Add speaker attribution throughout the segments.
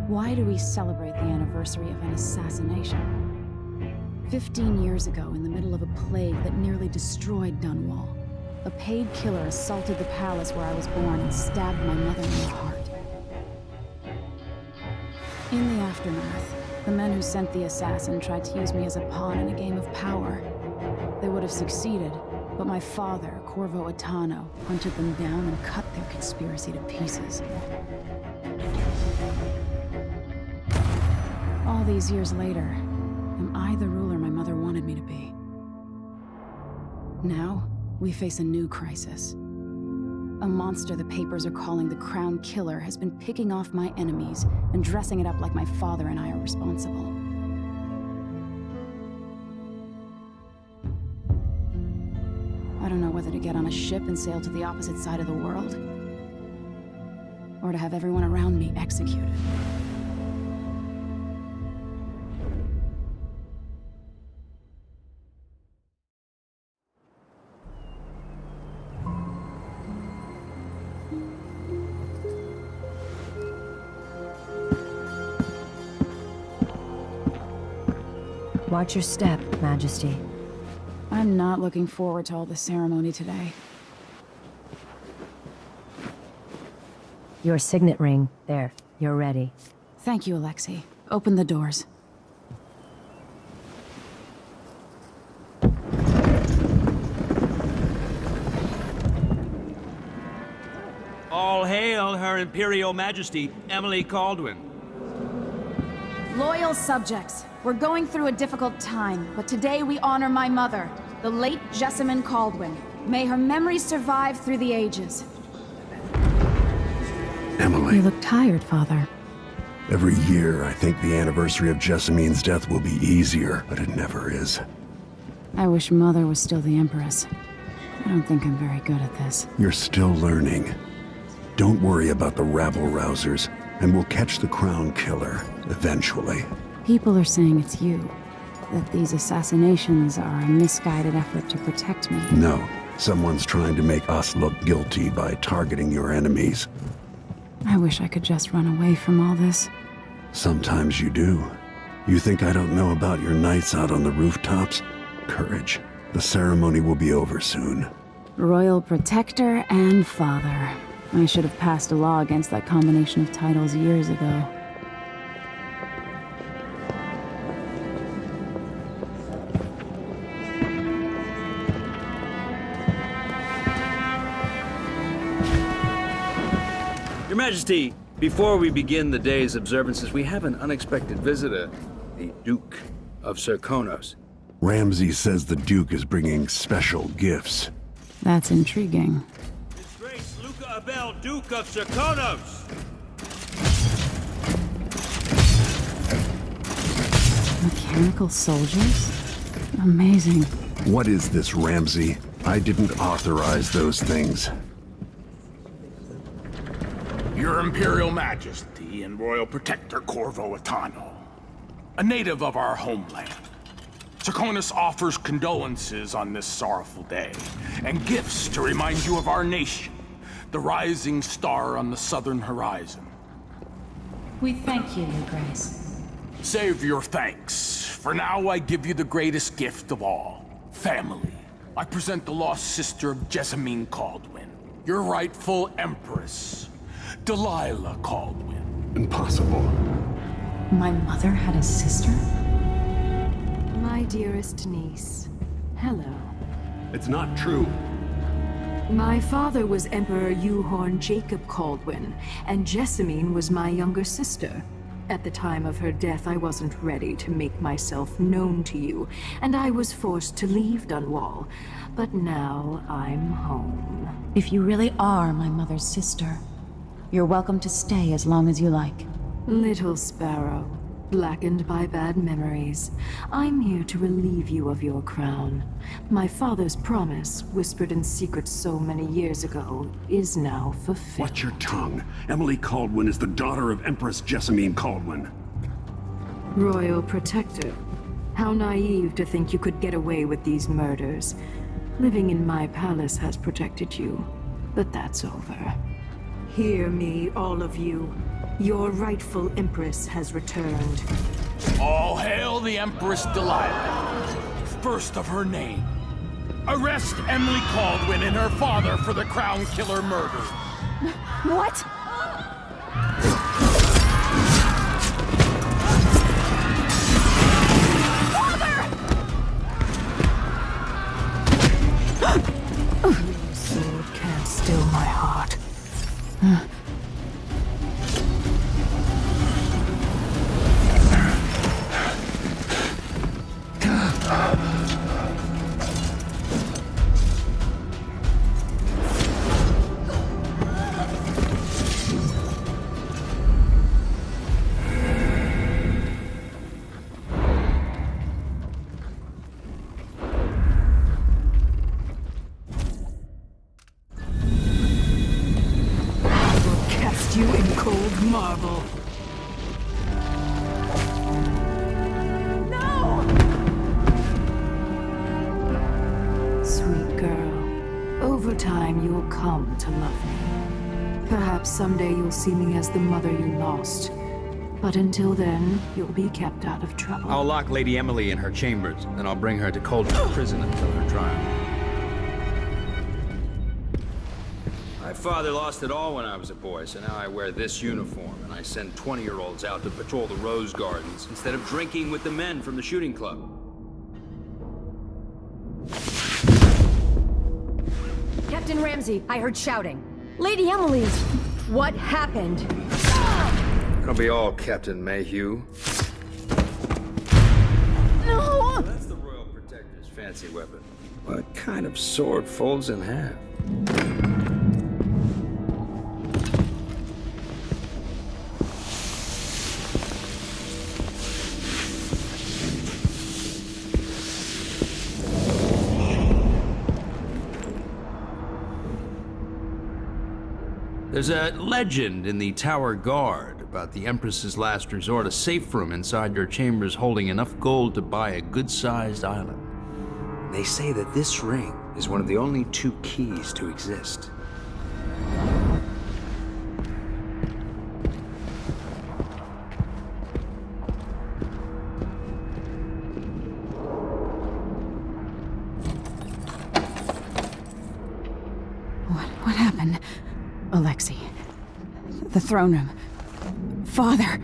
Speaker 1: Why do we celebrate the anniversary of an assassination? 15 years ago, in the middle of a plague that nearly destroyed Dunwall, a paid killer assaulted the palace where I was born and stabbed my mother in the heart. In the aftermath, the men who sent the assassin tried to use me as a pawn in a game of power. They would have succeeded, but my father, Corvo Attano, hunted them down and cut their conspiracy to pieces. All these years later, am I the ruler my mother wanted me to be? Now, we face a new crisis. A monster the papers are calling the Crown Killer has been picking off my enemies and dressing it up like my father and I are responsible. I don't know whether to get on a ship and sail to the opposite side of the world, or to have everyone around me executed.
Speaker 2: Watch your step, Majesty.
Speaker 1: I'm not looking forward to all the ceremony today.
Speaker 2: Your signet ring. There. You're ready.
Speaker 1: Thank you, Alexei. Open the doors.
Speaker 3: All hail Her Imperial Majesty, Emily Kaldwin.
Speaker 1: Loyal subjects, we're going through a difficult time, but today we honor my mother, the late Jessamine Kaldwin. May her memory survive through the ages.
Speaker 4: Emily.
Speaker 1: You look tired, Father.
Speaker 4: Every year, I think the anniversary of Jessamine's death will be easier, but it never is.
Speaker 1: I wish Mother was still the Empress. I don't think I'm very good at this.
Speaker 4: You're still learning. Don't worry about the rabble-rousers, and we'll catch the Crown Killer, eventually.
Speaker 1: People are saying it's you. That these assassinations are a misguided effort to protect me.
Speaker 4: No. Someone's trying to make us look guilty by targeting your enemies.
Speaker 1: I wish I could just run away from all this.
Speaker 4: Sometimes you do. You think I don't know about your nights out on the rooftops? Courage. The ceremony will be over soon.
Speaker 1: Royal Protector and Father. I should have passed a law against that combination of titles years ago.
Speaker 3: Your Majesty, before we begin the day's observances, we have an unexpected visitor, the Duke of Serkonos.
Speaker 4: Ramsay says the Duke is bringing special gifts.
Speaker 1: That's intriguing.
Speaker 3: His Grace Luca Abel, Duke of Serkonos!
Speaker 1: Mechanical soldiers? Amazing.
Speaker 4: What is this, Ramsay? I didn't authorize those things.
Speaker 5: Your Imperial Majesty and Royal Protector Corvo Attano, a native of our homeland. Serkonos offers condolences on this sorrowful day, and gifts to remind you of our nation, the rising star on the southern horizon.
Speaker 6: We thank you, Your Grace.
Speaker 5: Save your thanks. For now, I give you the greatest gift of all, family. I present the lost sister of Jessamine Kaldwin, your rightful Empress, Delilah Kaldwin.
Speaker 4: Impossible.
Speaker 6: My mother had a sister?
Speaker 7: My dearest niece, hello.
Speaker 4: It's not true.
Speaker 7: My father was Emperor Yuhorn Jacob Kaldwin, and Jessamine was my younger sister. At the time of her death, I wasn't ready to make myself known to you, and I was forced to leave Dunwall. But now I'm home.
Speaker 1: If you really are my mother's sister, you're welcome to stay as long as you like.
Speaker 7: Little sparrow, blackened by bad memories, I'm here to relieve you of your crown. My father's promise, whispered in secret so many years ago, is now fulfilled.
Speaker 4: Watch your tongue. Emily Kaldwin is the daughter of Empress Jessamine Kaldwin.
Speaker 7: Royal Protector, how naive to think you could get away with these murders. Living in my palace has protected you, but that's over. Hear me, all of you. Your rightful Empress has returned.
Speaker 5: All hail the Empress Delilah, first of her name. Arrest Emily Kaldwin and her father for the Crown Killer murder.
Speaker 1: What?
Speaker 7: Your sword can't still my heart. You in cold marble. No! Sweet girl, over time you'll come to love me. Perhaps someday you'll see me as the mother you lost. But until then, you'll be kept out of trouble.
Speaker 3: I'll lock Lady Emily in her chambers, then I'll bring her to Kaldwin prison until her trial. My father lost it all when I was a boy, so now I wear this uniform, and I send 20-year-olds out to patrol the rose gardens instead of drinking with the men from the shooting club.
Speaker 2: Captain Ramsey, I heard shouting. Lady Emily's... What happened?
Speaker 3: It'll be all Captain Mayhew.
Speaker 1: No!
Speaker 3: That's the Royal Protector's fancy weapon. What kind of sword folds in half? There's a legend in the Tower Guard about the Empress's last resort, a safe room inside your chambers holding enough gold to buy a good-sized island. They say that this ring is one of the only 2 keys to exist.
Speaker 1: What happened? Alexei. The throne room. Father!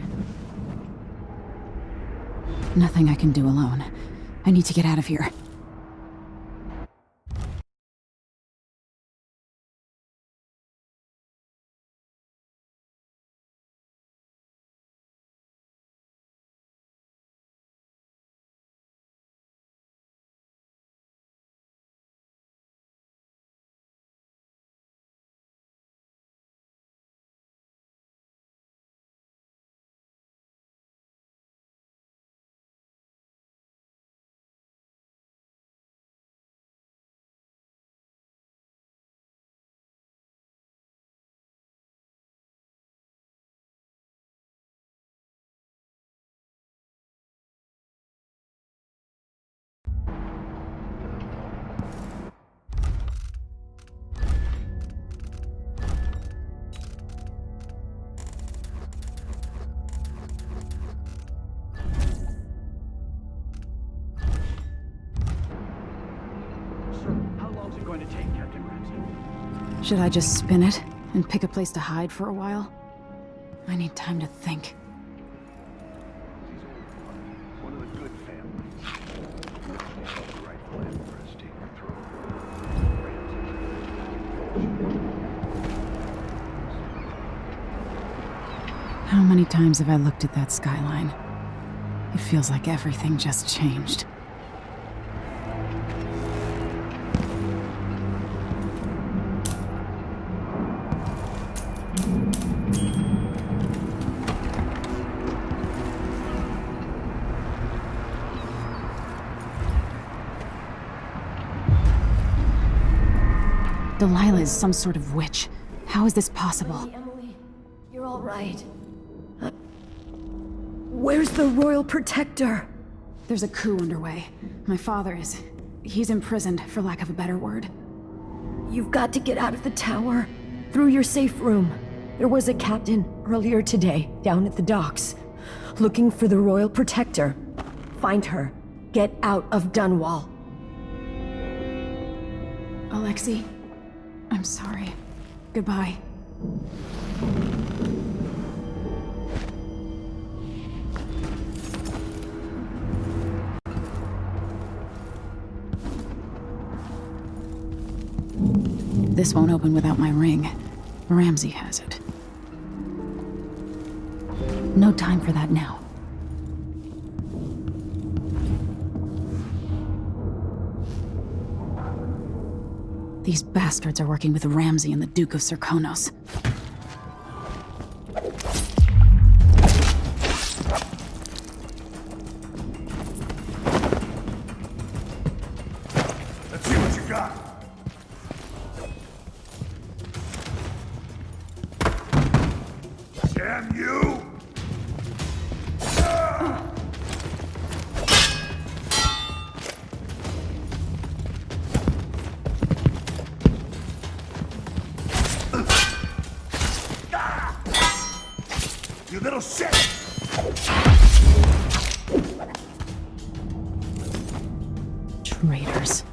Speaker 1: Nothing I can do alone. I need to get out of here. Should I just spin it and pick a place to hide for a while? I need time to think.
Speaker 8: One of the good families. Rightful Empress take the throne.
Speaker 1: How many times have I looked at that skyline? It feels like everything just changed. Delilah is some sort of witch. How is this possible?
Speaker 2: Emily, you're all right. Where's the Royal Protector?
Speaker 1: There's a coup underway. My father is... he's imprisoned, for lack of a better word.
Speaker 2: You've got to get out of the tower. Through your safe room. There was a captain earlier today down at the docks, looking for the Royal Protector. Find her. Get out of Dunwall.
Speaker 1: Alexei, I'm sorry. Goodbye. This won't open without my ring. Ramsey has it. No time for that now. These bastards are working with Ramsey and the Duke of Serkonos.
Speaker 8: Let's see what you got. Damn you! You little shit!
Speaker 1: Traitors.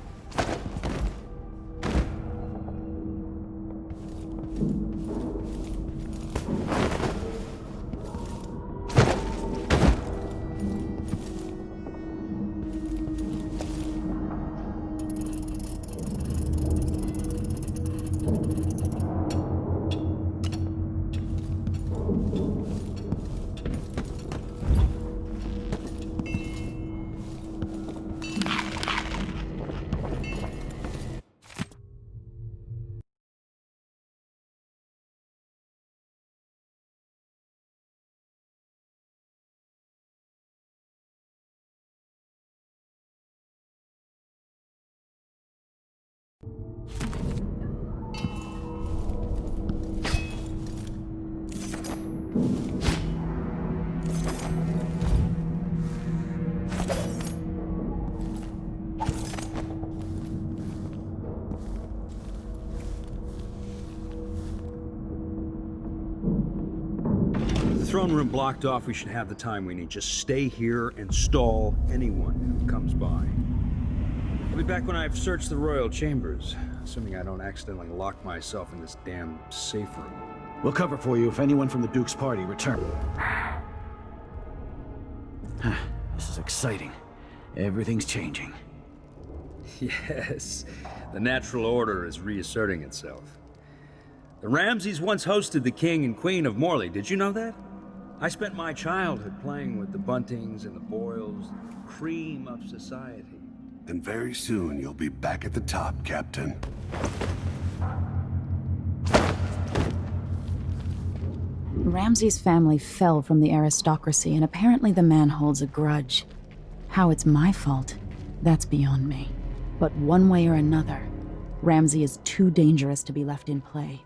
Speaker 3: Throne room blocked off, we should have the time we need. Just stay here and stall anyone who comes by. I'll be back when I've searched the royal chambers, assuming I don't accidentally lock myself in this damn safe room.
Speaker 9: We'll cover for you if anyone from the Duke's party returns. This is exciting. Everything's changing.
Speaker 3: Yes, the natural order is reasserting itself. The Ramseys once hosted the King and Queen of Morley, did you know that? I spent my childhood playing with the Buntings and the Boyles, the cream of society.
Speaker 4: And very soon you'll be back at the top, Captain.
Speaker 1: Ramsey's family fell from the aristocracy, and apparently the man holds a grudge. How it's my fault, that's beyond me. But one way or another, Ramsey is too dangerous to be left in play.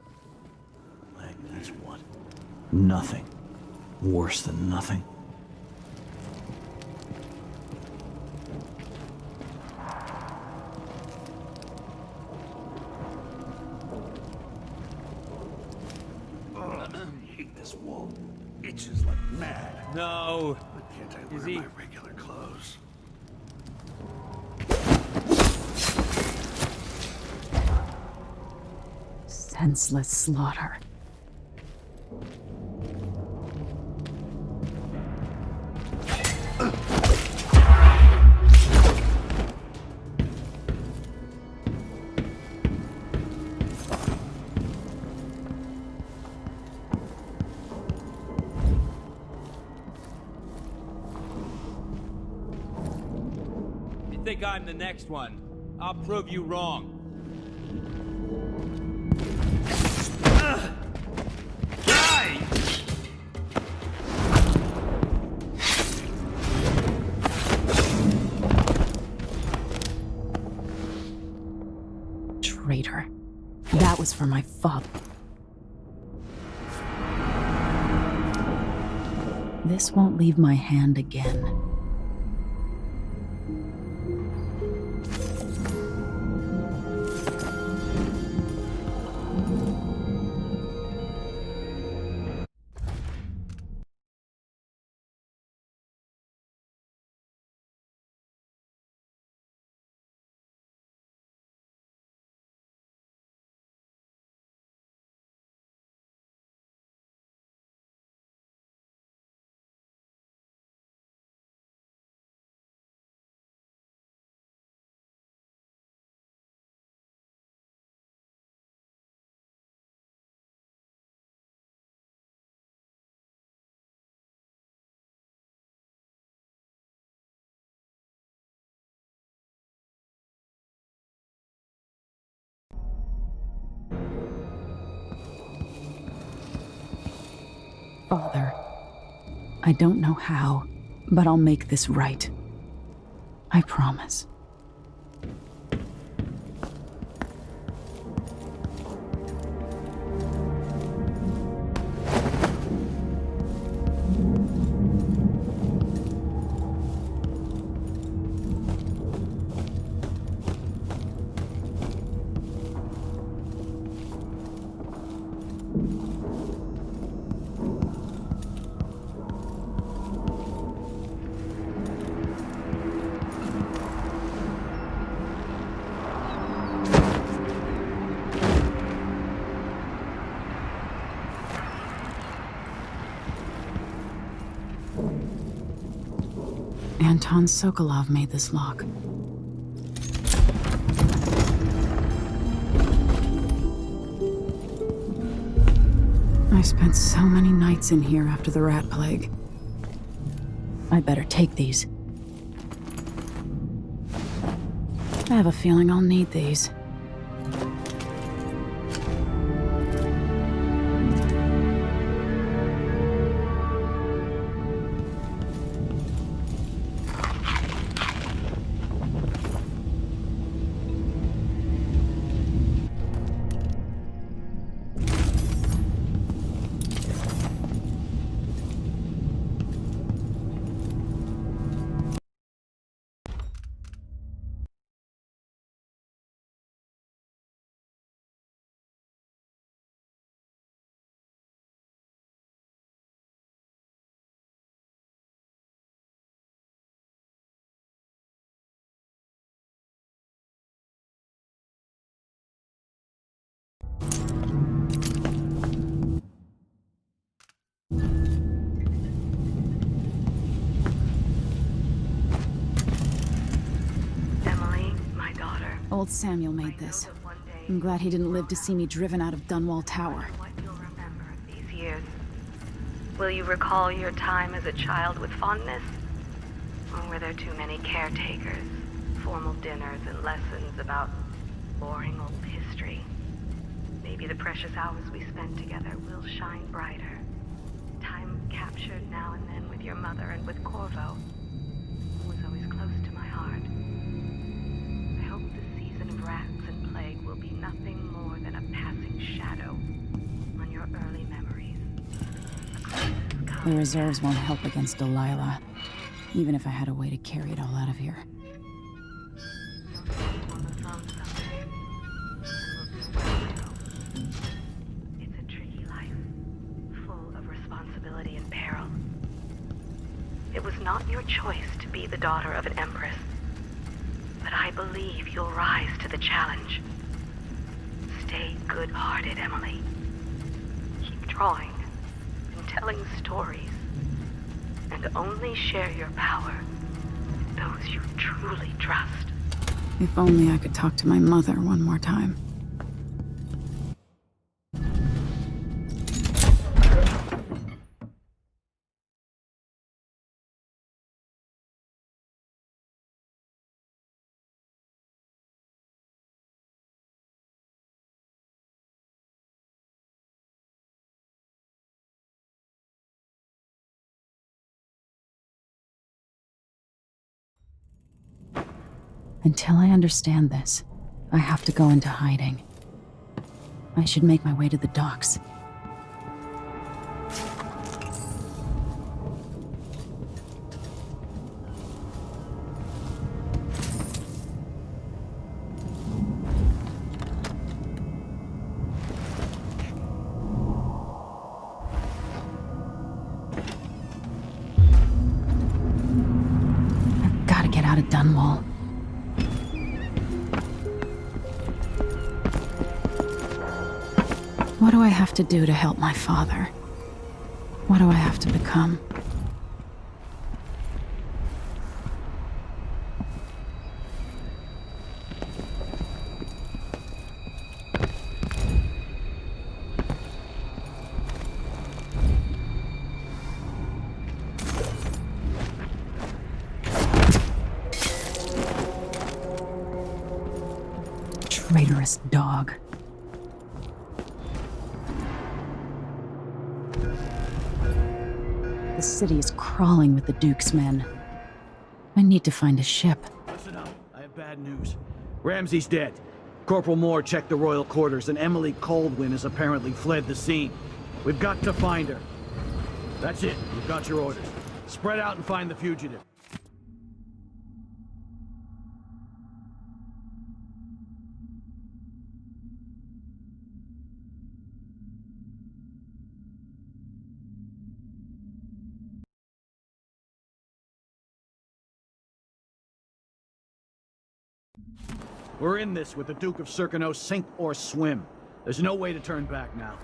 Speaker 9: That's what? Nothing. Worse than nothing.
Speaker 8: I hate this wall. Itches like mad.
Speaker 3: No.
Speaker 8: Why can't I wear my regular clothes?
Speaker 1: Senseless slaughter.
Speaker 3: You think I'm the next one? I'll prove you wrong. Die!
Speaker 1: Traitor. That was for my father. This won't leave my hand again. father. I don't know how, but I'll make this right. I promise. Anton Sokolov made this lock. I spent so many nights in here after the rat plague. I better take these. I have a feeling I'll need these.
Speaker 10: Emily, my daughter.
Speaker 1: Old Samuel made this. I'm glad he didn't live to see me driven out of Dunwall Tower.
Speaker 10: What you'll remember of these years. Will you recall your time as a child with fondness? Or were there too many caretakers, formal dinners, and lessons about boring old history? Maybe the precious hours we spent together will shine brighter. Time captured now and then with your mother and with Corvo, who was always close to my heart. I hope the season of rats and plague will be nothing more than a passing shadow on your early memories.
Speaker 1: The reserves won't help against Delilah, even if I had a way to carry it all out of here.
Speaker 10: It's a tricky life, full of responsibility and peril. It was not your choice to be the daughter of an Empress, but I believe you'll rise to the challenge. Stay good-hearted, Emily. Keep drawing and telling stories, and only share your power with those you truly trust.
Speaker 1: If only I could talk to my mother one more time. Until I understand this, I have to go into hiding. I should make my way to the docks. I've got to get out of Dunwall. What do I have to do to help my father? What do I have to become? Traitorous dog. The city is crawling with the Duke's men. I need to find a ship.
Speaker 9: Listen up. I have bad news. Ramsey's dead. Corporal Moore checked the royal quarters, and Emily Kaldwin has apparently fled the scene. We've got to find her. That's it. You've got your orders. Spread out and find the fugitive. We're in this with the Duke of Circano, sink or swim. There's no way to turn back now.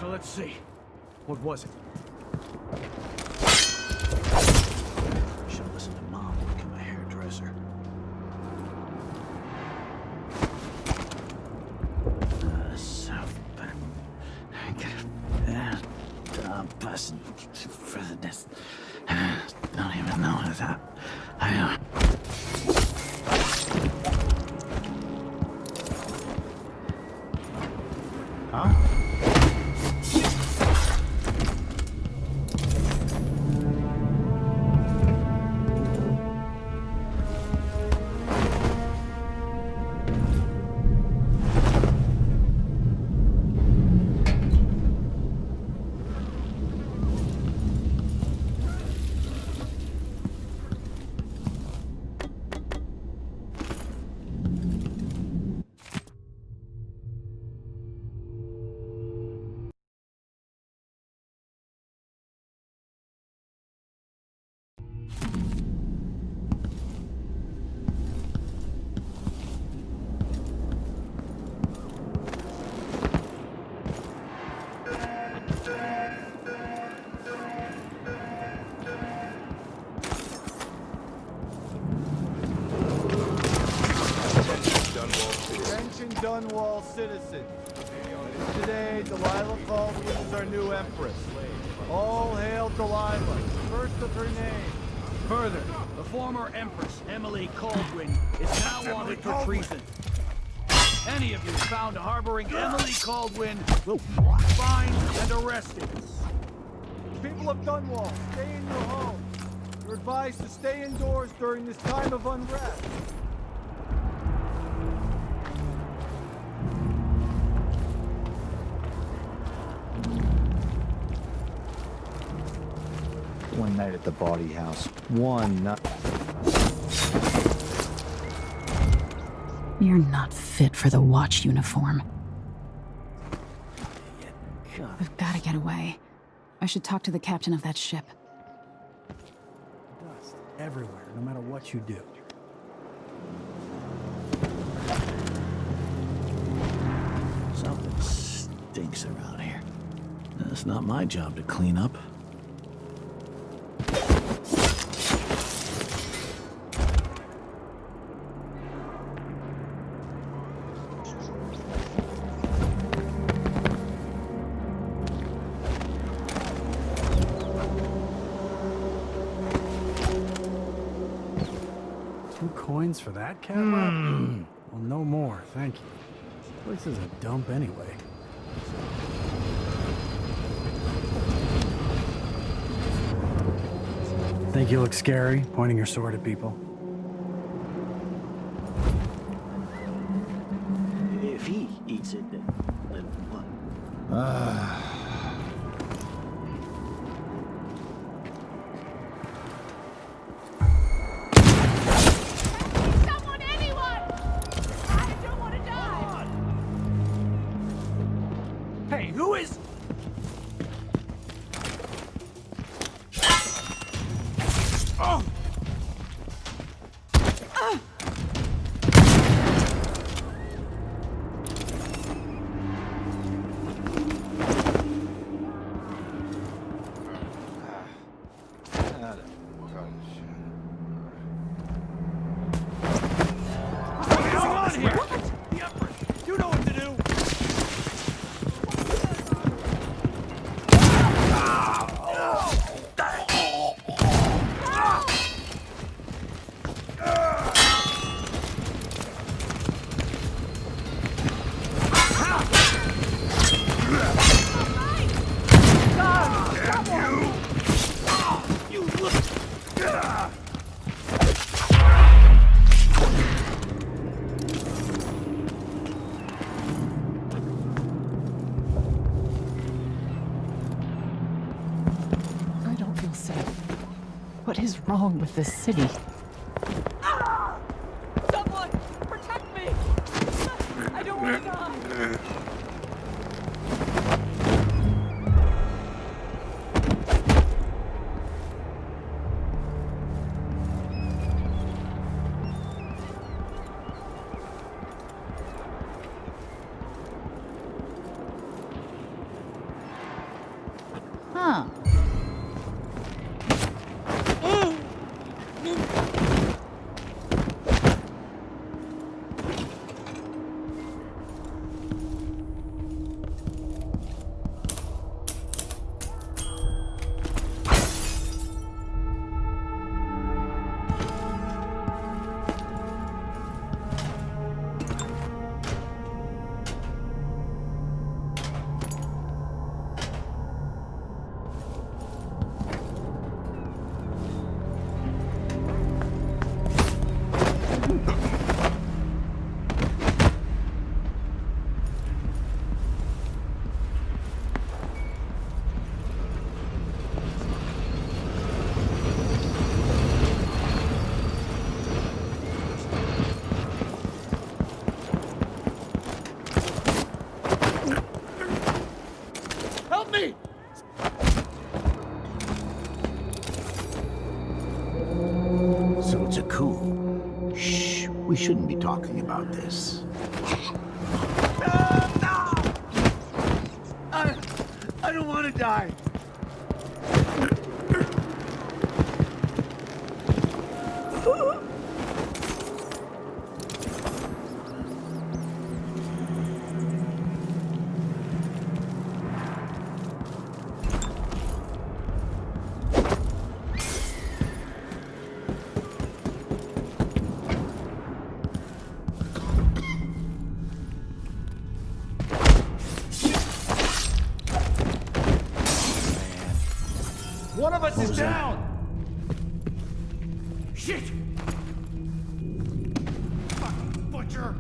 Speaker 9: Let's see. What was it? I should listen to Mom and become a hairdresser. South Bend. Person for this. Don't even know what that. Huh?
Speaker 11: Dunwall citizens. Today, Delilah Kaldwin is our new Empress. All hail Delilah, first of her name.
Speaker 9: Further, the former Empress, Emily Kaldwin, is now wanted for treason. Any of you found harboring Emily Kaldwin will be fined and arrested.
Speaker 11: People of Dunwall, stay in your homes. You're advised to stay indoors during this time of unrest.
Speaker 12: One night at the bawdy house. One night.
Speaker 1: You're not fit for the watch uniform. We've got to get away. I should talk to the captain of that ship.
Speaker 13: Dust everywhere, no matter what you do.
Speaker 9: Something stinks around here. It's not my job to clean up.
Speaker 13: Coins for that cat lap? Well, no more, thank you. This place is a dump anyway. Think you look scary, pointing your sword at people?
Speaker 9: If he eats it, then what?
Speaker 13: Hey, who is... Oh!
Speaker 9: What's going on here? The Empress! You know what to do!
Speaker 6: I don't feel safe. What is wrong with this city?
Speaker 2: Someone! Protect me! I don't want to die!
Speaker 6: Huh.
Speaker 9: Help me!
Speaker 14: So it's a coup. Shh, we shouldn't be talking about this.
Speaker 9: I don't want to die. One of us is down! Shit! Fucking butcher!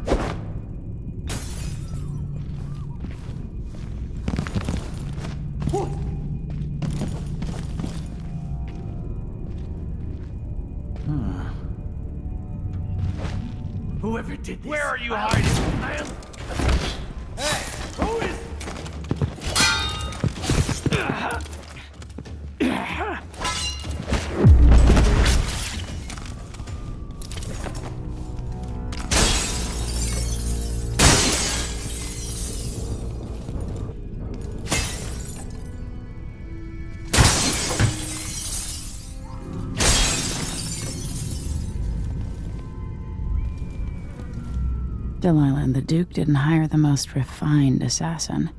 Speaker 9: Whoever did this... Where are you hiding? Hey! Who is...
Speaker 1: Delilah and the Duke didn't hire the most refined assassin.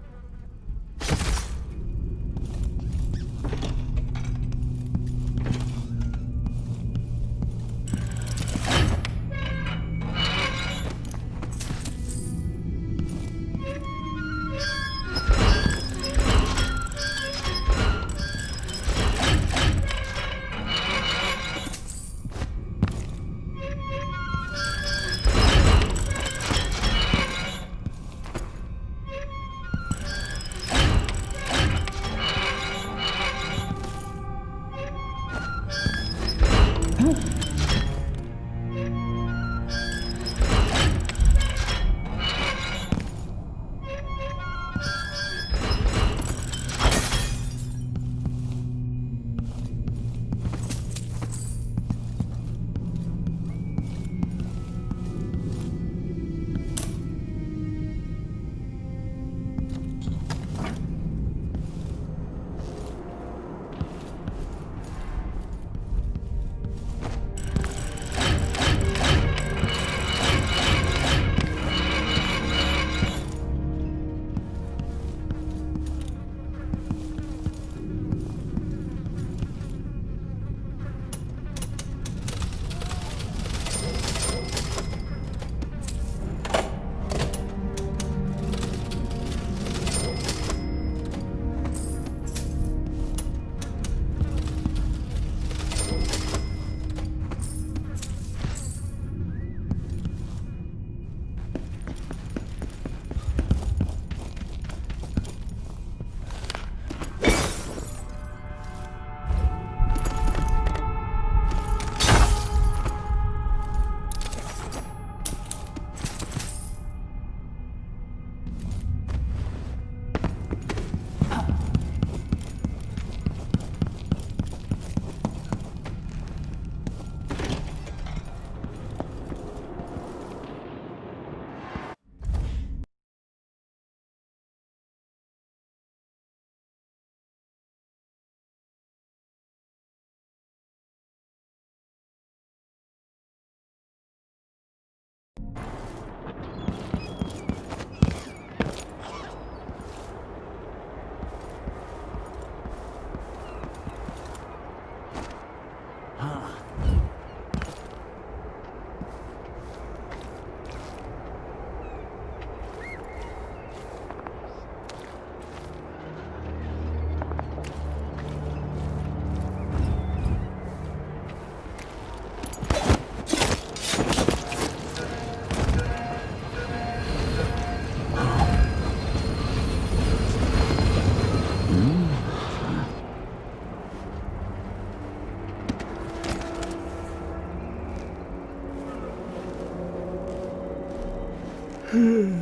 Speaker 11: Hey!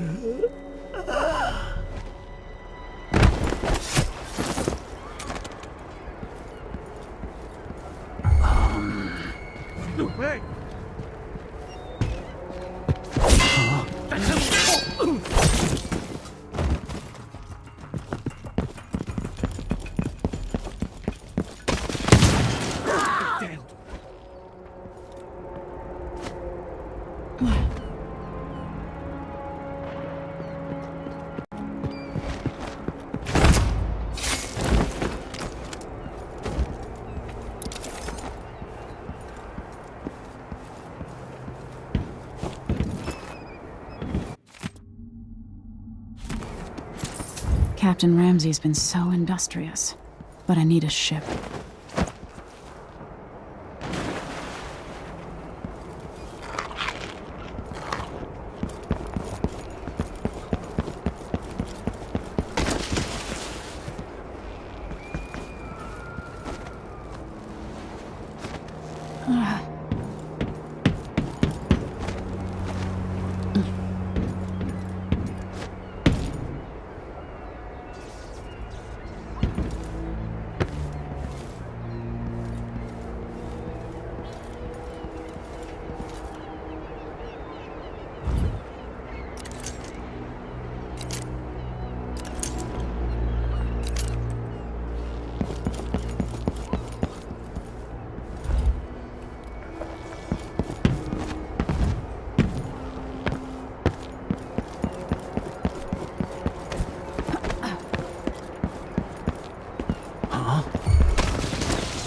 Speaker 1: Captain Ramsey's been so industrious, but I need a ship.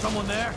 Speaker 9: Someone there?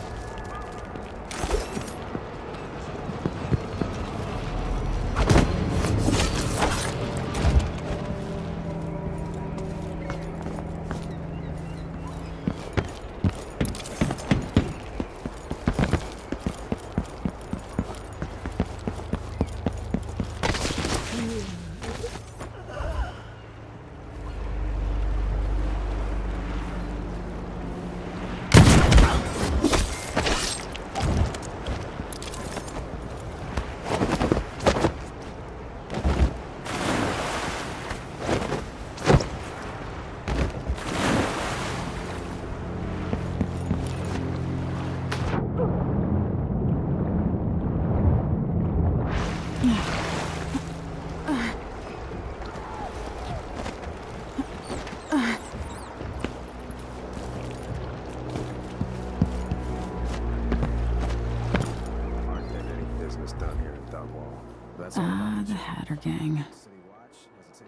Speaker 1: The Hatter Gang.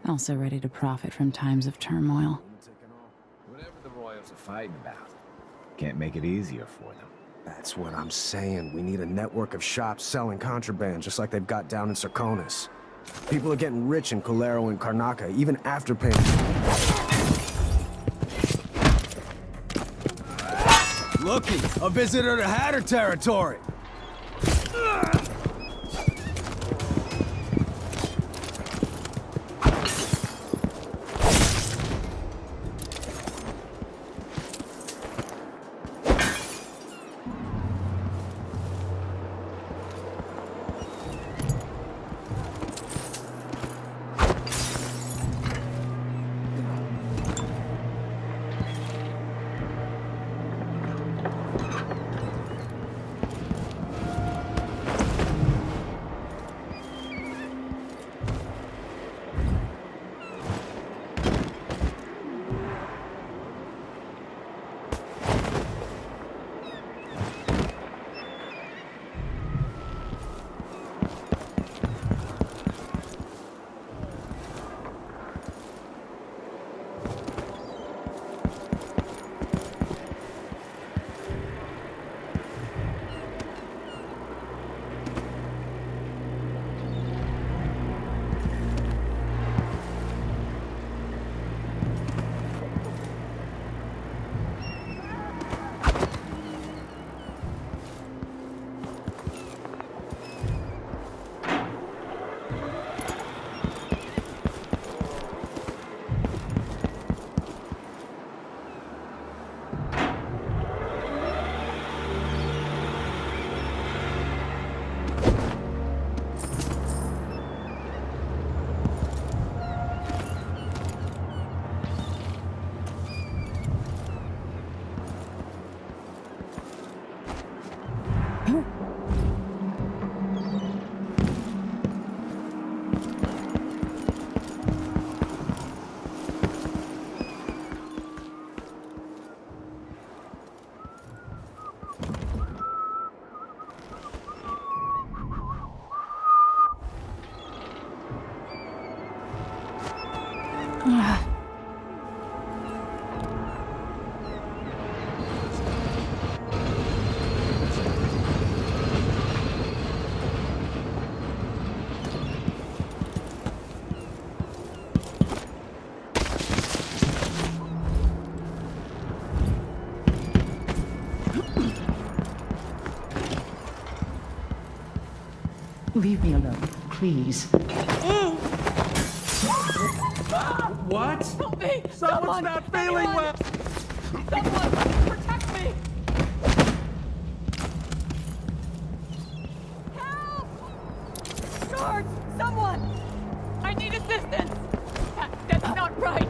Speaker 1: Also ready to profit from times of turmoil.
Speaker 15: Whatever the Royals are fighting about, can't make it easier for them.
Speaker 16: That's what I'm saying. We need a network of shops selling contraband, just like they've got down in Serconis. People are getting rich in Colero and Karnaca, even after paying.
Speaker 11: Looky, a visitor to Hatter territory!
Speaker 6: Leave me alone, please.
Speaker 9: What?
Speaker 6: Help me!
Speaker 11: Someone's not feeling well!
Speaker 6: Someone! Protect me! Help! Guards! Someone! I need assistance! That's not right!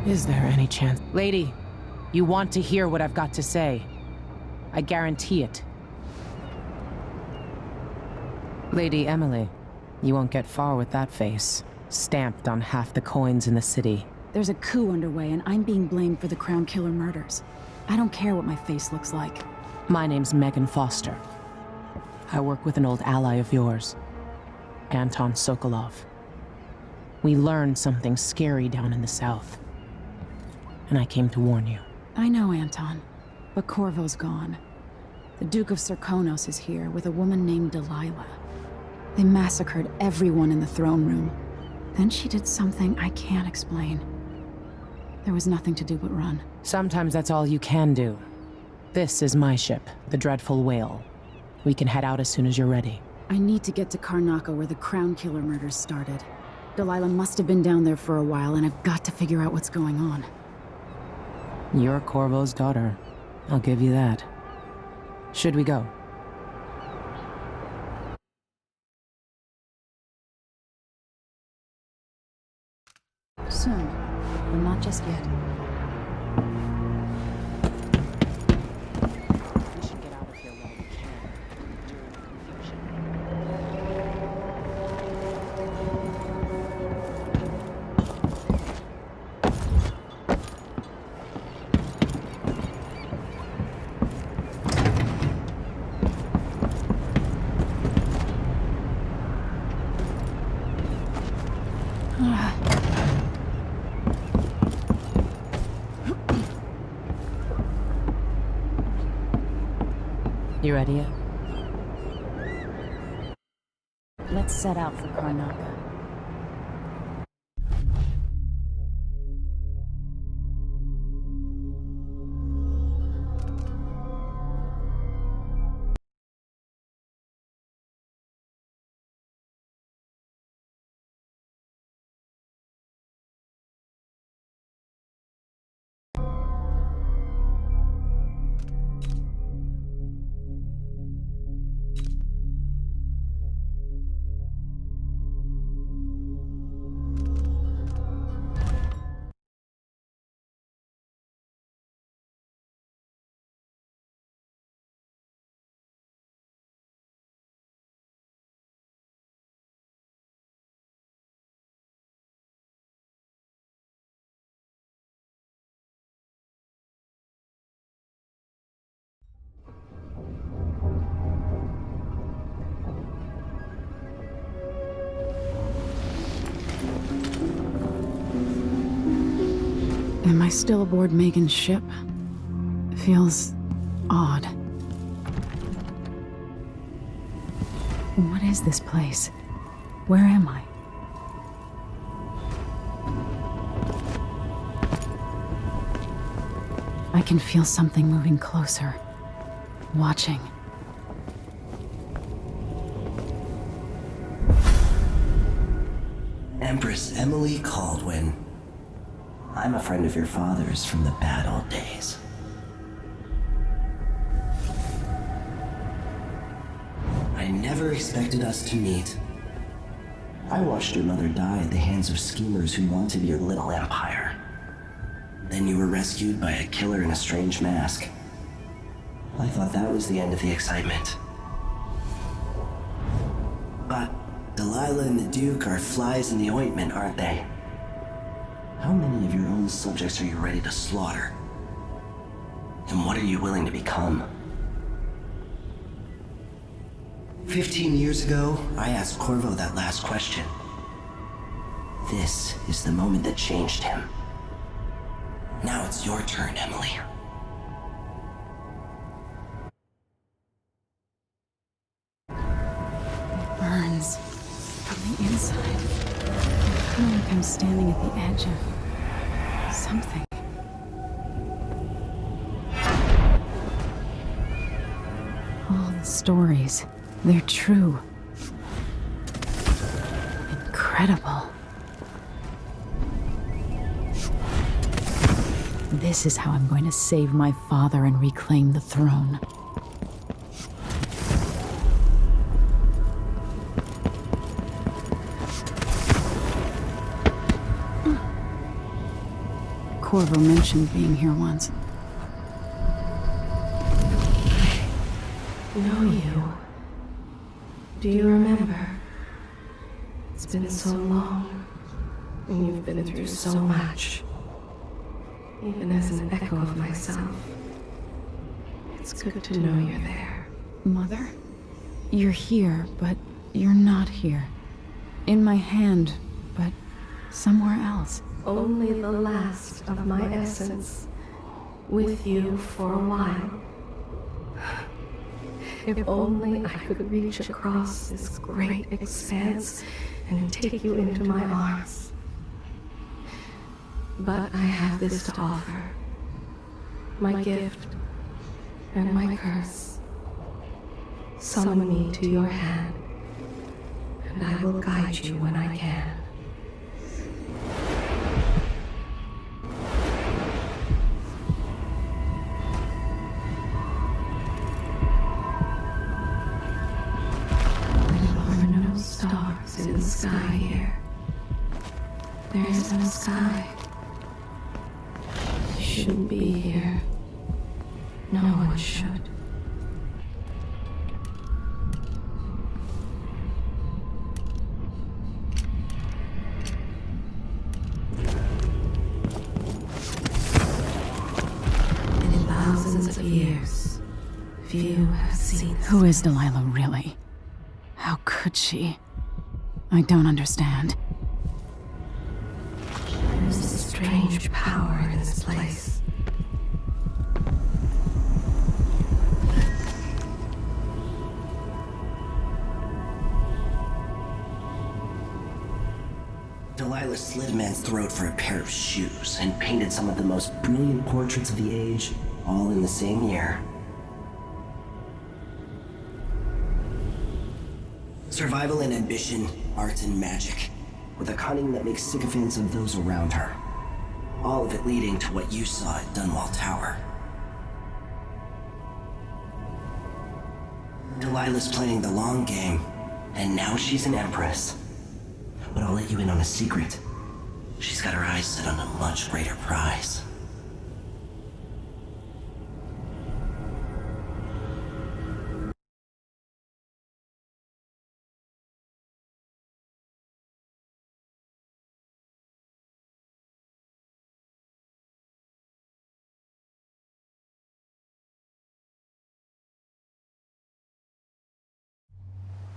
Speaker 17: Is there any chance? Lady, you want to hear what I've got to say. I guarantee it. Lady Emily, you won't get far with that face. Stamped on half the coins in the city.
Speaker 1: There's a coup underway, and I'm being blamed for the Crown Killer murders. I don't care what my face looks like.
Speaker 17: My name's Megan Foster. I work with an old ally of yours, Anton Sokolov. We learned something scary down in the south, and I came to warn you.
Speaker 1: I know, Anton, but Corvo's gone. The Duke of Serkonos is here with a woman named Delilah. They massacred everyone in the throne room. Then she did something I can't explain. There was nothing to do but run.
Speaker 17: Sometimes that's all you can do. This is my ship, the Dreadful Whale. We can head out as soon as you're ready.
Speaker 1: I need to get to Karnaca where the Crown Killer murders started. Delilah must have been down there for a while, and I've got to figure out what's going on.
Speaker 17: You're Corvo's daughter. I'll give you that. Should we go?
Speaker 1: Soon, but not just yet.
Speaker 17: We should get out of here while we can, during the confusion. You ready yet?
Speaker 1: Let's set out for Karnaca. Am I still aboard Megan's ship? It feels odd. What is this place? Where am I? I can feel something moving closer. Watching.
Speaker 18: Empress Emily Kaldwin. I'm a friend of your father's from the bad old days. I never expected us to meet. I watched your mother die at the hands of schemers who wanted your little empire. Then you were rescued by a killer in a strange mask. I thought that was the end of the excitement. But Delilah and the Duke are flies in the ointment, aren't they? How many of your own subjects are you ready to slaughter? And what are you willing to become? 15 years ago, I asked Corvo that last question. This is the moment that changed him. Now it's your turn, Emily.
Speaker 1: It burns from the inside. I feel like I'm standing at the edge of something. All the stories, they're true. Incredible. This is how I'm going to save my father and reclaim the throne. Corvo mentioned being here once.
Speaker 19: Know you. Do you remember? It's been so long, and you've been through so much. Even as an echo of myself, it's good to know you're there.
Speaker 1: Mother? You're here, but you're not here. In my hand, but somewhere else.
Speaker 19: Only the last of my essence, with you for a while. If only I could reach across this great expanse and take you into my arms. But I have this to offer. My gift and my curse. Summon me to your hand, and I will guide you when I can. Stars in the sky here. There is no sky. You shouldn't be here. No one should. And in thousands of years, few have seen.
Speaker 1: Who is Delilah really? How could she? I don't understand.
Speaker 19: There's a strange power in this place.
Speaker 18: Delilah slit a man's throat for a pair of shoes and painted some of the most brilliant portraits of the age, all in the same year. Survival and ambition, art and magic, with a cunning that makes sycophants of those around her. All of it leading to what you saw at Dunwall Tower. Delilah's playing the long game, and now she's an Empress. But I'll let you in on a secret. She's got her eyes set on a much greater prize.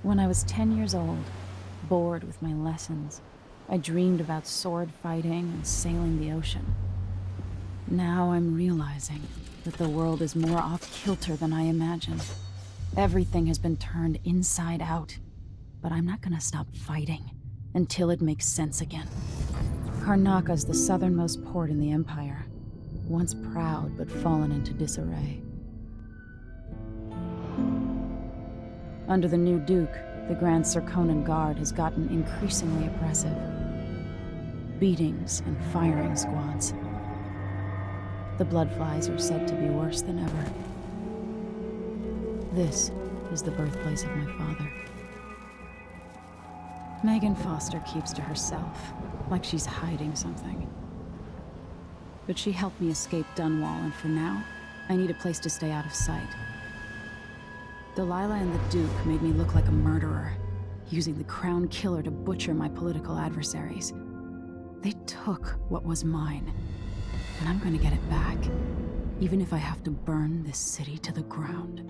Speaker 1: When I was 10 years old, bored with my lessons, I dreamed about sword fighting and sailing the ocean. Now I'm realizing that the world is more off-kilter than I imagined. Everything has been turned inside out, but I'm not gonna stop fighting until it makes sense again. Karnaka's the southernmost port in the Empire. once proud but fallen into disarray. Under the new Duke, the Grand Serkonan Guard has gotten increasingly oppressive. Beatings and firing squads. The Bloodflies are said to be worse than ever. This is the birthplace of my father. Megan Foster keeps to herself, like she's hiding something. But she helped me escape Dunwall, and for now, I need a place to stay out of sight. Delilah and the Duke made me look like a murderer, using the Crown Killer to butcher my political adversaries. They took what was mine, and I'm gonna get it back, even if I have to burn this city to the ground.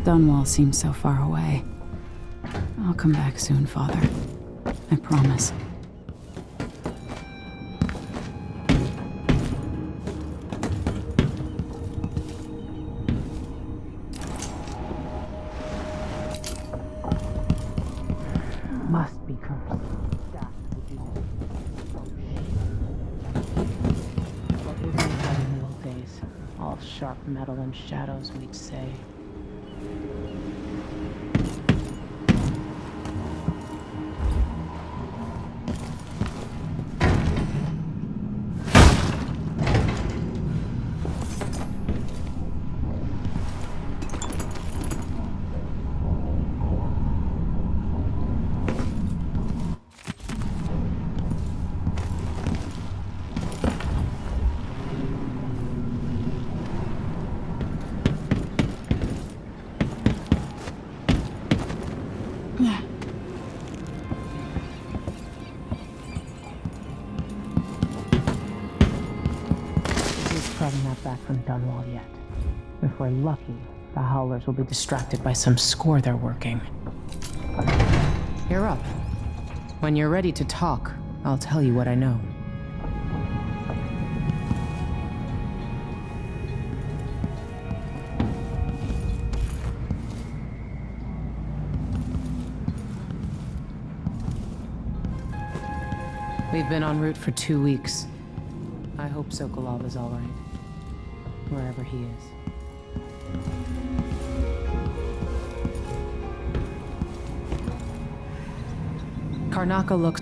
Speaker 1: Dunwall seems so far away. I'll come back soon, Father. I promise.
Speaker 17: Must be cursed. That would be what we had in the old days. All sharp metal and shadows, we'd say. He's probably not back from Dunwall yet. If we're lucky, the Howlers will be distracted by some score they're working. You're up. When you're ready to talk, I'll tell you what I know. We've been en route for 2 weeks. I hope Sokolov is all right, wherever he is. Karnaka looks...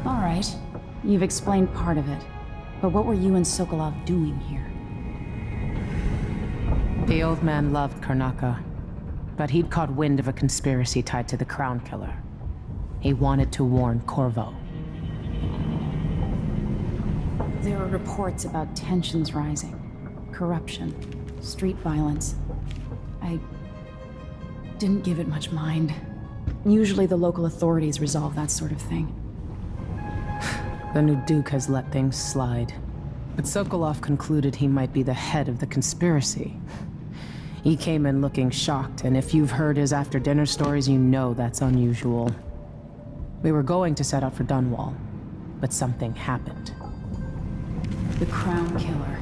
Speaker 1: All right. You've explained part of it. But what were you and Sokolov doing here?
Speaker 17: The old man loved Karnaka, but he'd caught wind of a conspiracy tied to the Crown Killer. He wanted to warn Corvo.
Speaker 1: There were reports about tensions rising, corruption, street violence. I didn't give it much mind. Usually the local authorities resolve that sort of thing.
Speaker 17: The new Duke has let things slide. But Sokolov concluded he might be the head of the conspiracy. He came in looking shocked, and if you've heard his after-dinner stories, you know that's unusual. We were going to set out for Dunwall, but something happened.
Speaker 1: The Crown Killer.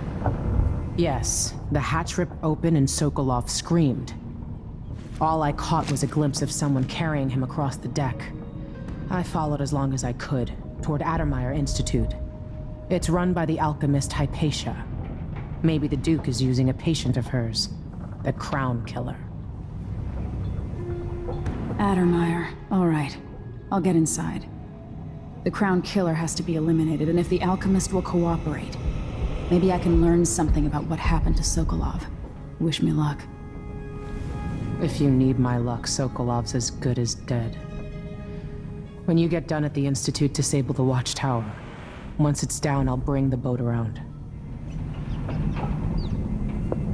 Speaker 17: Yes, the hatch ripped open and Sokolov screamed. All I caught was a glimpse of someone carrying him across the deck. I followed as long as I could, toward Addermeyer Institute. It's run by the alchemist Hypatia. Maybe the Duke is using a patient of hers, the Crown Killer.
Speaker 1: Addermeyer. All right. I'll get inside. The Crown Killer has to be eliminated, and if the alchemist will cooperate, maybe I can learn something about what happened to Sokolov. Wish me luck.
Speaker 17: If you need my luck, Sokolov's as good as dead. When you get done at the Institute, disable the watchtower. Once it's down, I'll bring the boat around.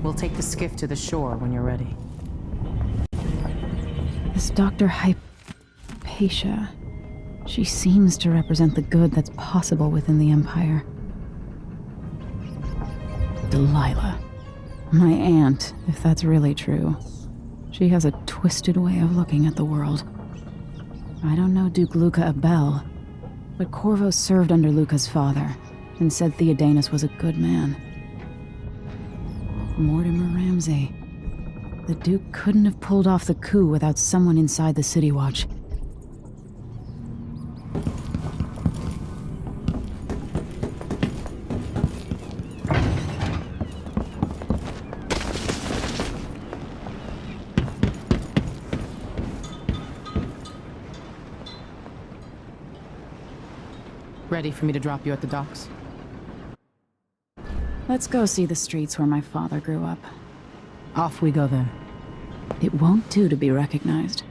Speaker 17: We'll take the skiff to the shore when you're ready.
Speaker 1: This Dr. Hypatia. She seems to represent the good that's possible within the Empire. Delilah. My aunt, if that's really true. She has a twisted way of looking at the world. I don't know Duke Luca Abel, but Corvo served under Luca's father, and said Theodanus was a good man. Mortimer Ramsay. The Duke couldn't have pulled off the coup without someone inside the City Watch.
Speaker 17: Ready for me to drop you at the docks?
Speaker 1: Let's go see the streets where my father grew up.
Speaker 17: Off we go then.
Speaker 1: It won't do to be recognized.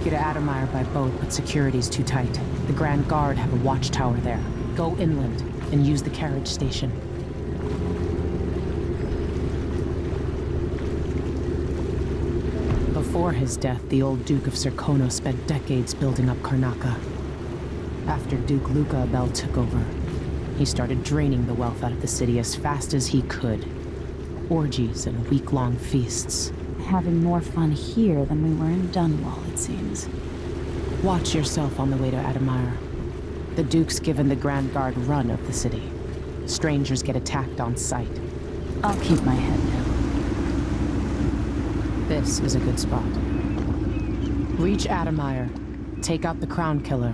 Speaker 17: take you to Adamire by boat, but security's too tight. The Grand Guard have a watchtower there. Go inland and use the carriage station. Before his death, the old Duke of Serkonos spent decades building up Karnaca. After Duke Luca Abel took over, he started draining the wealth out of the city as fast as he could. Orgies and week-long feasts.
Speaker 1: Having more fun here than we were in Dunwall, it seems.
Speaker 17: Watch yourself on the way to Adamire. The Duke's given the Grand Guard run of the city. Strangers get attacked on sight.
Speaker 1: I'll keep my head down.
Speaker 17: This is a good spot. Reach Adamire, take out the Crown Killer,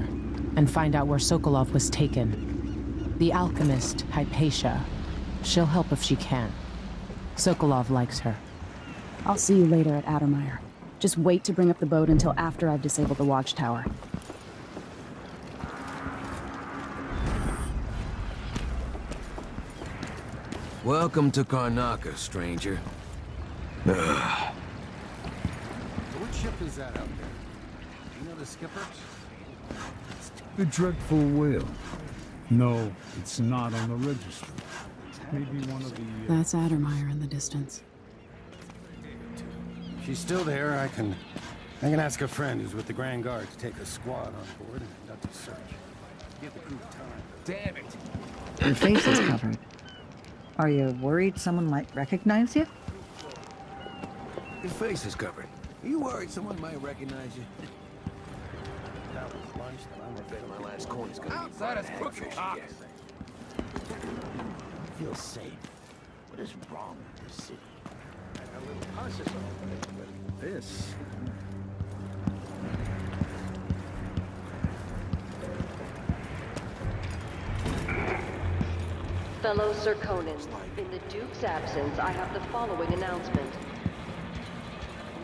Speaker 17: and find out where Sokolov was taken. The alchemist, Hypatia. She'll help if she can. Sokolov likes her.
Speaker 1: I'll see you later at Adamire. Just wait to bring up the boat until after I've disabled the watchtower.
Speaker 20: Welcome to Karnaca, stranger.
Speaker 8: Which ship is that out there? Do you know the skipper?
Speaker 13: The dreadful whale. No, it's not on the register. Maybe one of the...
Speaker 1: That's Adamire in the distance.
Speaker 8: If she's still there, I can ask a friend who's with the Grand Guard to take a squad on board and conduct a search. Give the crew time. Damn it!
Speaker 21: Your face is covered. Are you worried someone might recognize you?
Speaker 20: Your face is covered. Are you worried someone might recognize you?
Speaker 8: That was lunch, then I'm afraid of my last coin is gonna be
Speaker 20: Outside us, crooked cock.
Speaker 14: Feel safe. What is wrong with this city?
Speaker 8: A little cautious all right, but this...
Speaker 22: Fellow Serkonans, in the Duke's absence, I have the following announcement.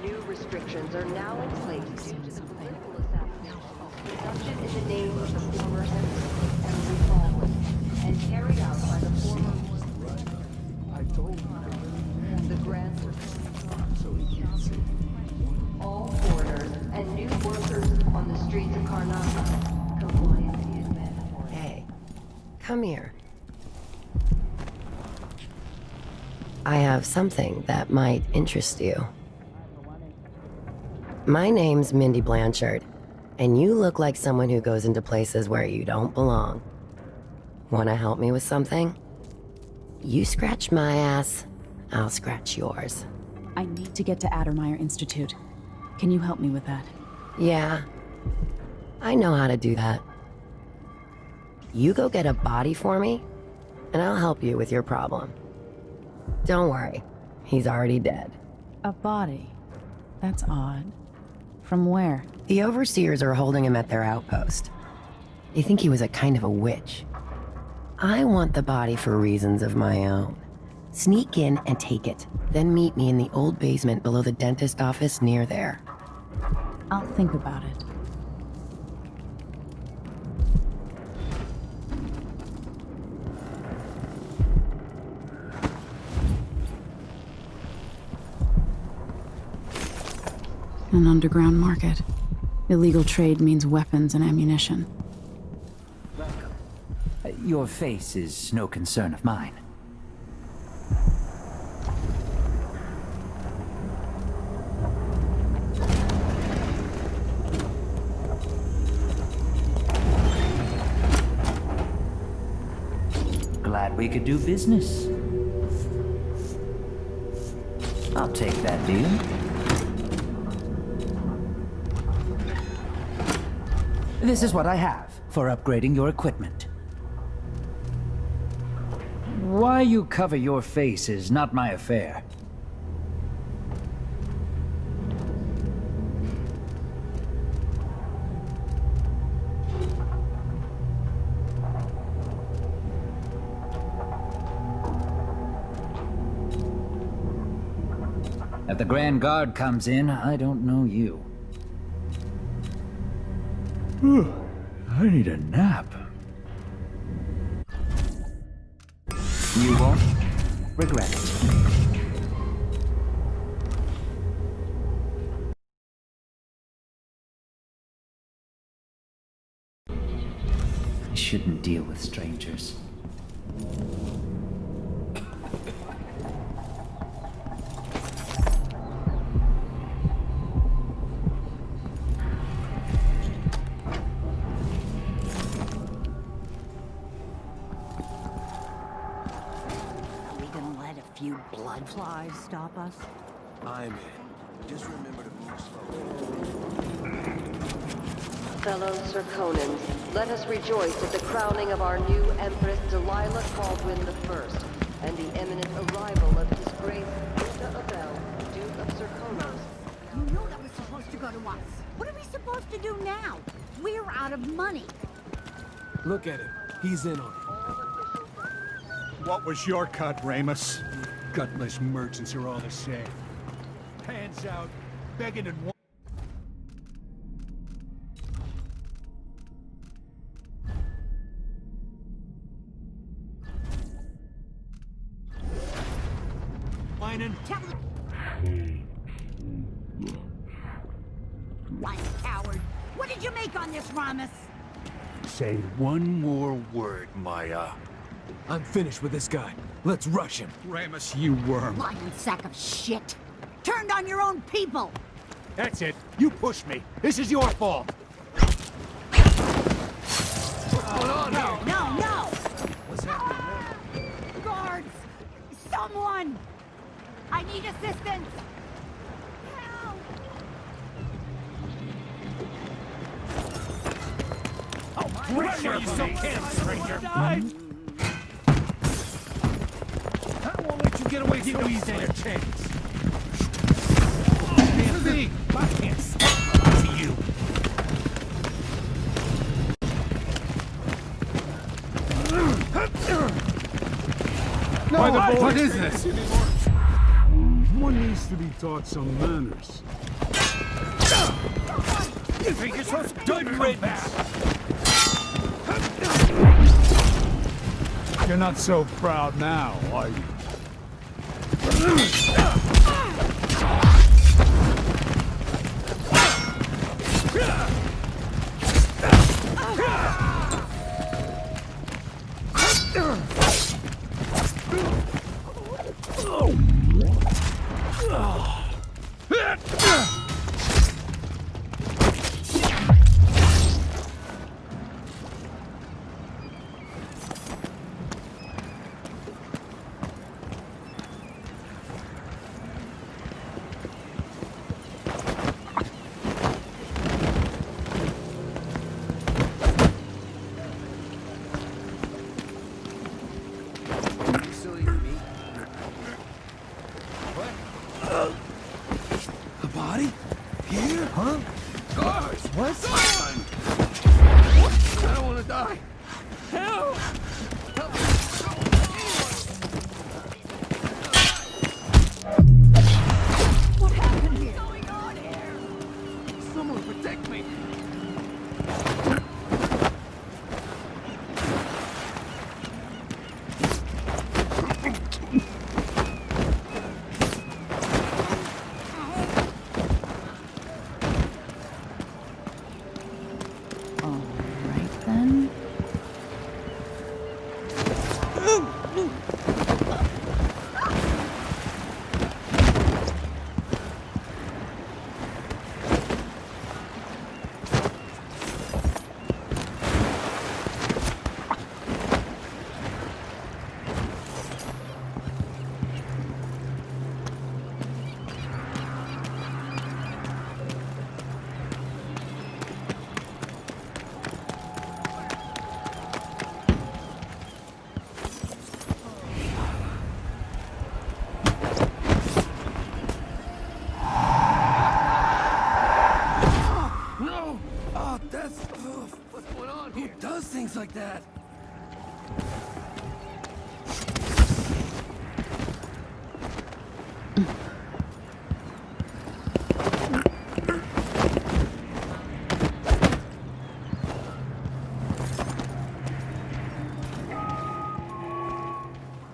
Speaker 22: New restrictions are now in place due to the political assassination conducted in the name of the former Emily Kaldwin and carried out by the former the Grand so he can't see. All foreigners and new workers on the streets of Karnaca. Compliance is mandatory.
Speaker 19: Hey, come here. I have something that might interest you. My name's Mindy Blanchard, and you look like someone who goes into places where you don't belong. Wanna help me with something? You scratch my ass, I'll scratch yours.
Speaker 1: I need to get to Adamire Institute. Can you help me with that?
Speaker 19: Yeah, I know how to do that. You go get a body for me, and I'll help you with your problem. Don't worry, he's already dead.
Speaker 1: A body? That's odd. From where?
Speaker 19: The overseers are holding him at their outpost. They think he was a kind of a witch. I want the body for reasons of my own. Sneak in and take it, then meet me in the old basement below the dentist office near there.
Speaker 1: I'll think about it. An underground market. Illegal trade means weapons and ammunition.
Speaker 23: Your face is no concern of mine. Glad we could do business. I'll take that deal. This is what I have for upgrading your equipment. Why you cover your face is not my affair. If the Grand Guard comes in, I don't know you.
Speaker 13: I need a nap.
Speaker 23: You won't regret it. deal with strangers.
Speaker 4: Are we gonna let a few blood flies stop us?
Speaker 20: I'm in. Just remember to move slowly.
Speaker 22: Fellow Serkonans, let us rejoice at the crowning of our new Empress Delilah Kaldwin I, and the imminent arrival of His Grace Musō-ka, Duke of Serkonos.
Speaker 4: You know that was supposed to go to us. What are we supposed to do now? We're out of money.
Speaker 8: Look at him. He's in on it.
Speaker 13: What was your cut, Ramus? Gutless merchants are all the same. Hands out, begging and whining.
Speaker 4: One coward. What did you make on this, Ramus?
Speaker 13: Say one more word, Maya.
Speaker 8: I'm finished with this guy. Let's rush him.
Speaker 13: Ramus, you worm.
Speaker 4: Lying sack of shit. Turned on your own people.
Speaker 13: That's it. You pushed me. This is your fault.
Speaker 8: What's going on here?
Speaker 4: No!
Speaker 8: What's happening now?
Speaker 4: Guards! Someone! I need assistance! Help!
Speaker 13: Oh, pressure you so can, stranger. I won't let you get away so easy. A chance. Me. I can't stop to you. No, what is this? One needs to be taught some manners. You think you're supposed to do riddance? You're not so proud now, are you?
Speaker 20: A body? Here? Huh? Guards!
Speaker 8: What?
Speaker 20: Someone! I don't want to die. Help! Help!
Speaker 4: What happened here?
Speaker 20: What's going on here? Someone protect me! Things like that.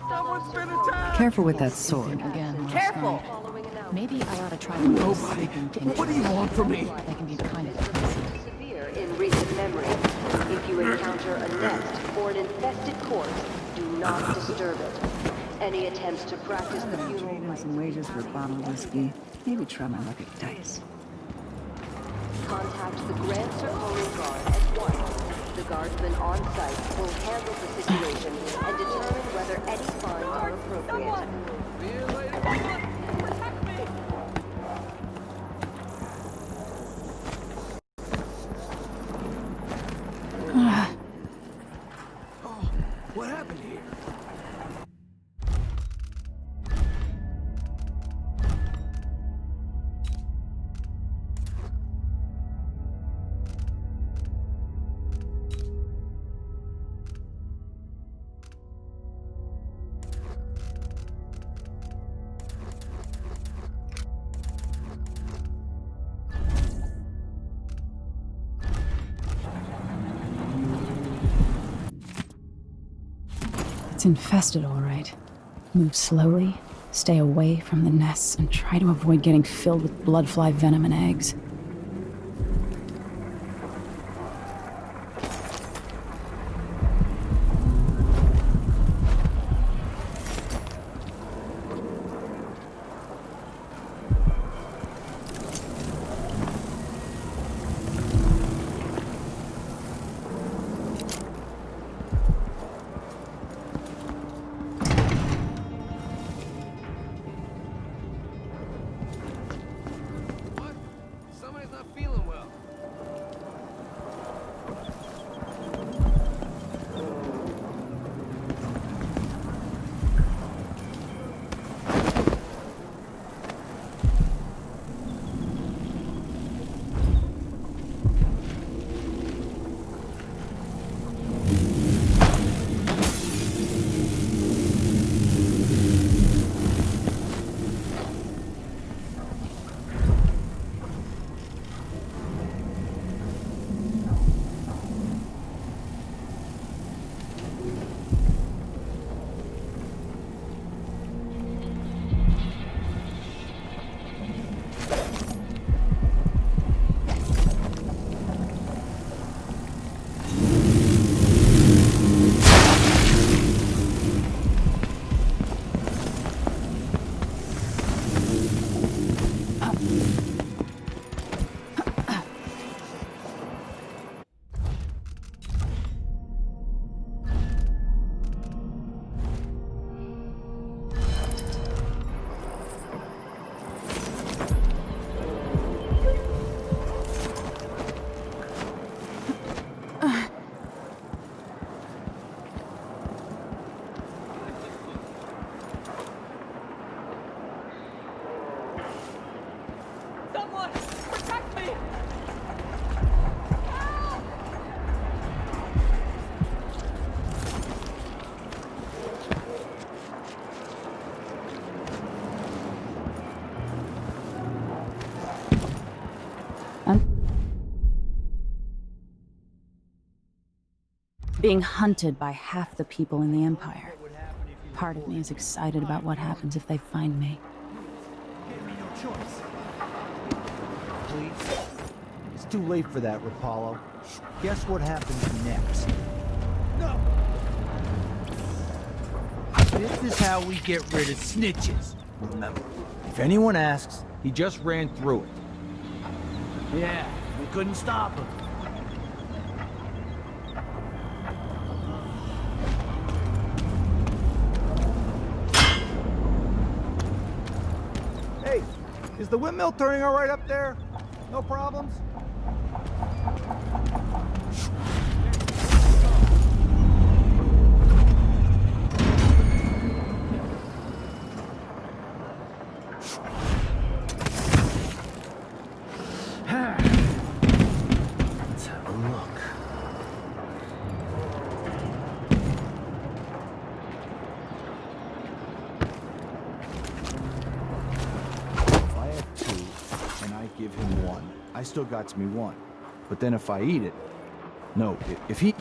Speaker 20: Someone's been attacked.
Speaker 6: Careful with that sword.
Speaker 1: Again.
Speaker 4: Careful!
Speaker 1: Maybe I ought to try one of those sleeping tinctures.
Speaker 20: What do you want from me?
Speaker 1: They can be kind of crazy.
Speaker 22: Severe in recent memory. If If you encounter a nest or an infested corpse, do not disturb it. Any attempts to practice the funeral
Speaker 21: Trade in
Speaker 22: rites...
Speaker 21: some wages for a bottle of whiskey. Maybe try my luck at dice.
Speaker 22: Contact the Grand Circonian Guard at once. The guardsmen on site will handle the situation and determine whether any funds are appropriate.
Speaker 20: What happened here?
Speaker 1: It's infested, all right. Move slowly, stay away from the nests, and try to avoid getting filled with bloodfly venom and eggs. Being hunted by half the people in the Empire. Part of me is excited about what happens if they find me.
Speaker 12: Please? It's too late for that, Rapallo. Guess what happens next?
Speaker 20: No!
Speaker 3: This is how we get rid of snitches. Remember, if anyone asks, he just ran through it.
Speaker 9: Yeah, we couldn't stop him.
Speaker 11: Hey, is the windmill turning all right up there? No problems?
Speaker 16: Let's have a look.
Speaker 12: If I have 2 and I give him 1, I still got me 1. But then if I eat it, no, if he...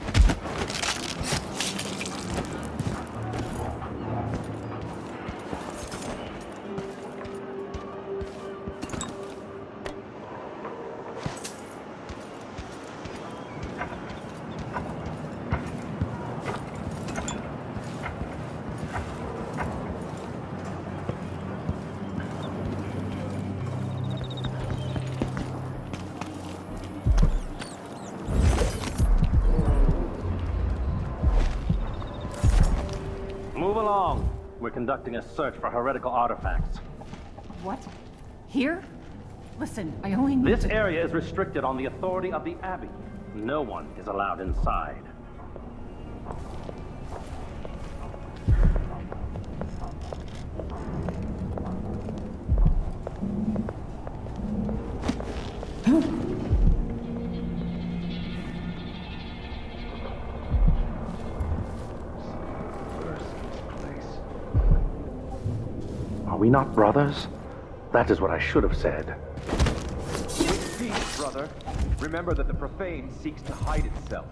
Speaker 5: Move along. We're conducting a search for heretical artifacts.
Speaker 6: What? Here? Listen, I only need
Speaker 5: This
Speaker 6: to...
Speaker 5: area is restricted on the authority of the Abbey. No one is allowed inside. Are we not brothers? That is what I should have said.
Speaker 7: Peace, brother. Remember that the profane seeks to hide itself.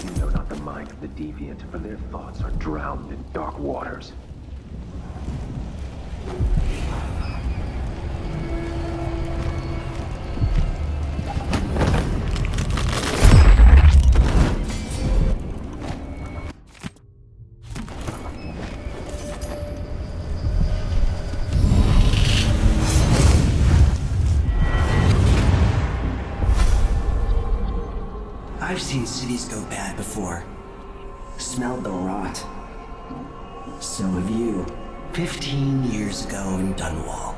Speaker 15: You know not the mind of the deviant, for their thoughts are drowned in dark waters.
Speaker 18: I've seen cities go bad before. Smelled the rot. So have you. 15 years ago in Dunwall.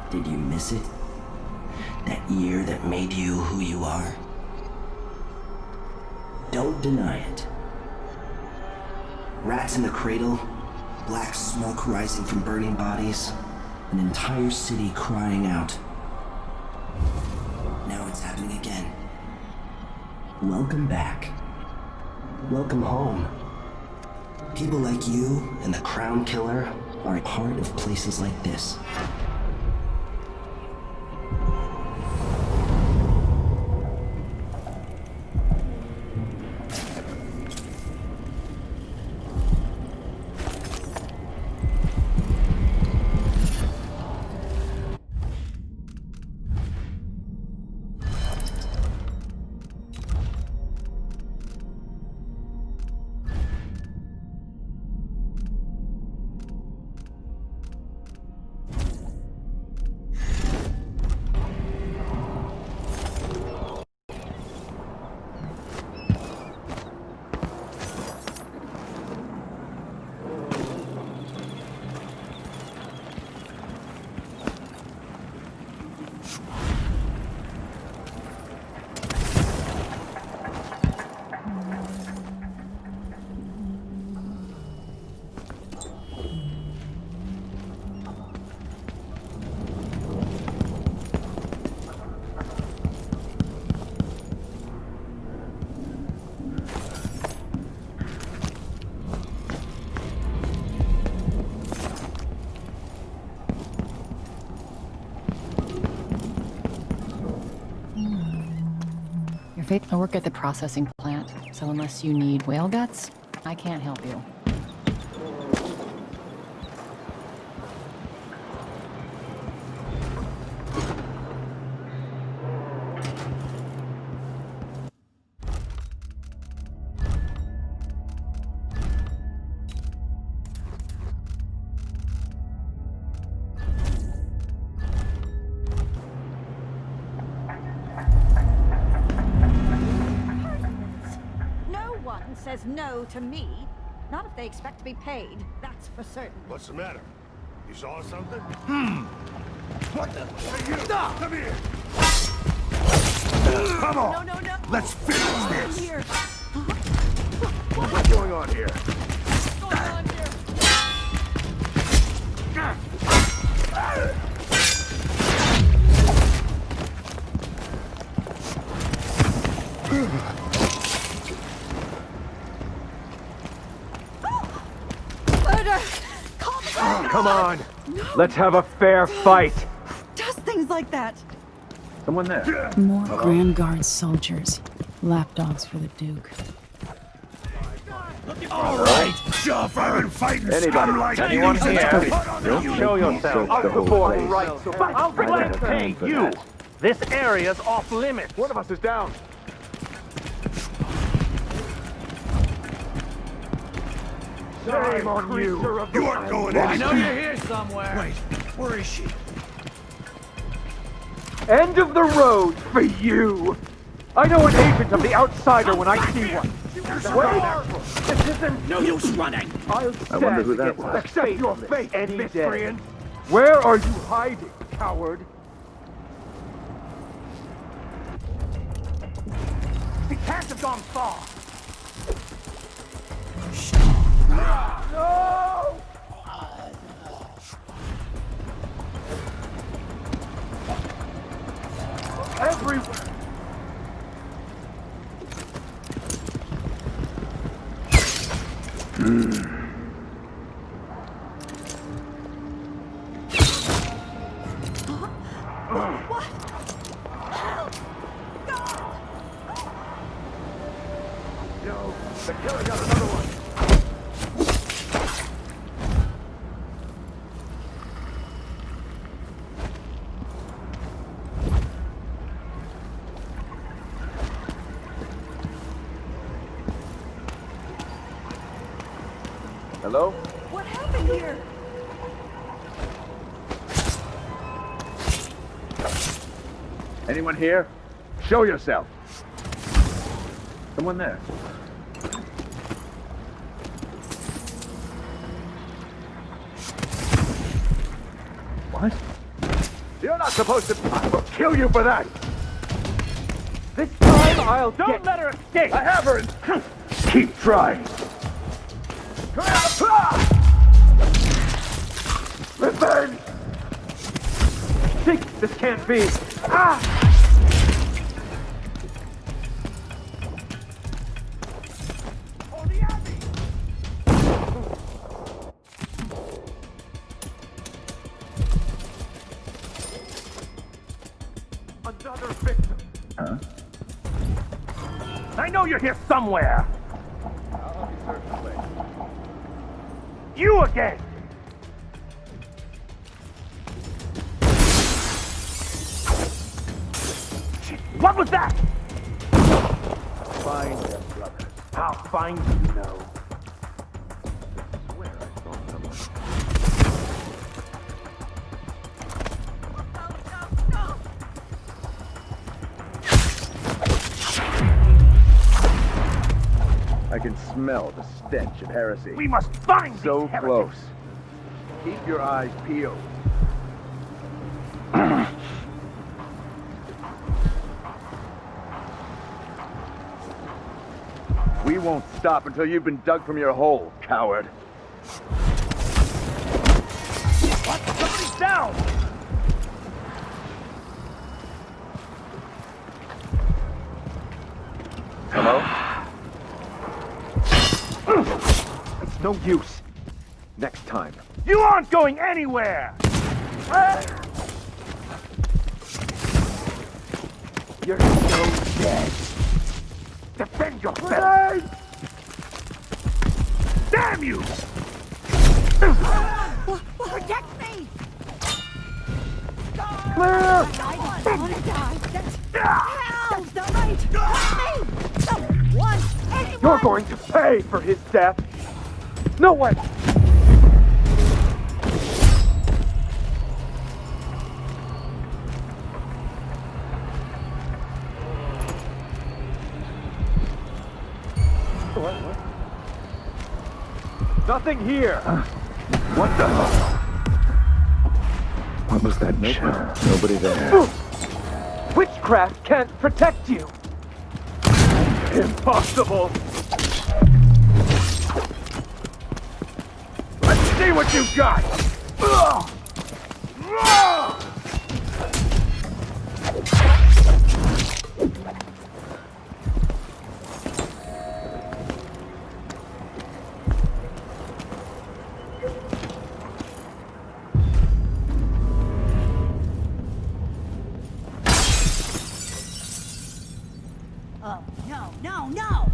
Speaker 18: Did you miss it? That year that made you who you are? Don't deny it. Rats in the cradle, black smoke rising from burning bodies, an entire city crying out. Now it's happening again. Welcome back. Welcome home. People like you and the Crown Killer are a part of places like this.
Speaker 6: I work at the processing plant, so unless you need whale guts, I can't help you.
Speaker 4: Says no to me. Not if they expect to be paid. That's for certain.
Speaker 10: What's the matter? You saw something?
Speaker 13: What the?
Speaker 10: Hey, you!
Speaker 13: Stop!
Speaker 10: Come here!
Speaker 13: Come on!
Speaker 4: No.
Speaker 13: Let's finish this!
Speaker 4: Here.
Speaker 10: What's going on here?
Speaker 7: Come on! No. Let's have a fair fight!
Speaker 4: Does things like that?
Speaker 7: Someone there.
Speaker 1: More Grand Guard soldiers. Lapdogs for the Duke.
Speaker 13: All right, Chuff, I've been fighting scum like
Speaker 7: anyone
Speaker 13: you.
Speaker 7: Here? Show yourself. I'll flat pay you! This area's off limits. One of us is down.
Speaker 10: Shame on you! You aren't going anywhere!
Speaker 3: I know you're here somewhere!
Speaker 13: Wait, where is she?
Speaker 7: End of the road for you! I know an agent of the outsider when I see one.
Speaker 10: This isn't no use running.
Speaker 7: I wonder who that was. Accept your fate, miscreant. Where are you hiding, coward? He can't have gone far. No! Everywhere.
Speaker 4: What? Help! God!
Speaker 7: No, the killer got another one. Hello?
Speaker 4: What happened here?
Speaker 7: Anyone here? Show yourself. Someone there. What? You're not supposed to... I will kill you for that! This time I'll Don't let her escape! I have her! Keep trying! Revenge! Think this can't be! Ah! Another victim! Huh? I know you're here somewhere! I'll be searching the place. You again! What was that? Find them, brother. I'll find you, know. I swear I saw someone. I can smell the stench of heresy. We must find so close. Keep your eyes peeled. We won't stop until you've been dug from your hole, coward. What? Somebody's down! Hello? It's no use. Next time. You aren't going anywhere! You're so dead. Defend yourself! Damn you!
Speaker 4: Protect me!
Speaker 7: Clear!
Speaker 4: I don't want to die. That's not right! Help me! Someone! Anyone!
Speaker 7: You're going to pay for his death! No way! What? Nothing here! What the hell?
Speaker 15: What was that shell? Nobody there.
Speaker 7: Witchcraft can't protect you! Impossible! Let's see what you've got!
Speaker 4: Oh, no, no, no!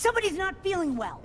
Speaker 4: Somebody's not feeling well.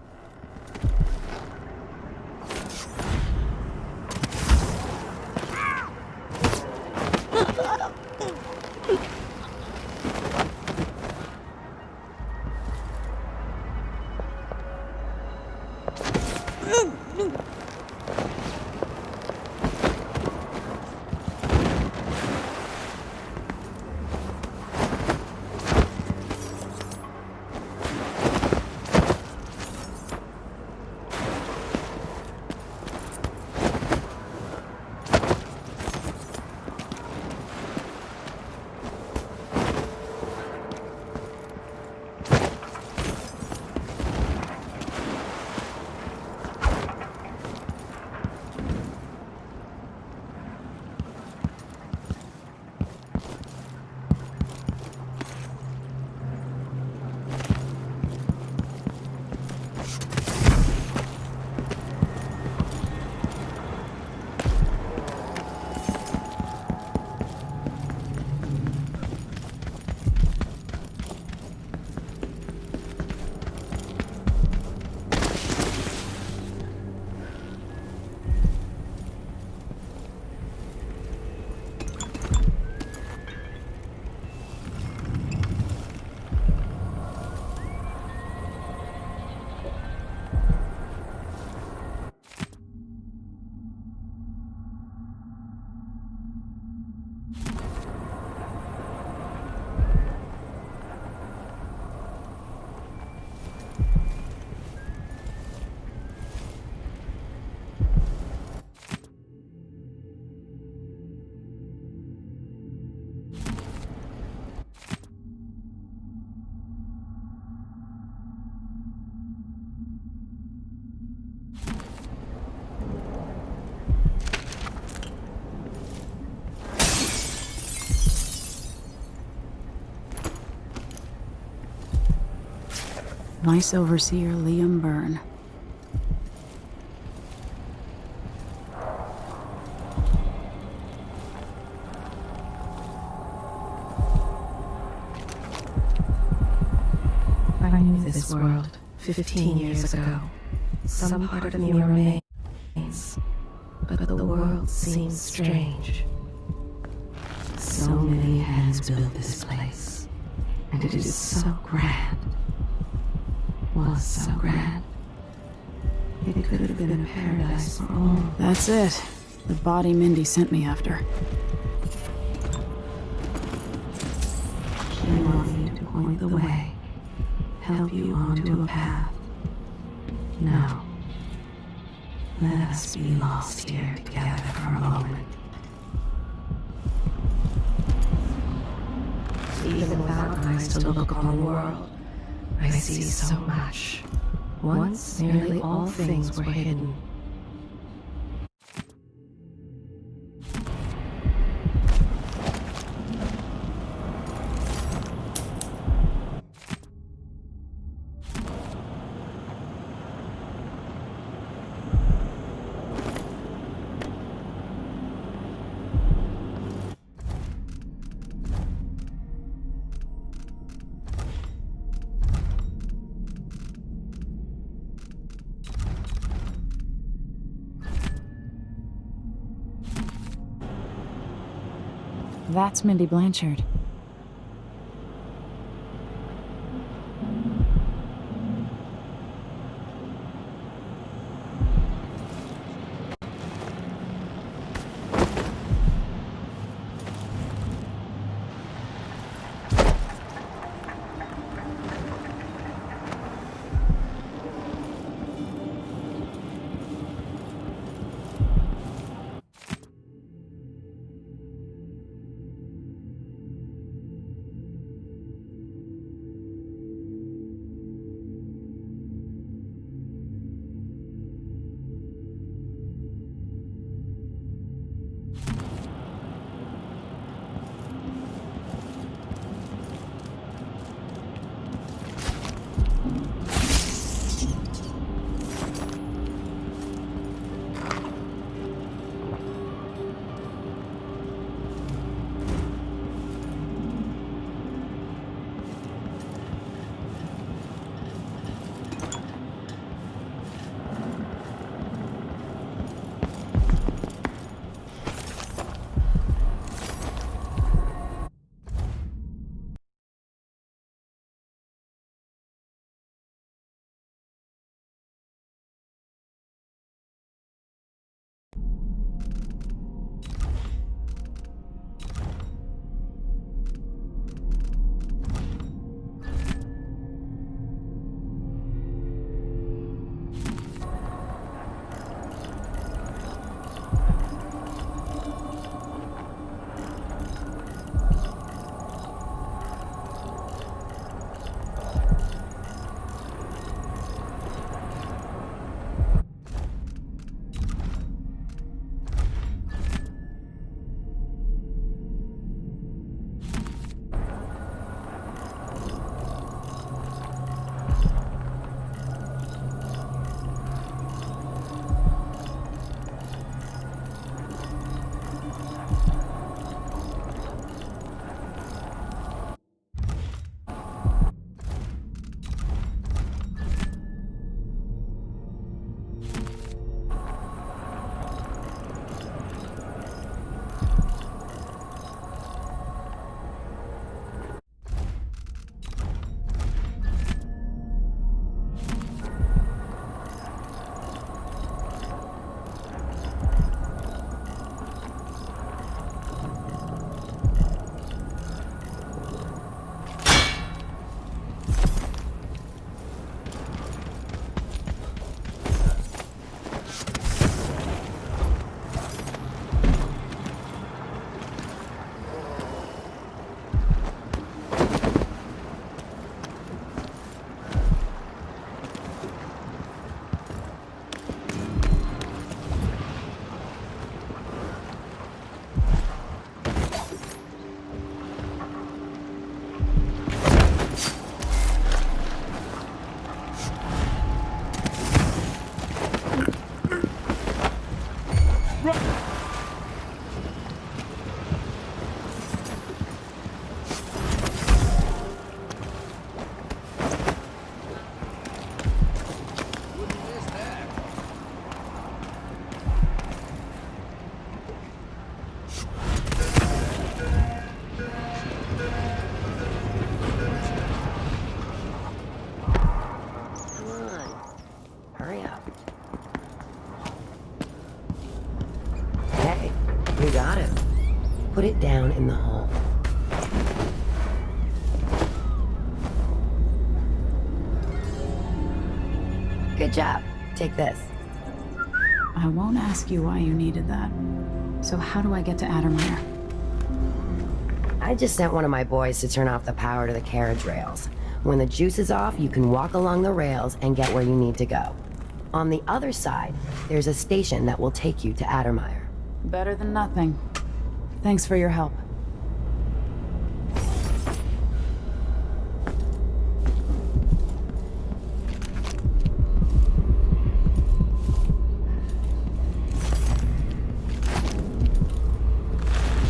Speaker 1: Vice Overseer Liam Byrne.
Speaker 19: I knew this world 15 years ago. Some part of me remains, but the world seems strange. So many hands built this place, and it is so grand. Was so grand. It could have been a paradise for all.
Speaker 1: That's it. The body Mindy sent me after.
Speaker 19: She wanted me to point the way, help you onto a path. Now, let us be lost here together for a moment. Even without eyes to look upon the world, I see so much. Once, nearly all things were hidden.
Speaker 1: That's Mindy Blanchard.
Speaker 2: You got it. Put it down in the hole. Good job. Take this.
Speaker 1: I won't ask you why you needed that. So how do I get to Addermire?
Speaker 2: I just sent one of my boys to turn off the power to the carriage rails. When the juice is off, you can walk along the rails and get where you need to go. On the other side, there's a station that will take you to Addermire.
Speaker 1: Better than nothing. Thanks for your help.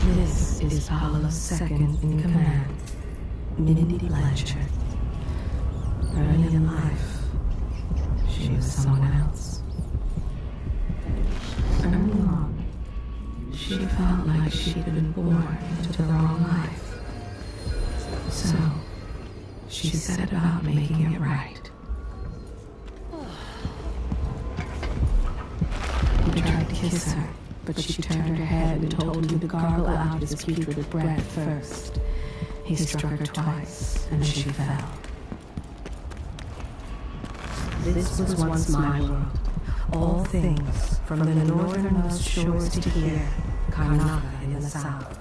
Speaker 19: This is Paolo's second in command, Mindy Blanchard. Early in life, she was someone else. Early on, she felt like she'd been born into the wrong life. So, she set about making it right. He tried to kiss her, but she turned her head and told him to gargle out his putrid breath first. He struck her twice, and she fell. This was once my world. All things, from the northernmost shores to here, Karnaca in the south.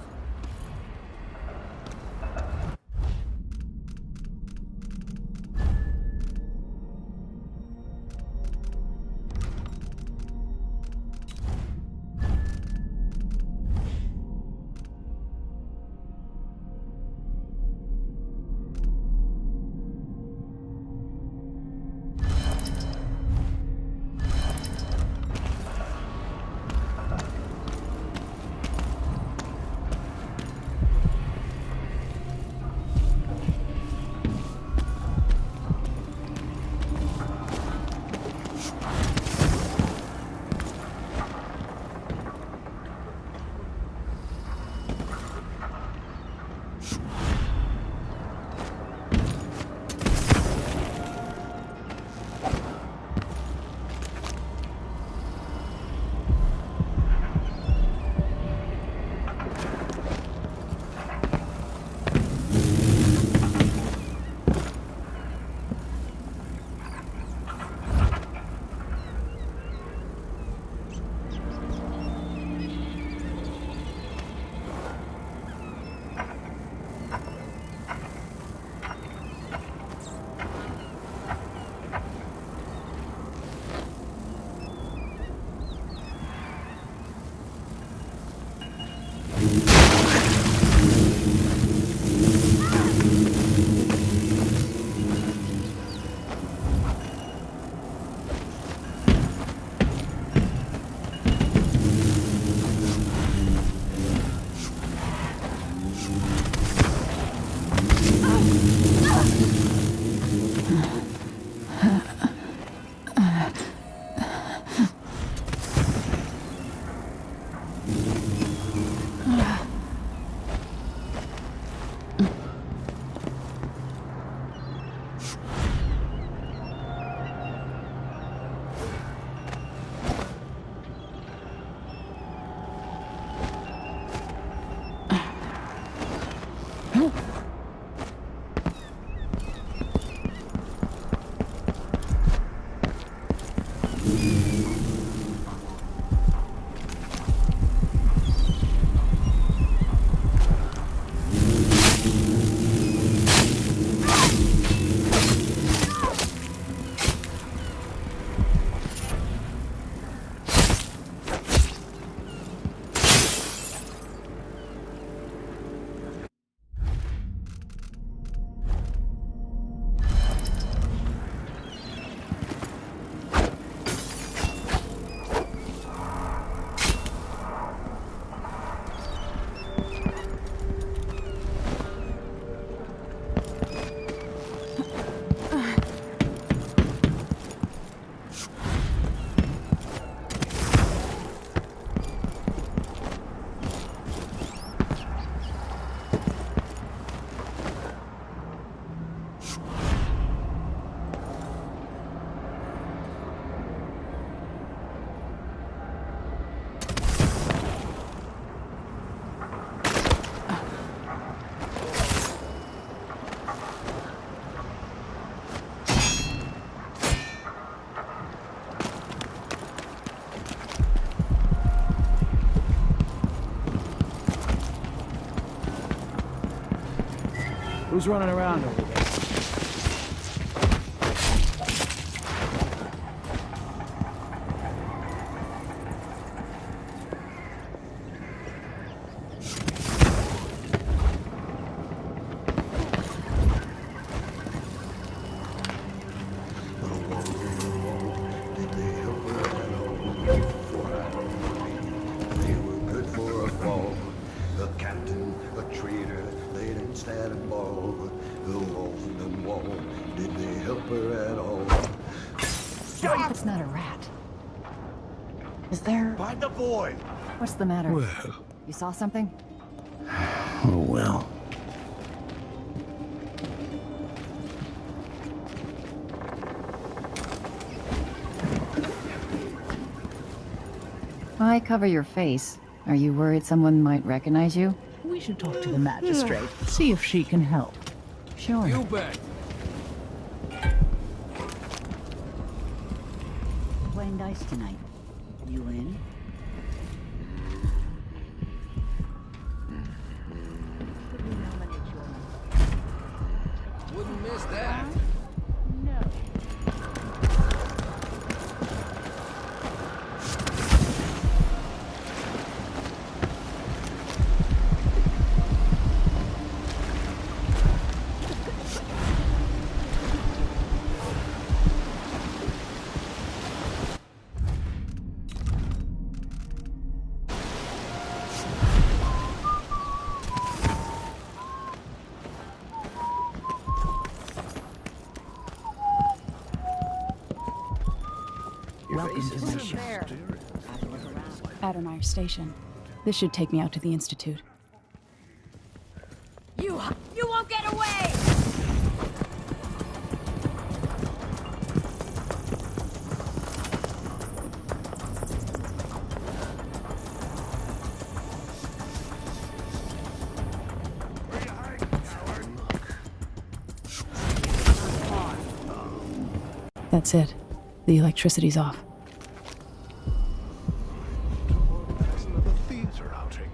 Speaker 9: Who's running around over there?
Speaker 6: It's not a rat. Is there...
Speaker 11: Find the boy!
Speaker 6: What's the matter?
Speaker 8: Well.
Speaker 6: You saw something?
Speaker 8: Oh, well.
Speaker 6: Why cover your face? Are you worried someone might recognize you?
Speaker 14: We should talk to the magistrate, see if she can help.
Speaker 6: Sure.
Speaker 20: You bet.
Speaker 14: Playing dice tonight. You in?
Speaker 20: Wouldn't miss that.
Speaker 14: No. Welcome to my shop.
Speaker 1: Addermeyer Station. This should take me out to the Institute.
Speaker 4: You won't get away!
Speaker 1: That's it. The electricity's off.
Speaker 13: The thieves are outing.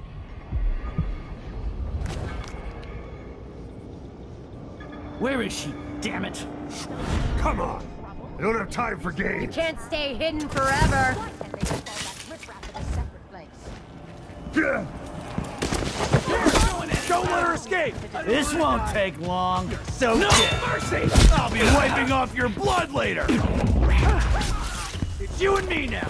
Speaker 9: Where is she? Damn it!
Speaker 13: Come on! I don't have time for
Speaker 22: You
Speaker 13: games.
Speaker 22: can't stay hidden forever.
Speaker 9: Don't let her escape! This won't take long. So no mercy! I'll be wiping off your blood later! It's you and me now!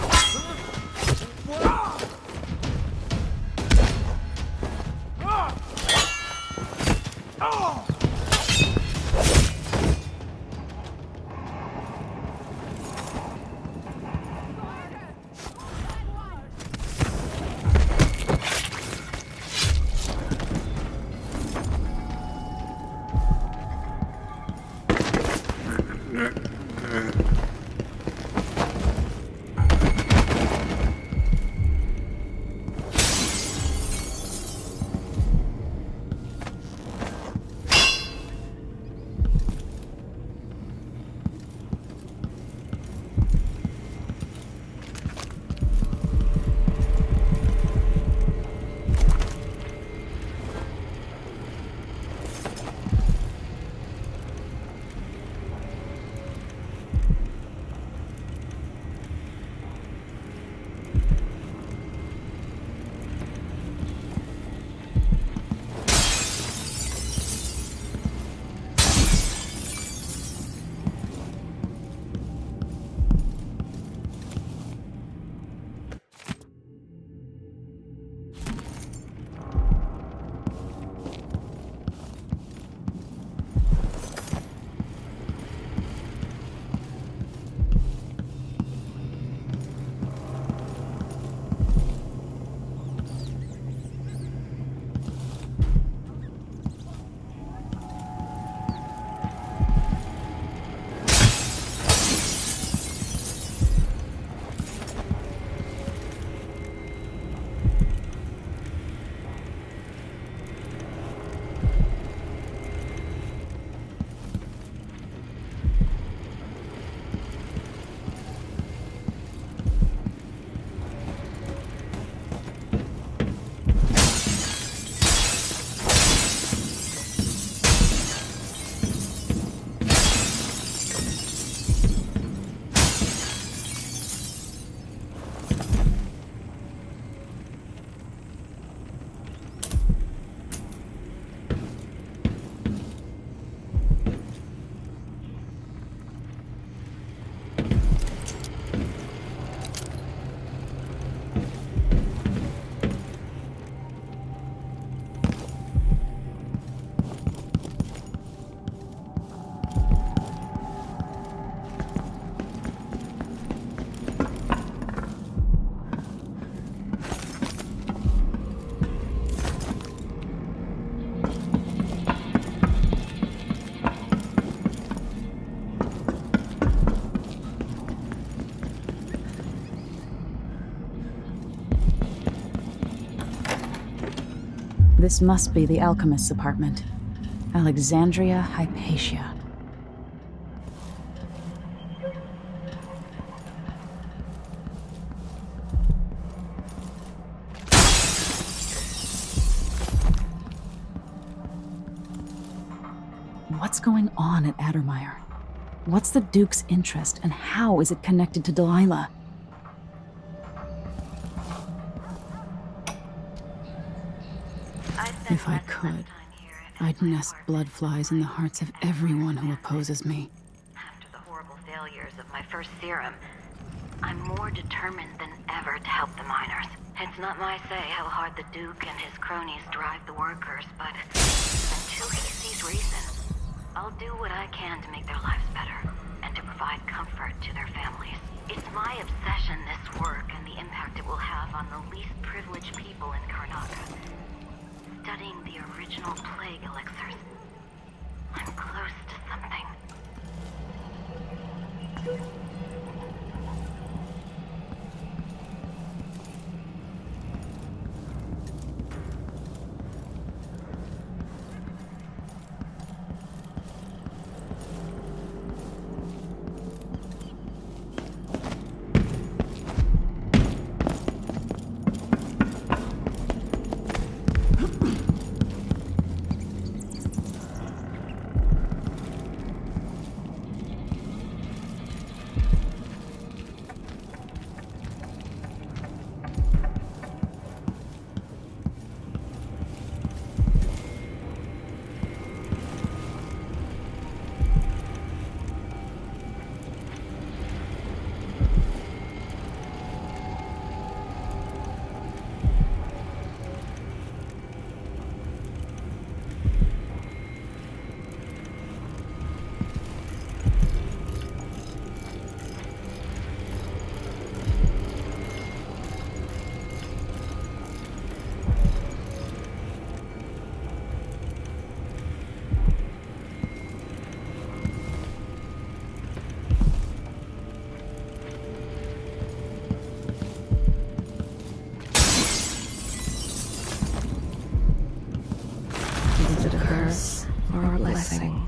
Speaker 1: This must be the alchemist's apartment. Alexandria Hypatia. What's going on at Addermeyer? What's the Duke's interest, and how is it connected to Delilah? If I could, I'd nest bloodflies in the hearts of everyone who opposes me.
Speaker 17: After the horrible failures of my first serum, I'm more determined than ever to help the miners. It's not my say how hard the Duke and his cronies drive the workers, but until he sees reason, I'll do what I can to make their lives better, and to provide comfort to their families. It's my obsession, this work, and the impact it will have on the least privileged people in Karnaca. Studying the original plague elixirs, I'm close to something.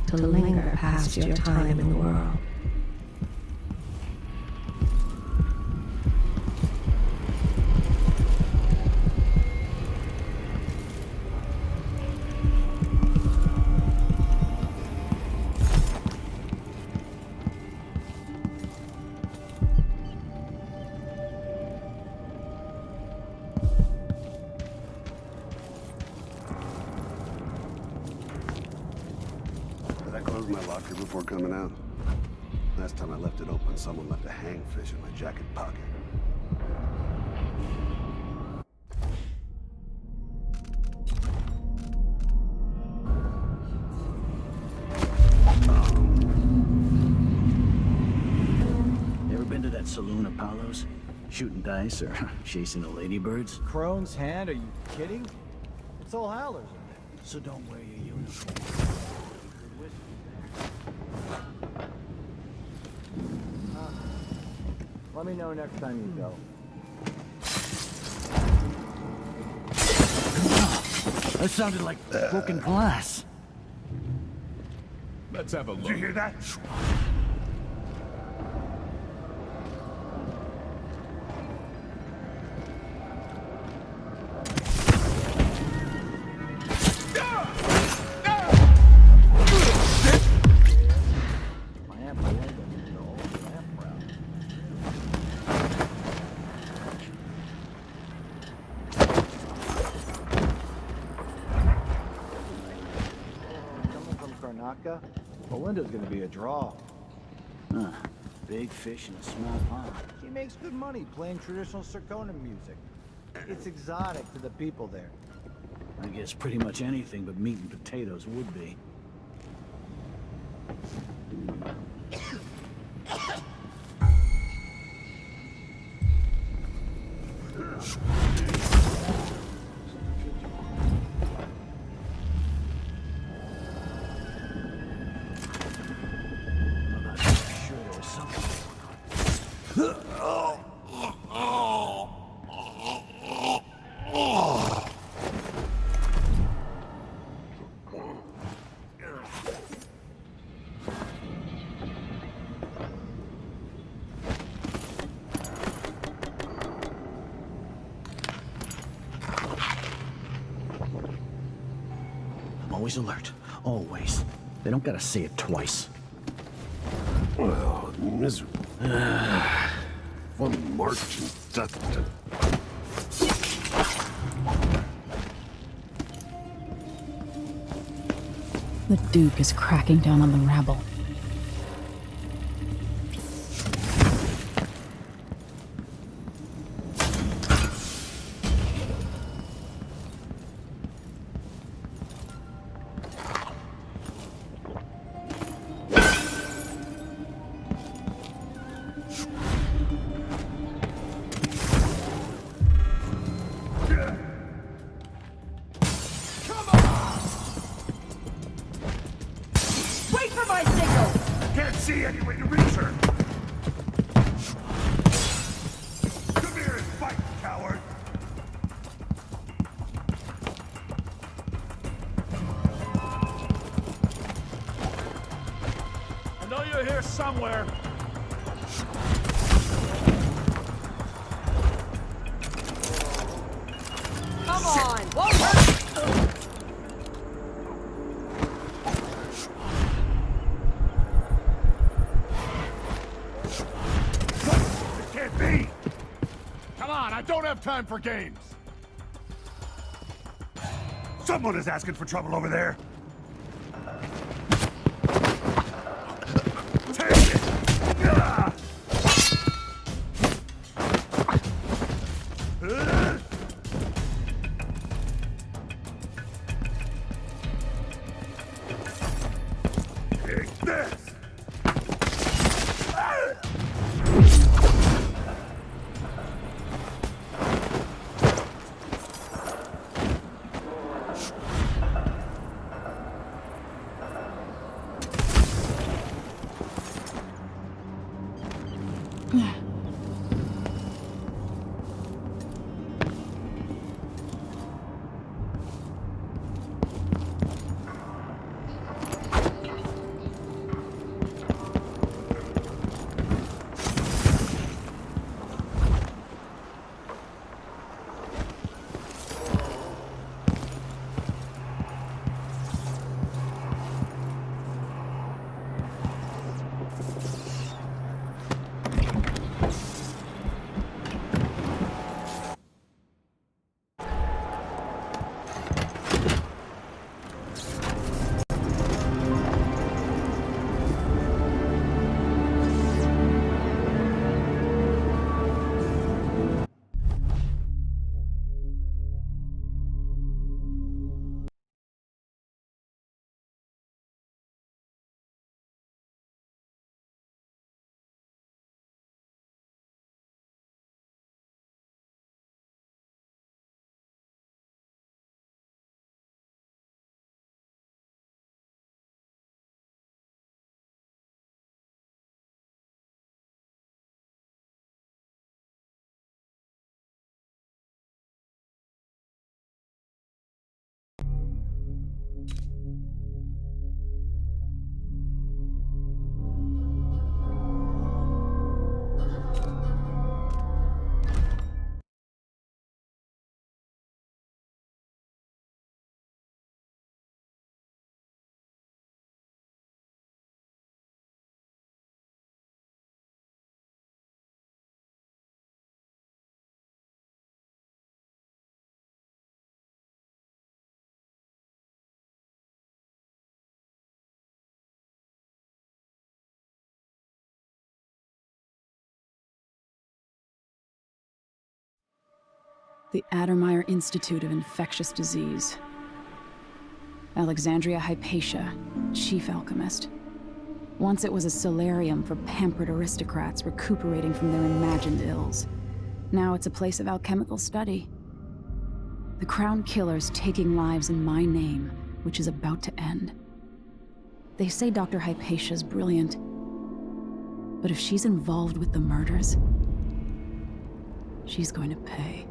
Speaker 19: To linger past your time in the world.
Speaker 21: My locker before coming out. Last time I left it open, someone left a hangfish in my jacket pocket.
Speaker 9: You ever been to that saloon Apollo's? Shooting dice or chasing the ladybirds?
Speaker 11: Crone's hand? Are you kidding? It's all howlers in there.
Speaker 9: So don't wear your uniform.
Speaker 11: Let me know next time you go.
Speaker 9: That sounded like broken glass.
Speaker 13: Let's have a look.
Speaker 10: Did you hear that?
Speaker 11: Belinda's gonna be a draw.
Speaker 9: Huh. Big fish in a small pond.
Speaker 11: He makes good money playing traditional Serkonan music. It's exotic to the people there.
Speaker 9: I guess pretty much anything but meat and potatoes would be. always alert. Always. They don't gotta say it twice.
Speaker 21: Well, misery. Fun march and death.
Speaker 1: The Duke is cracking down on the rabble.
Speaker 10: Somewhere.
Speaker 4: Come on, won't hurt.
Speaker 10: It can't be. Come on, I don't have time for games. Someone is asking for trouble over there.
Speaker 1: The Addermeyer Institute of Infectious Disease. Alexandria Hypatia, chief alchemist. Once it was a solarium for pampered aristocrats recuperating from their imagined ills. Now it's a place of alchemical study. The Crown Killer's taking lives in my name, which is about to end. They say Dr. Hypatia's brilliant, but if she's involved with the murders, she's going to pay.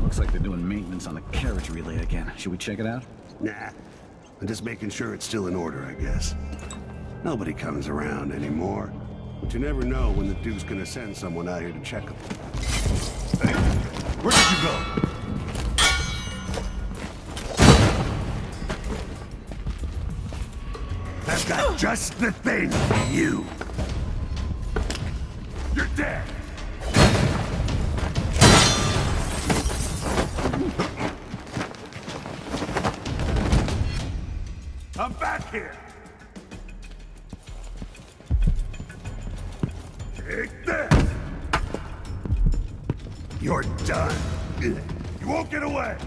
Speaker 8: Looks like they're doing maintenance on the carriage relay again. Should we check it out?
Speaker 21: Nah. I'm just making sure it's still in order, I guess. Nobody comes around anymore. But you never know when the Duke's gonna send someone out here to check them. Hey, where did you go? I've got just the thing for you. You're dead. I'm back here. Take this. You're done. You won't get away.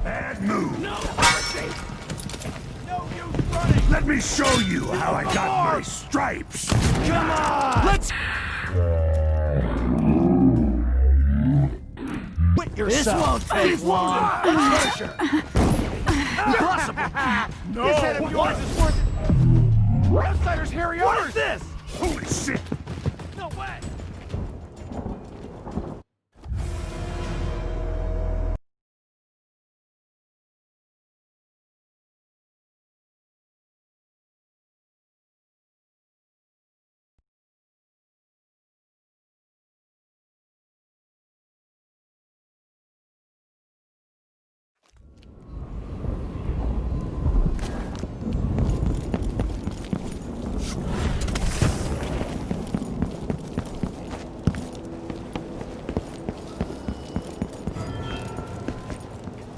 Speaker 21: Bad move. No mercy. No use running. Let me show you how I got my stripes.
Speaker 9: Come on. Let's quit yourself.
Speaker 11: This won't take long.
Speaker 9: Pressure. Impossible.
Speaker 11: No. This head of yours is worth it. Outsiders, Harry.
Speaker 9: What is this?
Speaker 21: Holy shit.
Speaker 11: No way.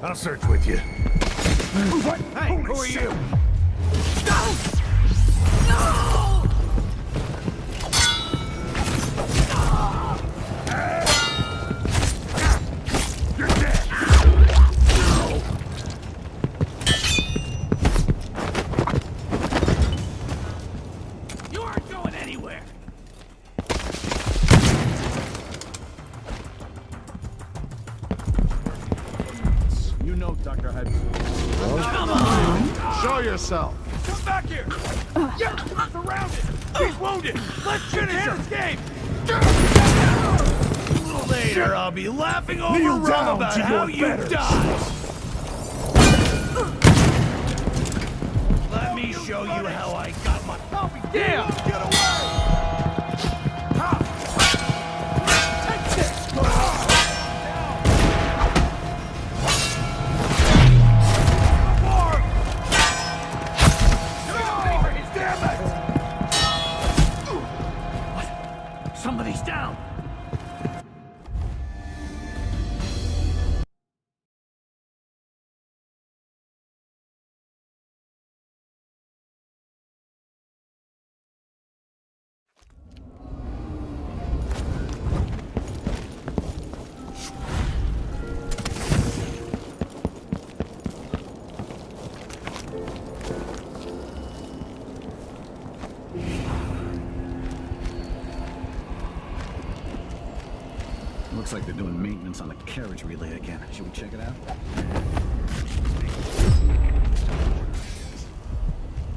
Speaker 21: I'll search with you.
Speaker 11: What? Hey, who are you?
Speaker 21: You're dead.
Speaker 11: You aren't going anywhere.
Speaker 9: You know Dr. Hudson.
Speaker 11: Come on!
Speaker 10: Show yourself.
Speaker 11: Come back here! Yeah, surrounded! He's wounded! Let's get his escape! A little later, I'll be laughing over
Speaker 10: Kneel
Speaker 11: rum
Speaker 10: down
Speaker 11: about
Speaker 10: to
Speaker 11: how
Speaker 10: your
Speaker 11: you
Speaker 10: betters.
Speaker 11: died! Let me show you how I got my... I'll be damned! Get away! Take this! Somebody's down!
Speaker 8: Looks like they're doing maintenance on the carriage relay again. Should we check it out?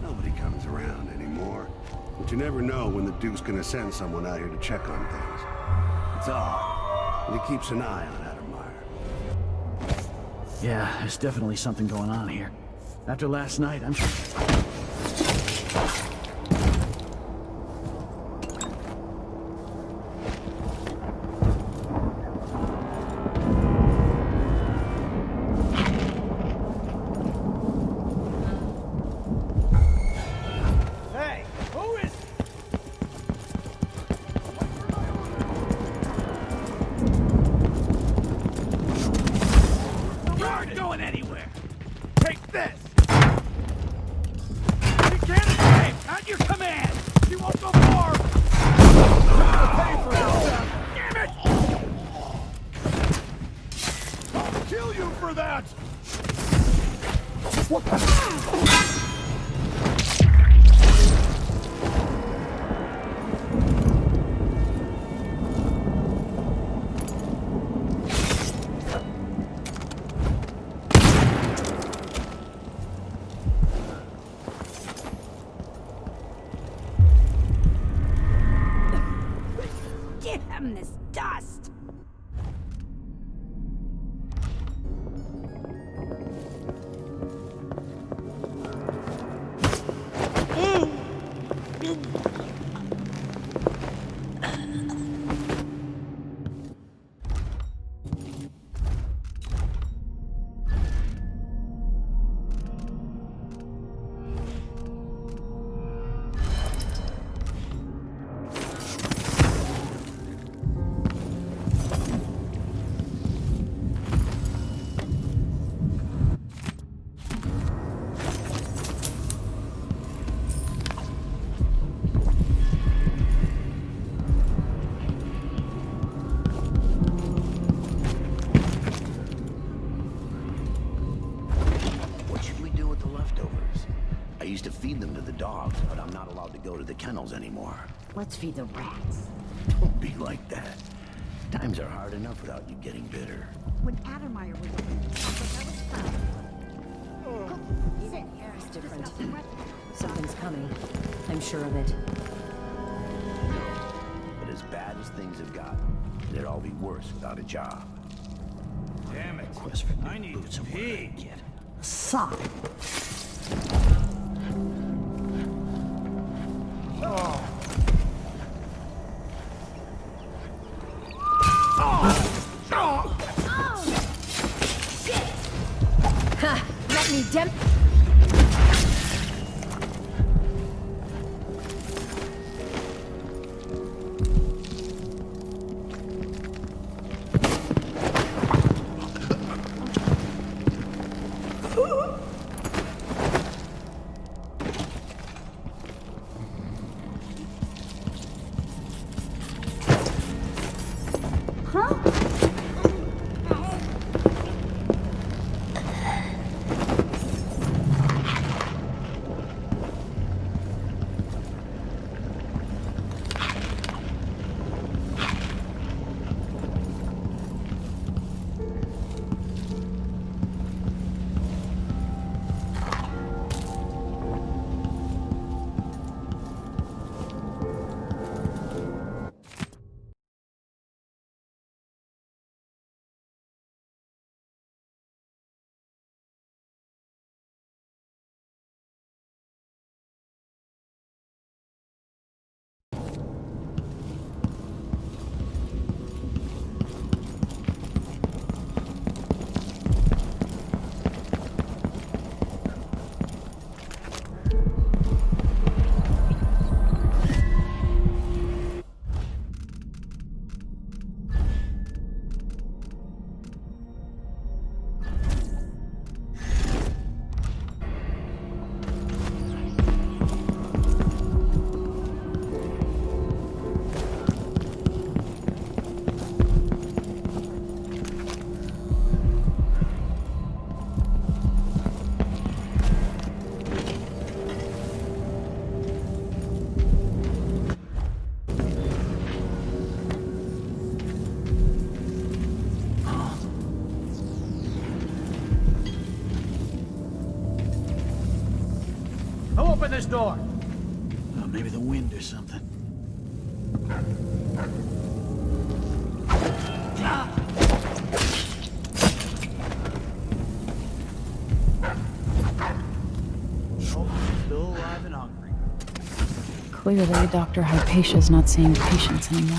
Speaker 21: Nobody comes around anymore. But you never know when the Duke's gonna send someone out here to check on things. It's odd. And he keeps an eye on Adam Meyer.
Speaker 9: Yeah, there's definitely something going on here. After last night, I'm sure...
Speaker 11: Hey, who is... You aren't going anywhere! Take this! You can't escape!
Speaker 10: hear that?
Speaker 3: What the?
Speaker 4: Damn this dust!
Speaker 18: Kennels anymore.
Speaker 14: Let's feed the rats.
Speaker 18: Don't be like that. Times are hard enough without you getting bitter.
Speaker 14: When Addermeyer was
Speaker 2: Even here is different. Something's coming. I'm sure of it.
Speaker 18: But as bad as things have gotten, it'd all be worse without a job.
Speaker 9: Damn it. I need to pee.
Speaker 14: Sock.
Speaker 2: Let me
Speaker 9: Open this door. Oh, maybe the wind or something.
Speaker 3: Still alive and hungry.
Speaker 1: Clearly, Dr. Hypatia's not seeing patients anymore.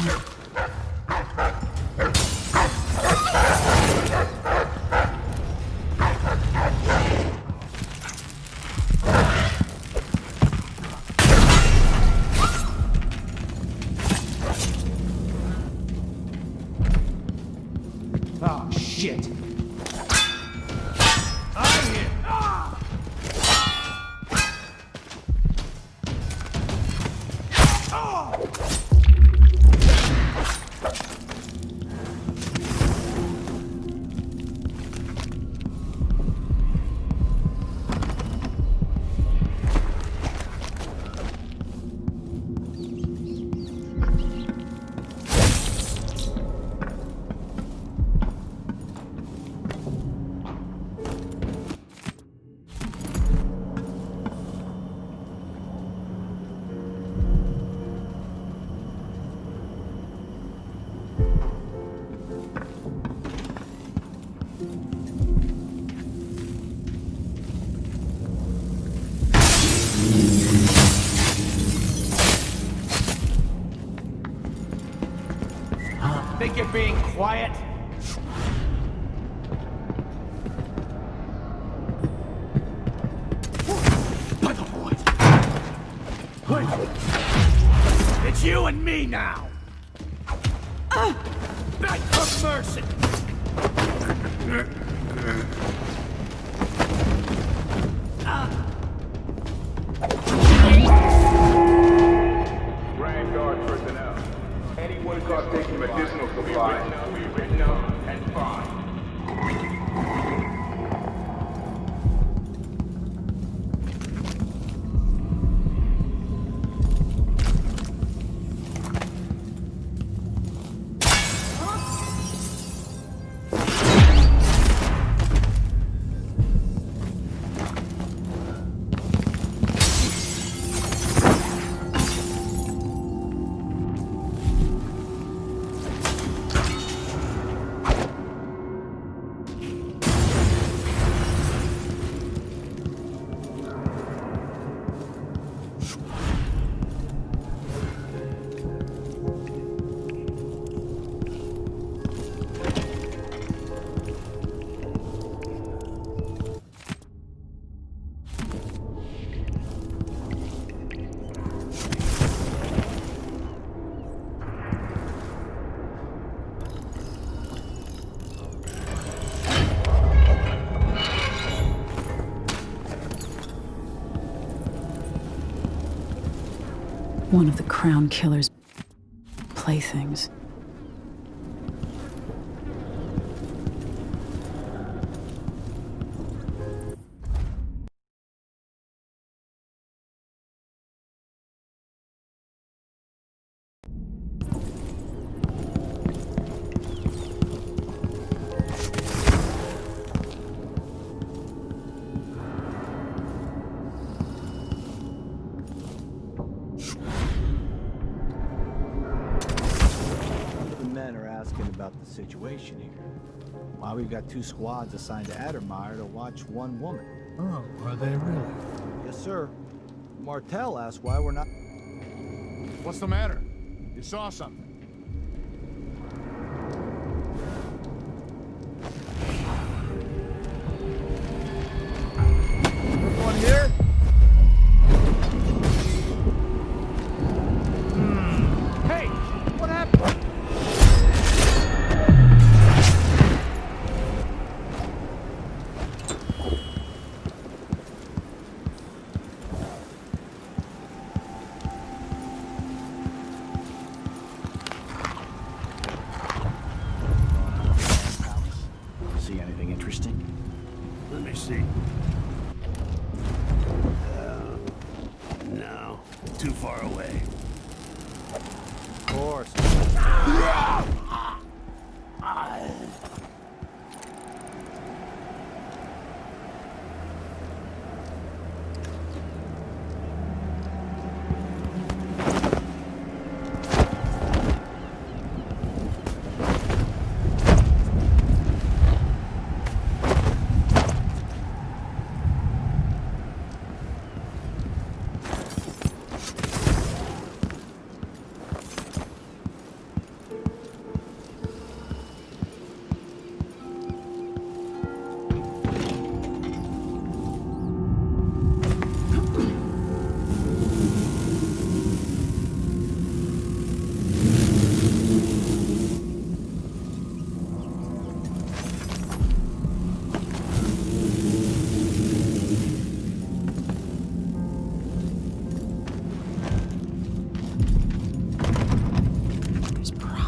Speaker 3: Oh, shit. Think you're being quiet? It's you and me now! Back for mercy!
Speaker 7: Grand Guard personnel. Anyone caught taking medicinal supplies will be written up and fined.
Speaker 1: One of the Crown Killer's playthings.
Speaker 3: About the situation here. Why we've got 2 squads assigned to Addermeyer to watch one woman.
Speaker 13: Oh, are they really?
Speaker 3: Yes, sir. Martel asked why we're not...
Speaker 10: What's the matter? You saw something.
Speaker 3: One here? Hey! What happened? See anything interesting?
Speaker 21: Let me see. No. Too far away.
Speaker 3: Of course.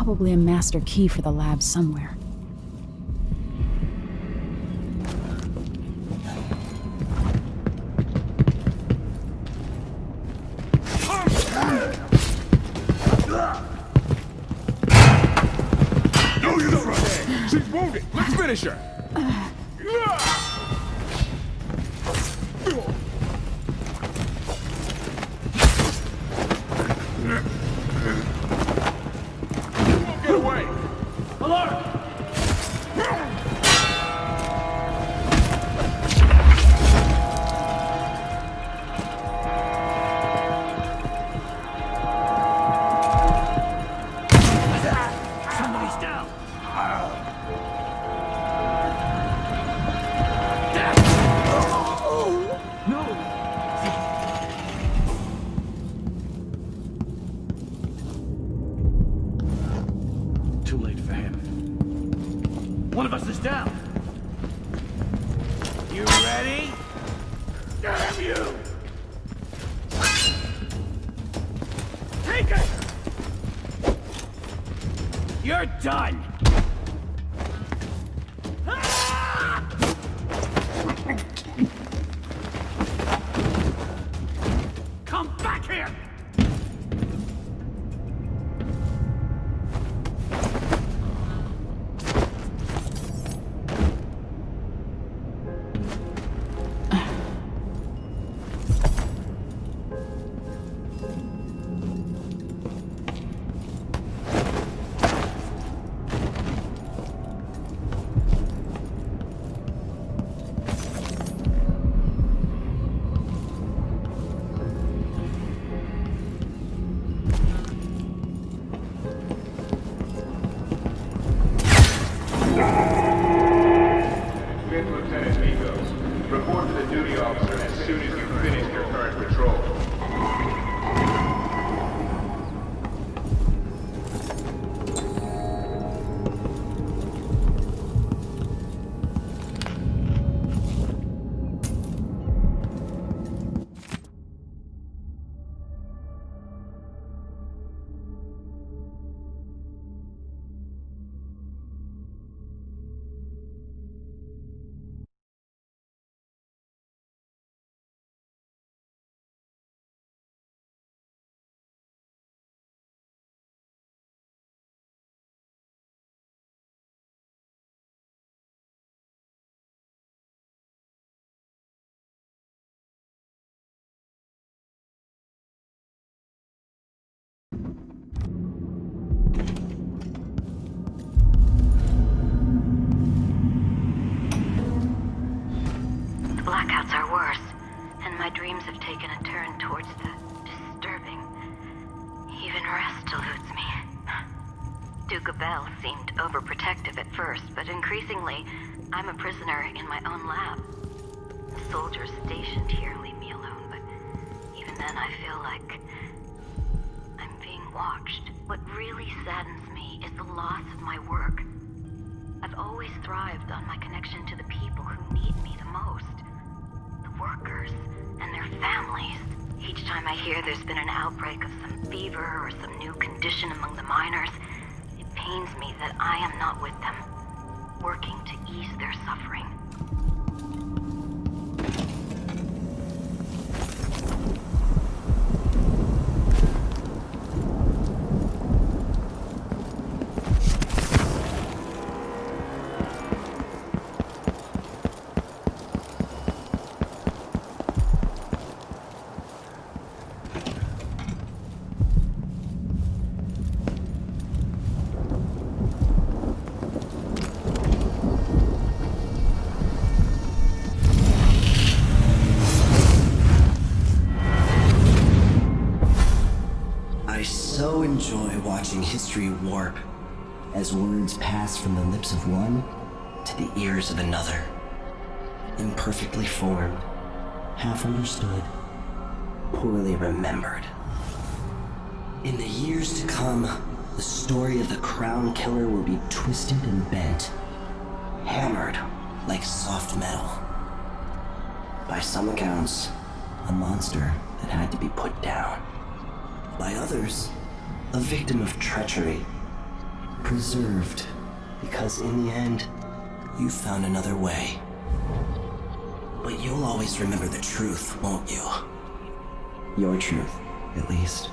Speaker 1: Probably a master key for the lab somewhere.
Speaker 10: No use running! She's wounded! Let's finish her! Get away! Alert!
Speaker 3: Somebody's
Speaker 9: down! Too late for him. One of us is down. You ready? Damn you! Take it! You're done! Come back here!
Speaker 17: Blackouts are worse, and my dreams have taken a turn towards the disturbing. Even rest eludes me. Duke Bell seemed overprotective at first, but increasingly, I'm a prisoner in my own lab. The soldiers stationed here leave me alone, but even then I feel like I'm being watched. What really saddens me is the loss of my work. I've always thrived on my connection to the people who need me the most. The workers and their families. Each time I hear there's been an outbreak of some fever or some new condition among the miners, it pains me that I am not with them, working to ease their suffering.
Speaker 18: Enjoy watching history warp as words pass from the lips of one to the ears of another. Imperfectly formed, half understood, poorly remembered. In the years to come, the story of the Crown Killer will be twisted and bent, hammered like soft metal. By some accounts, a monster that had to be put down. By others, a victim of treachery, preserved, because in the end, you found another way. But you'll always remember the truth, won't you? Your truth, at least.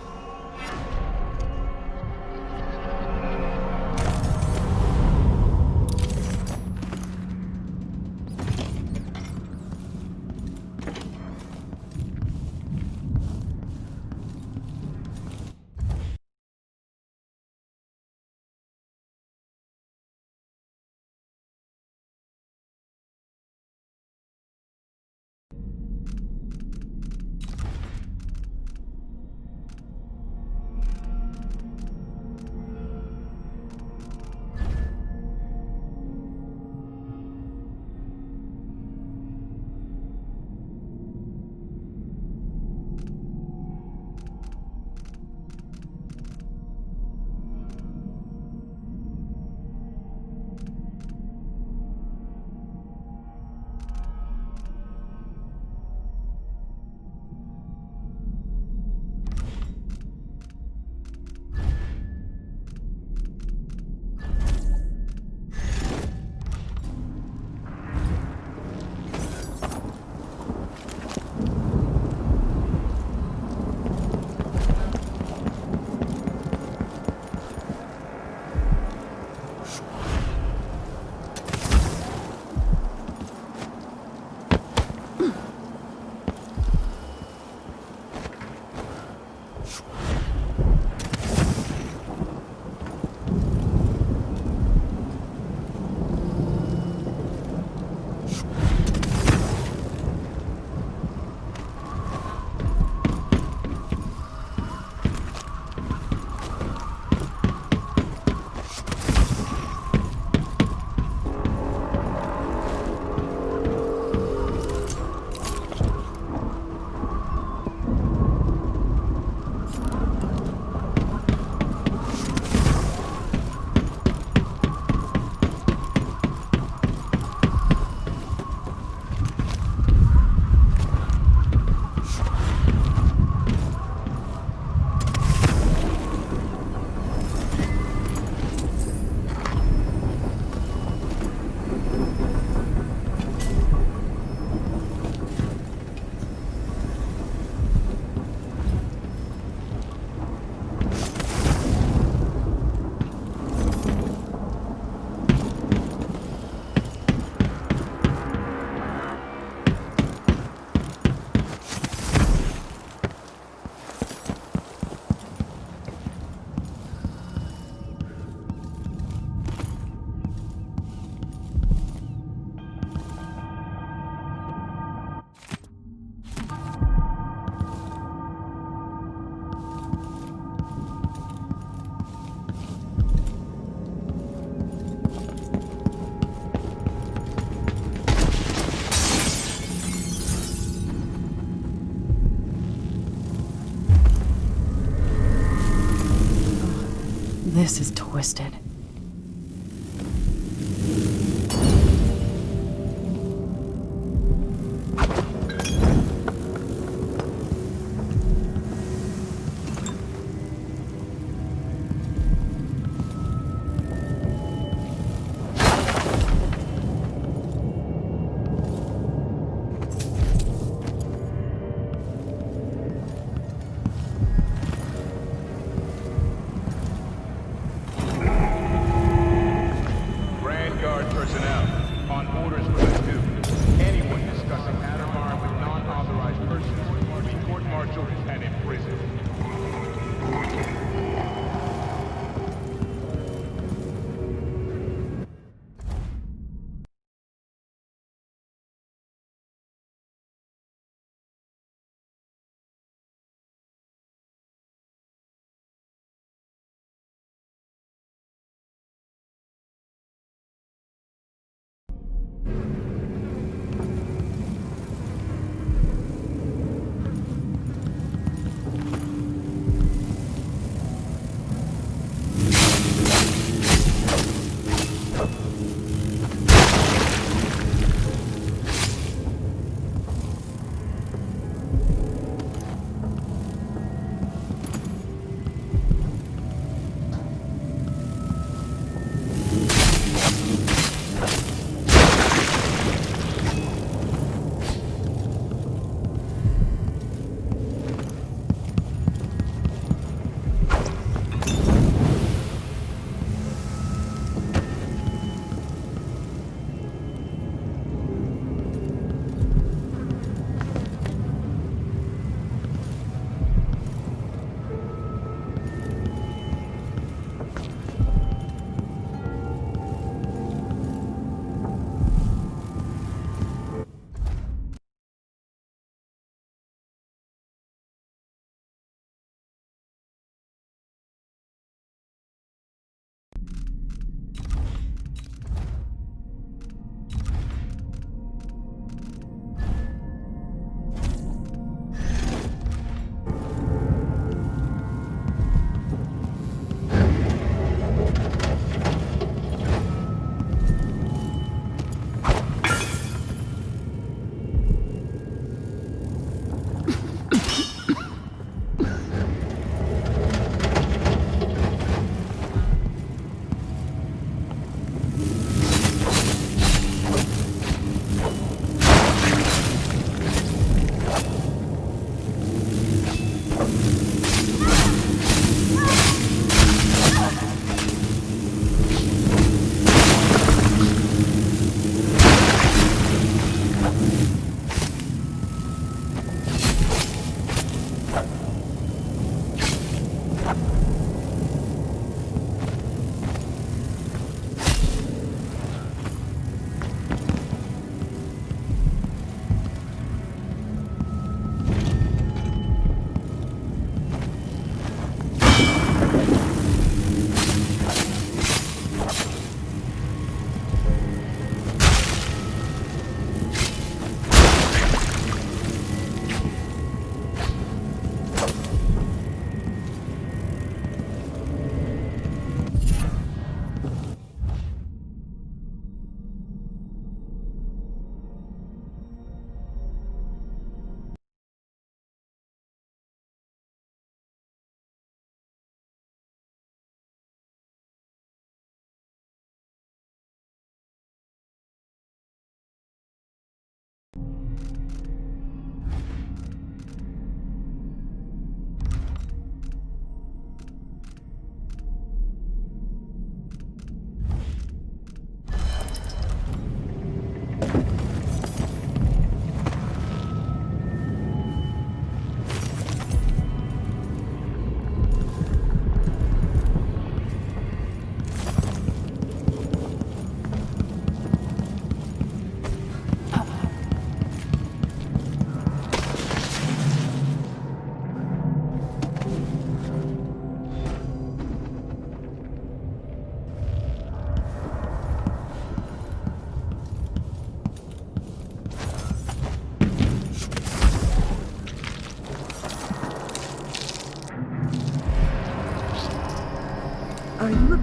Speaker 1: twisted.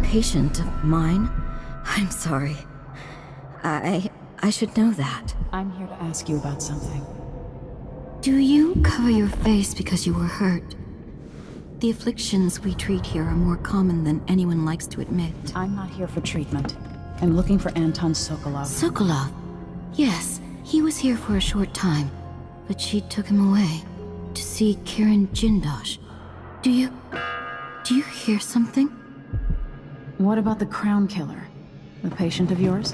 Speaker 12: patient of mine? I'm sorry. I should know that.
Speaker 1: I'm here to ask you about something.
Speaker 12: Do you cover your face because you were hurt? The afflictions we treat here are more common than anyone likes to admit.
Speaker 1: I'm not here for treatment. I'm looking for Anton Sokolov.
Speaker 12: Sokolov? Yes, he was here for a short time, but she took him away to see Kirin Jindosh. Do you hear something?
Speaker 1: What about the Crown Killer? The patient of yours?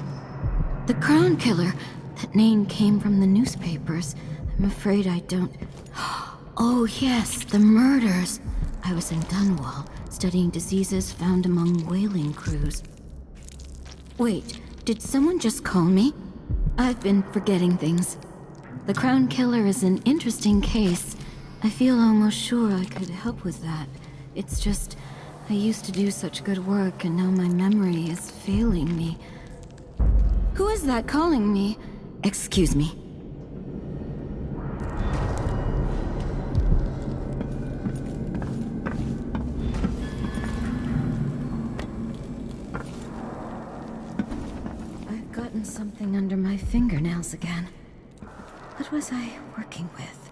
Speaker 12: The Crown Killer? That name came from the newspapers. I'm afraid I don't... Oh yes, the murders. I was in Dunwall, studying diseases found among whaling crews. Wait, did someone just call me? I've been forgetting things. The Crown Killer is an interesting case. I feel almost sure I could help with that. It's just, I used to do such good work and now my memory is failing me. Who is that calling me? Excuse me. I've gotten something under my fingernails again. What was I working with?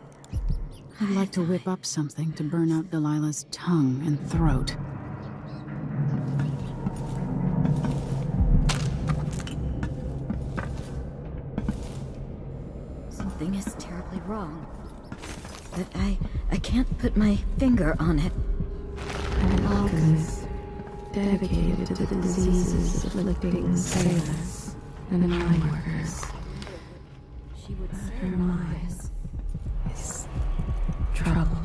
Speaker 1: I'd like to whip up something to burn out Delilah's tongue and throat.
Speaker 12: Something is terribly wrong. But I can't put my finger on it.
Speaker 19: An alchemist dedicated to the diseases afflicting sailors and mine workers.
Speaker 12: She would
Speaker 19: But her mind is troubled.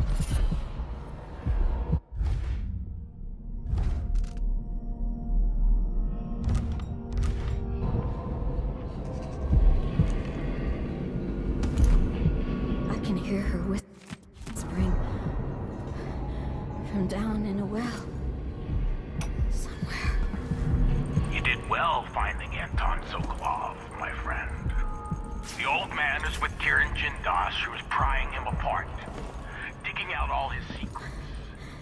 Speaker 12: I can hear her whispering from down in a well. Somewhere.
Speaker 16: You did well finding Anton Sokolov, my friend. The old man is with Kirin Jindosh, who is prying him apart, digging out all his secrets,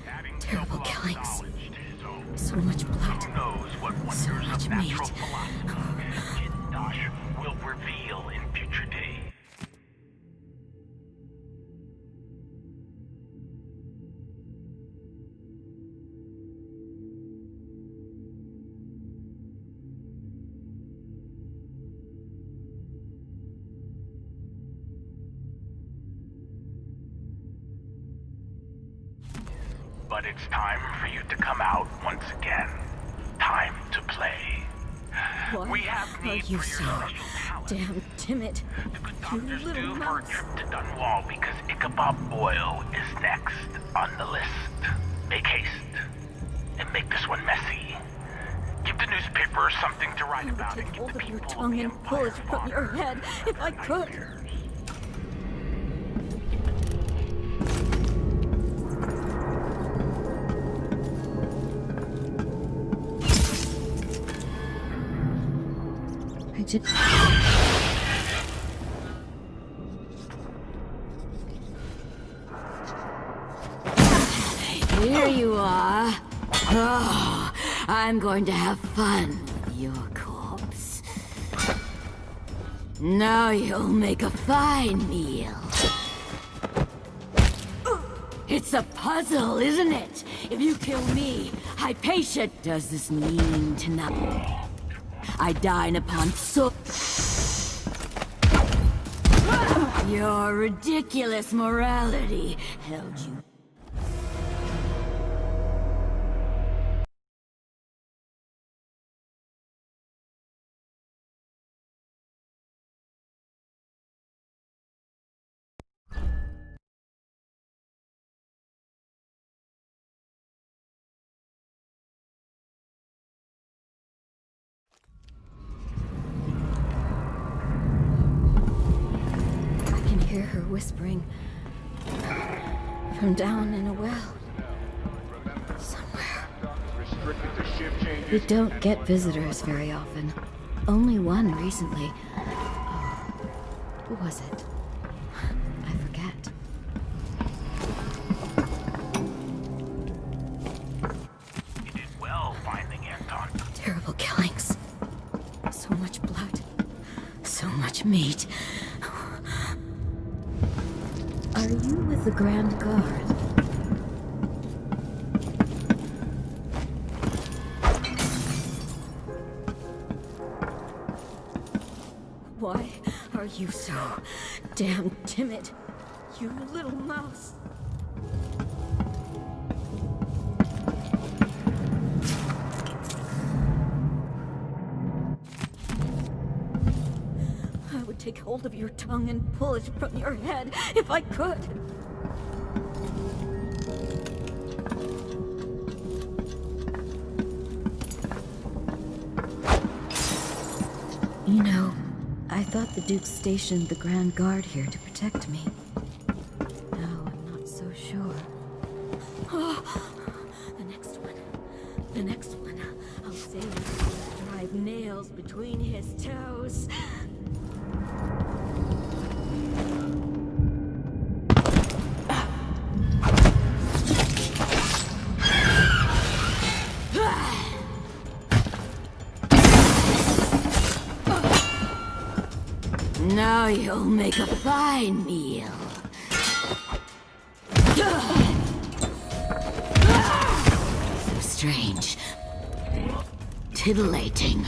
Speaker 16: adding
Speaker 12: Terrible
Speaker 16: Sokolov's
Speaker 12: killings.
Speaker 16: knowledge to his own.
Speaker 12: So much blood.
Speaker 16: Who knows what
Speaker 12: So
Speaker 16: wonders
Speaker 12: much
Speaker 16: of natural
Speaker 12: meat.
Speaker 16: philosophy Jindosh will reveal in future days. But it's time for you to come out once again. Time to play.
Speaker 12: Why
Speaker 16: We have
Speaker 12: are
Speaker 16: need
Speaker 12: you
Speaker 16: for
Speaker 12: so
Speaker 16: your special talent.
Speaker 12: damn timid?
Speaker 16: The good
Speaker 12: You
Speaker 16: doctor's
Speaker 12: little
Speaker 16: due for a
Speaker 12: mouse.
Speaker 16: trip to Dunwall because Ichabod Boyle is next on the list. Make haste and make this one messy. Give the newspapers something to write about and give
Speaker 12: Hold
Speaker 16: the
Speaker 12: of your
Speaker 16: people of
Speaker 12: tongue
Speaker 16: the
Speaker 12: and pull
Speaker 16: Empire
Speaker 12: it from your head, if I could. I did. Here you are. Oh, I'm going to have fun with your corpse. Now you'll make a fine meal. It's a puzzle, isn't it? If you kill me, Hypatia does this mean tonight. I dine upon your ridiculous morality held you. Hear her whispering from down in a well somewhere. We don't get visitors very often. Only one recently. Oh, who was it? I forget.
Speaker 16: You did well finding Anton
Speaker 12: So much blood. So much meat. Are you with the Grand Guard? Why are you so damn timid? You little mouse. I would take hold of your tongue and pull it from your head if I could. You know, I thought the Duke stationed the Grand Guard here to protect me. Now I'm not so sure. Oh, the next one. The next one. I'll say drive nails between his toes. Now you'll make a fine meal. So strange. Titillating.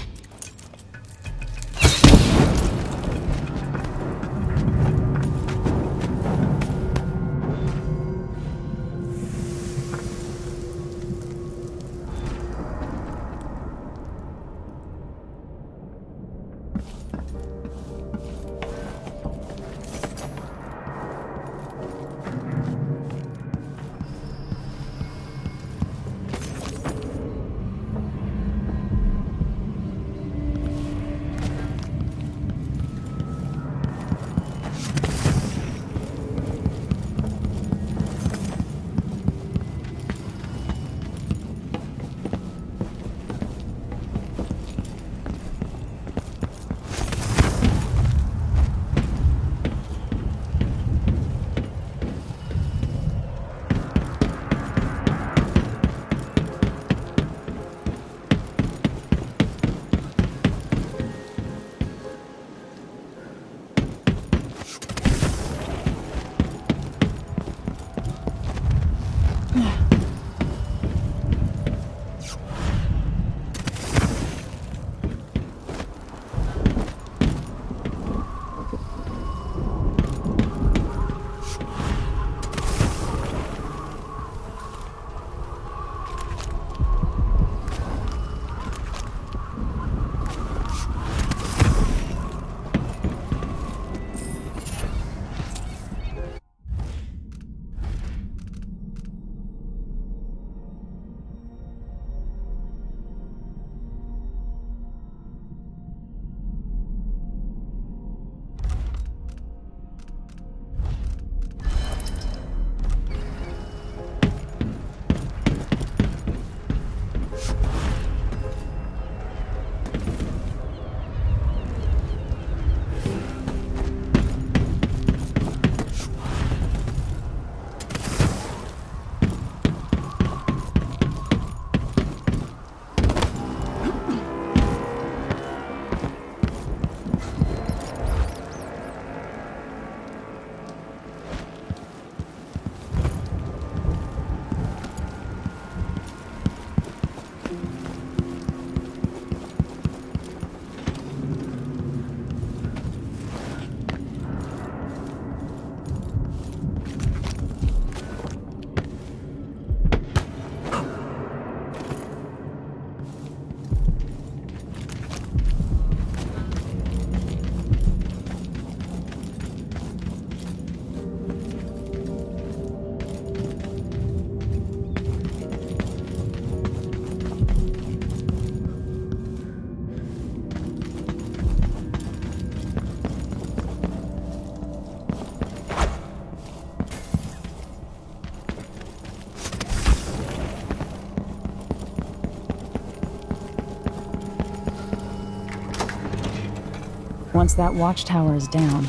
Speaker 1: Once that watchtower is down,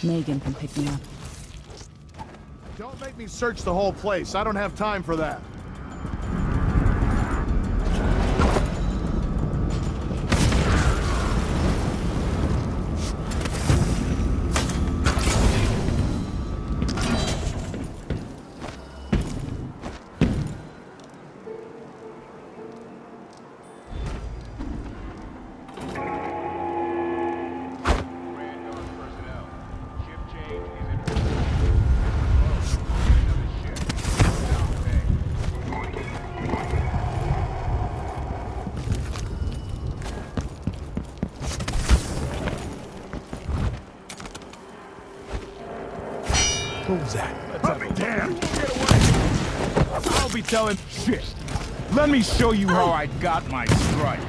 Speaker 1: Megan can pick me up.
Speaker 11: Don't make me search the whole place. I don't have time for that.
Speaker 10: What was that?
Speaker 7: Damn! I'll be telling shit. Let me show you how I got my strike.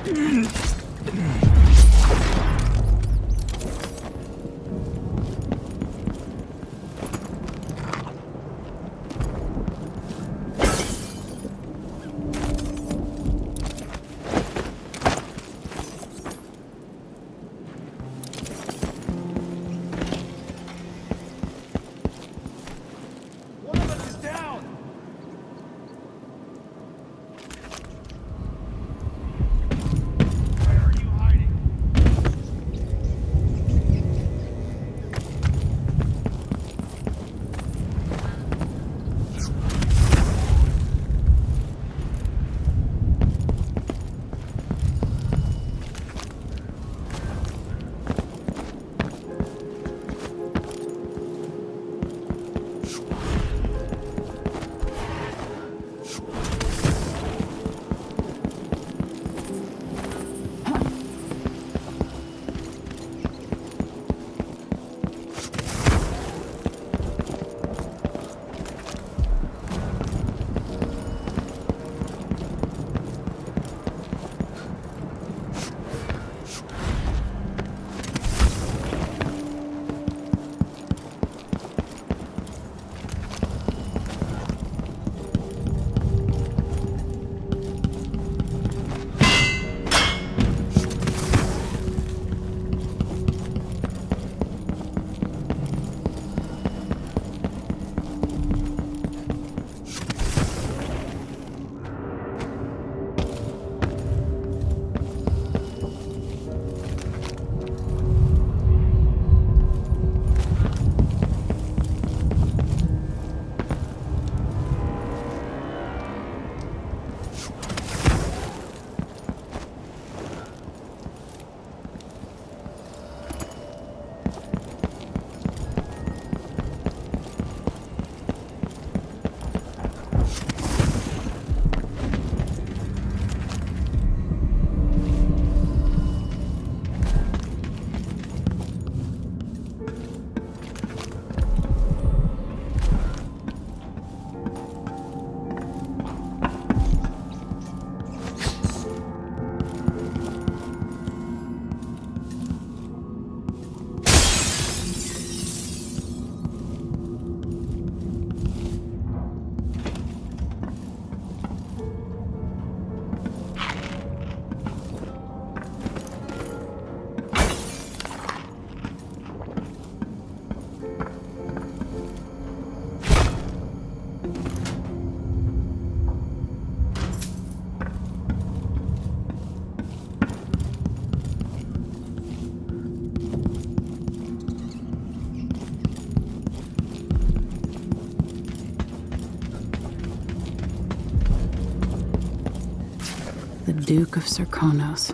Speaker 1: The Duke of Serkonos.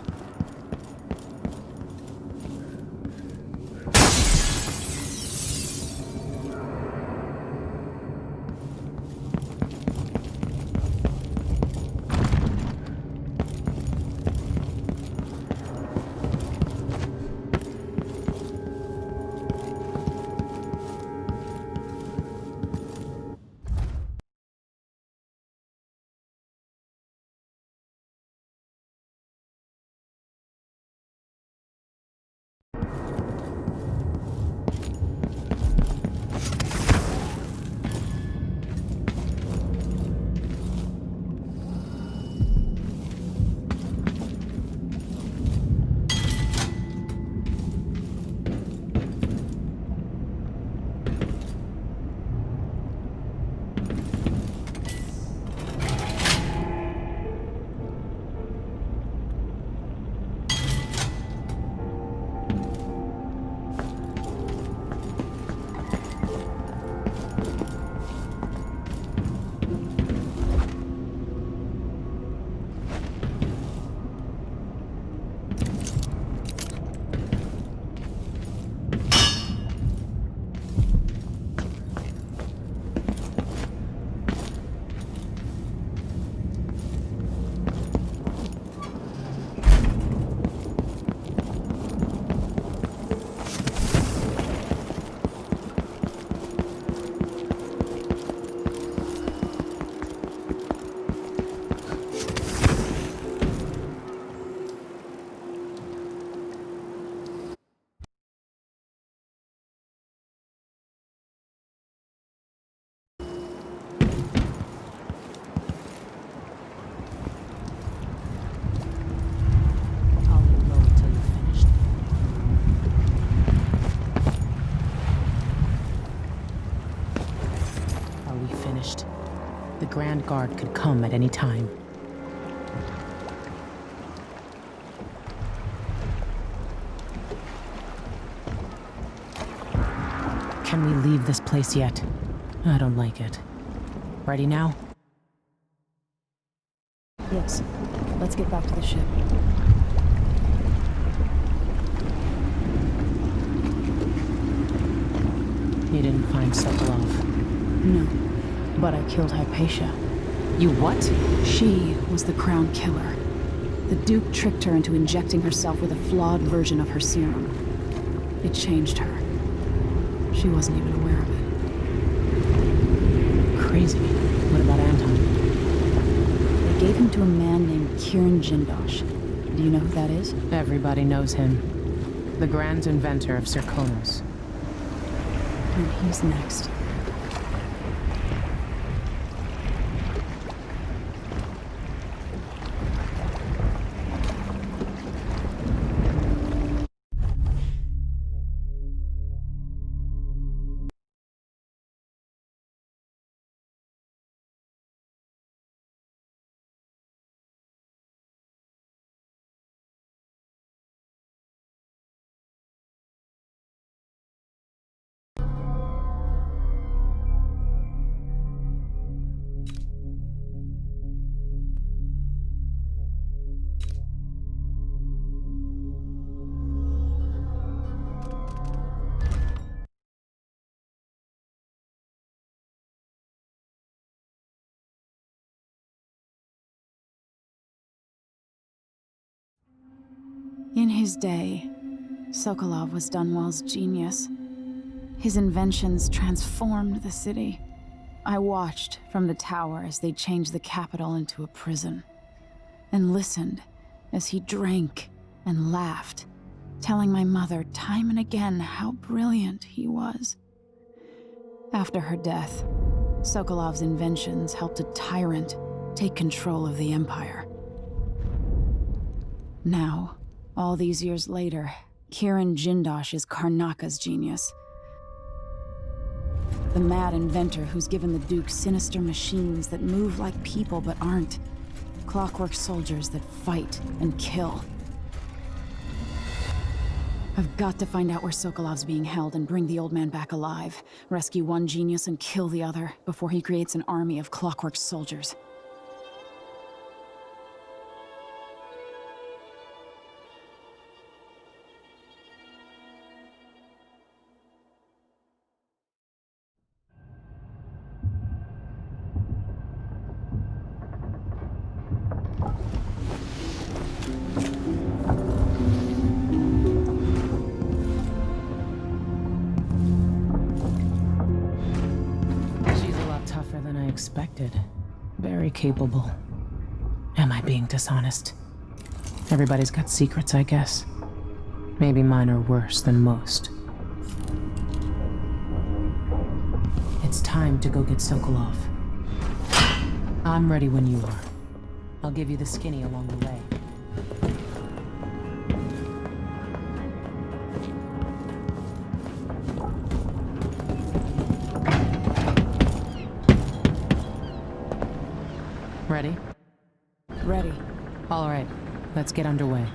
Speaker 6: Grand Guard could come at any time. Can we leave this place yet? I don't like it. Ready now?
Speaker 1: Yes. Let's get back to the ship.
Speaker 6: You didn't find Sokolov?
Speaker 1: No. But I killed Hypatia.
Speaker 6: You what?
Speaker 1: She was the crown killer. The Duke tricked her into injecting herself with a flawed version of her serum. It changed her. She wasn't even aware of it.
Speaker 6: Crazy. What about Anton?
Speaker 1: They gave him to a man named Kieran Jindosh. Do you know who that is?
Speaker 6: Everybody knows him. The grand inventor of Serkonos.
Speaker 1: And he's next. In his day, Sokolov was Dunwall's genius. His inventions transformed the city. I watched from the tower as they changed the capital into a prison, and listened as he drank and laughed, telling my mother time and again how brilliant he was. After her death, Sokolov's inventions helped a tyrant take control of the empire. Now, all these years later, Kieran Jindosh is Karnaka's genius. The mad inventor who's given the Duke sinister machines that move like people but aren't. Clockwork soldiers that fight and kill. I've got to find out where Sokolov's being held and bring the old man back alive. Rescue one genius and kill the other before he creates an army of clockwork soldiers.
Speaker 6: Expected. Very capable. Am I being dishonest? Everybody's got secrets, I guess. Maybe mine are worse than most. It's time to go get Sokolov. I'm ready when you are. I'll give you the skinny along the way. Ready?
Speaker 1: Ready.
Speaker 6: All right, let's get underway.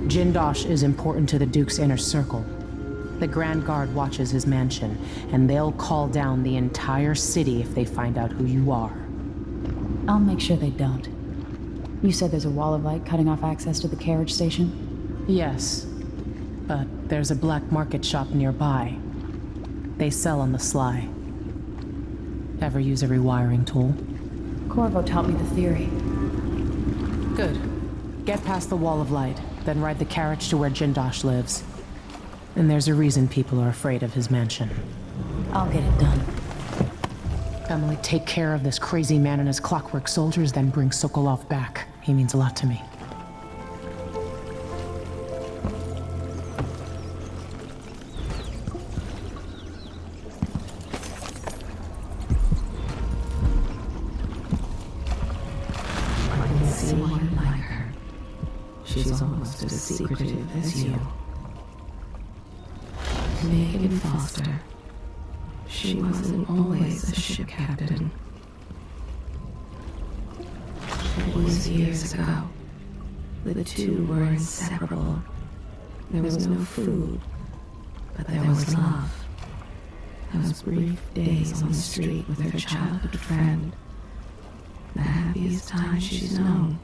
Speaker 6: Jindosh is important to the Duke's inner circle. The Grand Guard watches his mansion, and they'll call down the entire city if they find out who you are.
Speaker 1: I'll make sure they don't. You said there's a wall of light cutting off access to the carriage station?
Speaker 6: Yes, but there's a black market shop nearby. They sell on the sly. Ever use a rewiring tool?
Speaker 1: Corvo taught me the theory.
Speaker 6: Good. Get past the wall of light, then ride the carriage to where Jindosh lives. And there's a reason people are afraid of his mansion.
Speaker 1: I'll get it done.
Speaker 6: Emily, take care of this crazy man and his clockwork soldiers, then bring Sokolov back. He means a lot to me.
Speaker 19: I can see why you like her. She's almost as secretive as you. Megan Foster. She wasn't always a ship captain. It was years ago. The two were inseparable. There was no food, but there was love. Those brief days on the street with her childhood friend. The happiest time she's known.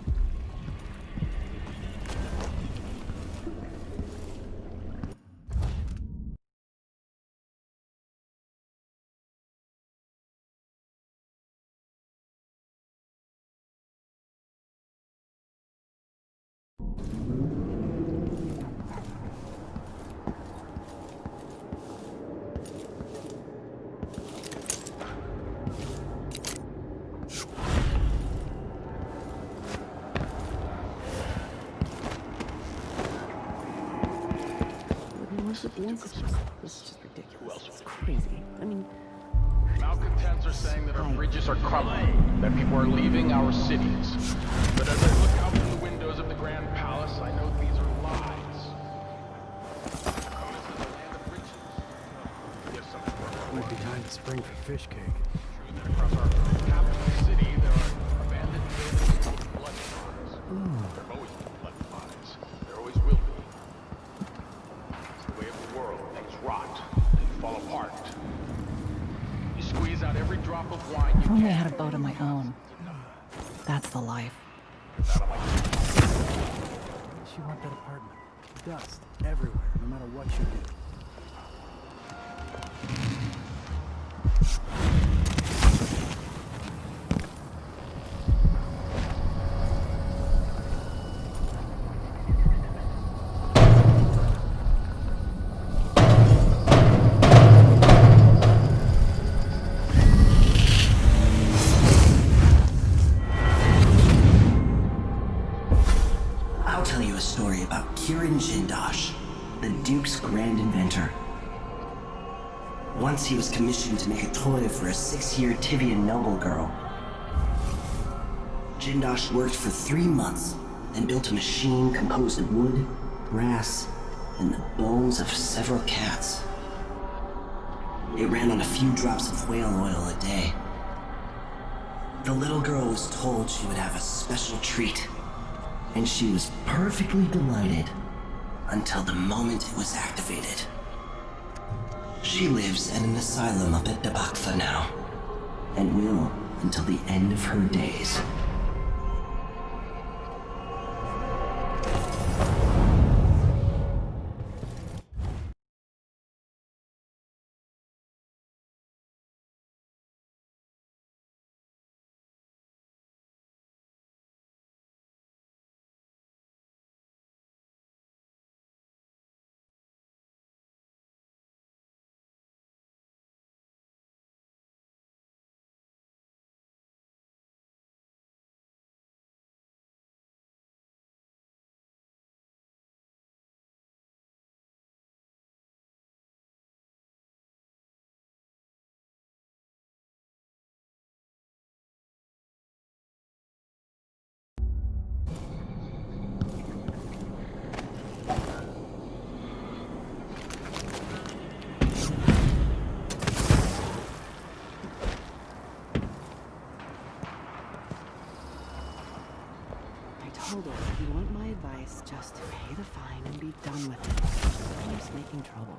Speaker 5: This is just ridiculous. It's crazy. I mean...
Speaker 16: Malcontents are saying that our bridges are crumbling, that people are leaving our cities. But as I look out from the windows of the Grand Palace, I know these are lies.
Speaker 8: Might be time to spring for fish cake.
Speaker 16: True that across our capital city, there are abandoned buildings with blood spots. There have always been blood spots. There always will be. It's the way of the world. Things rot and fall apart. You squeeze out every drop of wine you
Speaker 1: If only I
Speaker 16: can.
Speaker 1: had a boat of my own. That's the life.
Speaker 8: She want that apartment. Dust everywhere, no matter what you do.
Speaker 18: I'll tell you a story about Kirin Jindosh, the Duke's grand inventor. Once he was commissioned to make a toy for a 6-year Tivian noble girl. Jindosh worked for 3 months and built a machine composed of wood, brass, and the bones of several cats. It ran on a few drops of whale oil a day. The little girl was told she would have a special treat, and she was perfectly delighted until the moment it was activated. She lives at an asylum up at Dabaktha now, and will until the end of her days.
Speaker 5: I told her, if you want my advice, just pay the fine and be done with it. Keeps making trouble.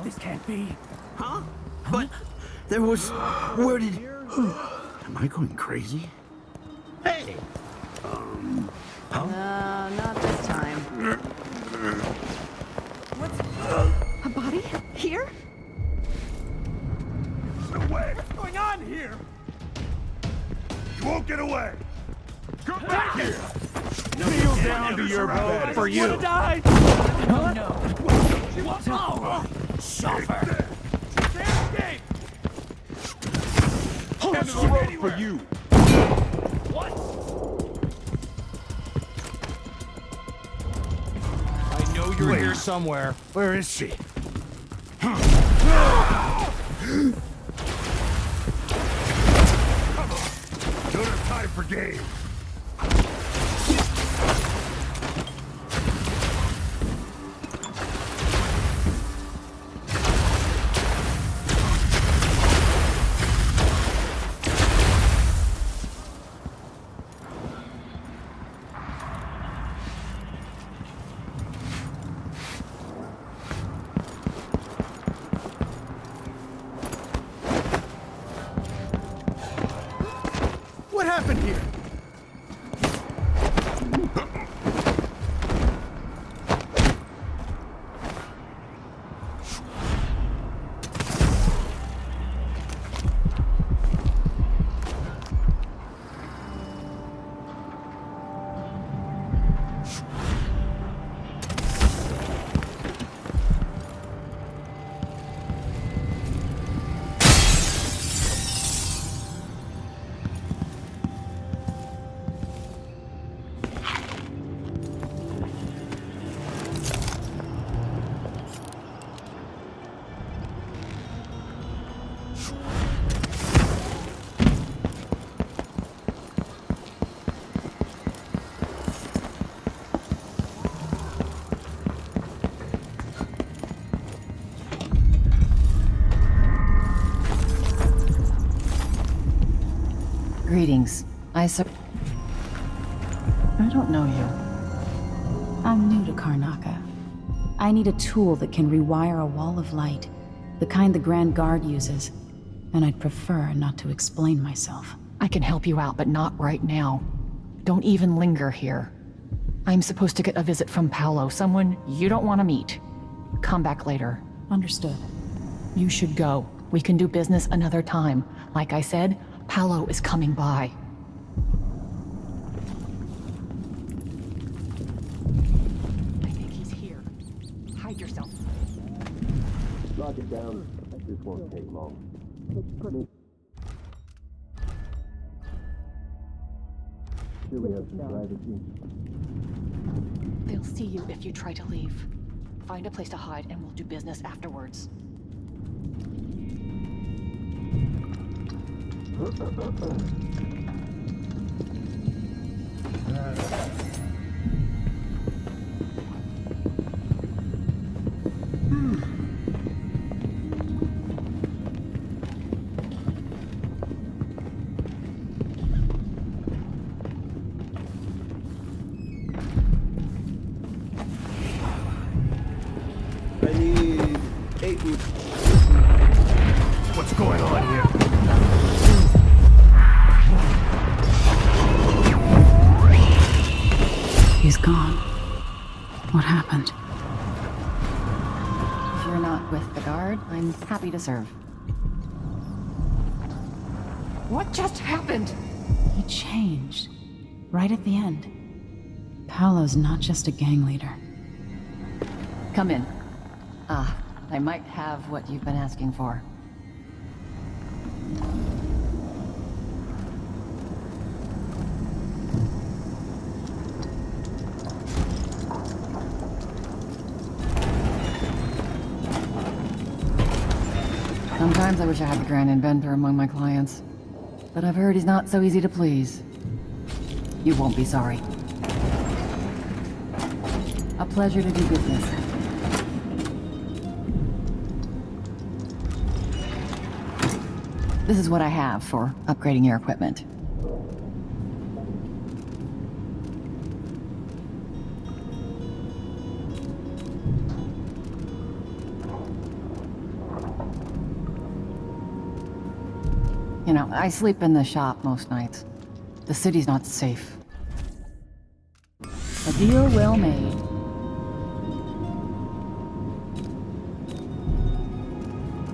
Speaker 9: This can't be. Huh? But there was... Where did...
Speaker 13: Am I going crazy? Hey!
Speaker 5: No, not this time. What's... a body? Here?
Speaker 10: No way! What's going on here? You won't get away! Come back here!
Speaker 3: Kneel down to your bed for you!
Speaker 10: Die!
Speaker 3: Oh no!
Speaker 10: Oh! Suffer! Can't escape!
Speaker 3: End of the road for you!
Speaker 10: What?
Speaker 3: I know you're here somewhere.
Speaker 13: Where is she?
Speaker 10: Don't have time for games.
Speaker 3: What happened here?
Speaker 5: Greetings. I don't know you.
Speaker 1: I'm new to Karnaca. I need a tool that can rewire a wall of light, the kind the Grand Guard uses, and I'd prefer not to explain myself.
Speaker 5: I can help you out, but not right now. Don't even linger here. I'm supposed to get a visit from Paolo, someone you don't want to meet. Come back later.
Speaker 1: Understood.
Speaker 5: You should go. We can do business another time. Like I said, Paolo is coming by. I think he's here. Hide yourself.
Speaker 21: Lock it down. This won't take long. Here we have some privacy.
Speaker 5: They'll see you if you try to leave. Find a place to hide and we'll do business afterwards.
Speaker 21: I need 8 weeks.
Speaker 10: What's going on here?
Speaker 1: He's gone. What happened?
Speaker 5: If you're not with the guard, I'm happy to serve. What just happened?
Speaker 1: He changed. Right at the end. Paolo's not just a gang leader.
Speaker 5: Come in. I might have what you've been asking for. Sometimes I wish I had the Grand Inventor among my clients. But I've heard he's not so easy to please. You won't be sorry. A pleasure to do business. This is what I have for upgrading your equipment. You know, I sleep in the shop most nights. The city's not safe. A deal well made.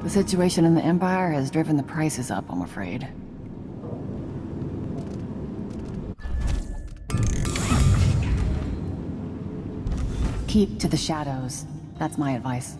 Speaker 5: The situation in the Empire has driven the prices up, I'm afraid. Keep to the shadows. That's my advice.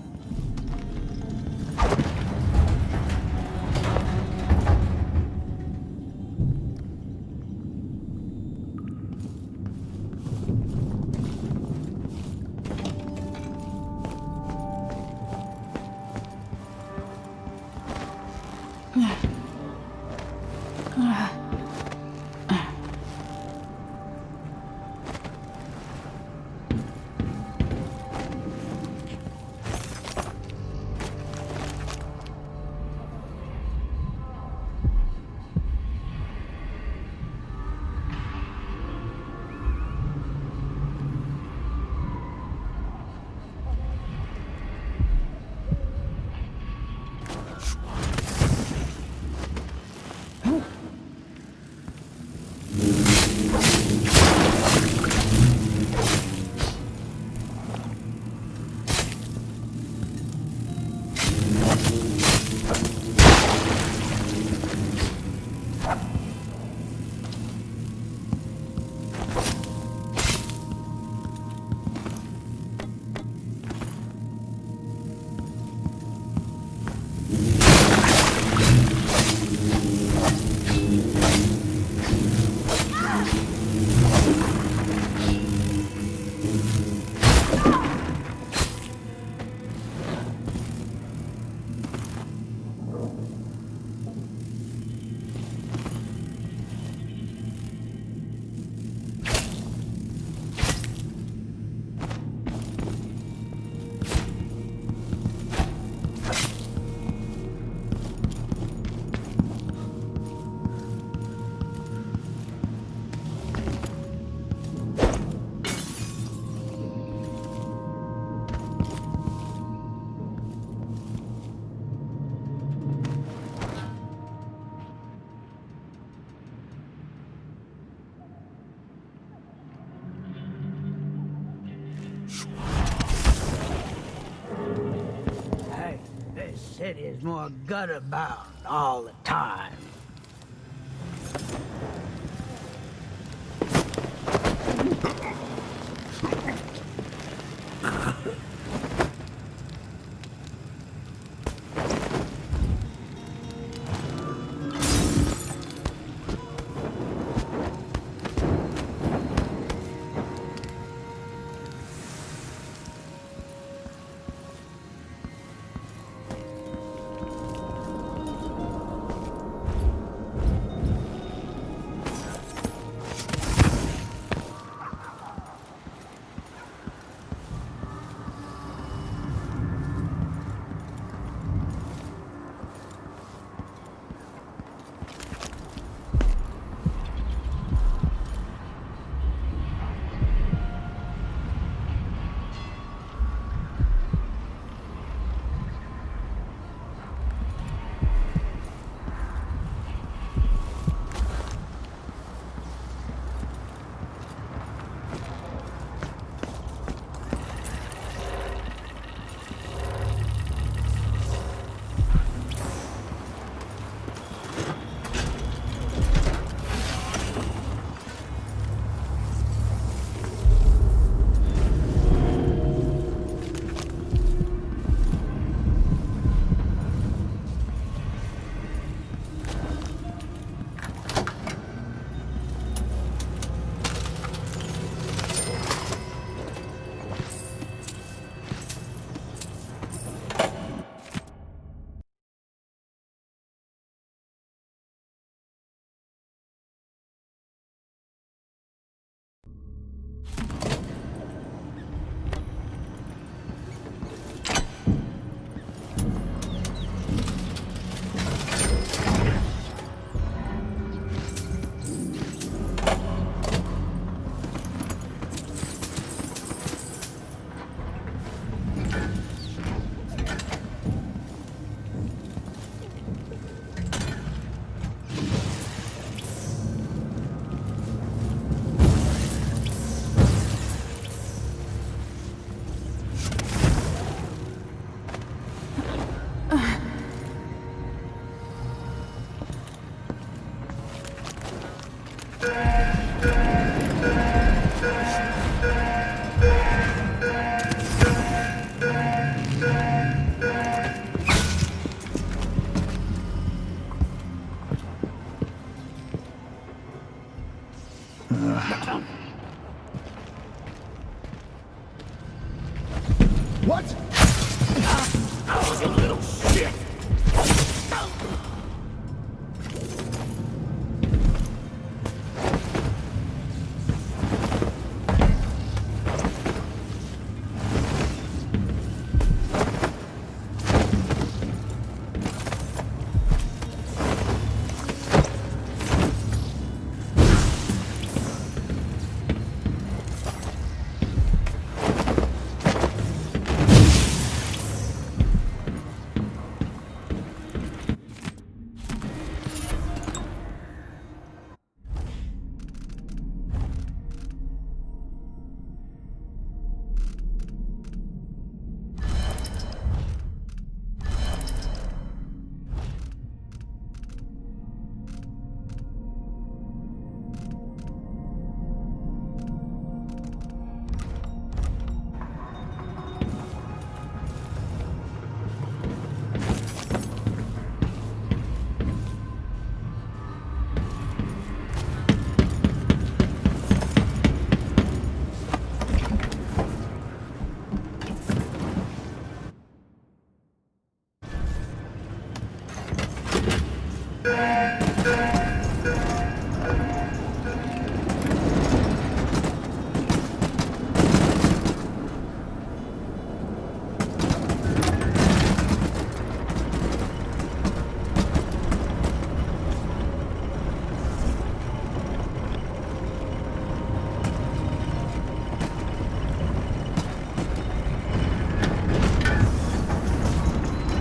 Speaker 3: City is more gutter-bound all the time.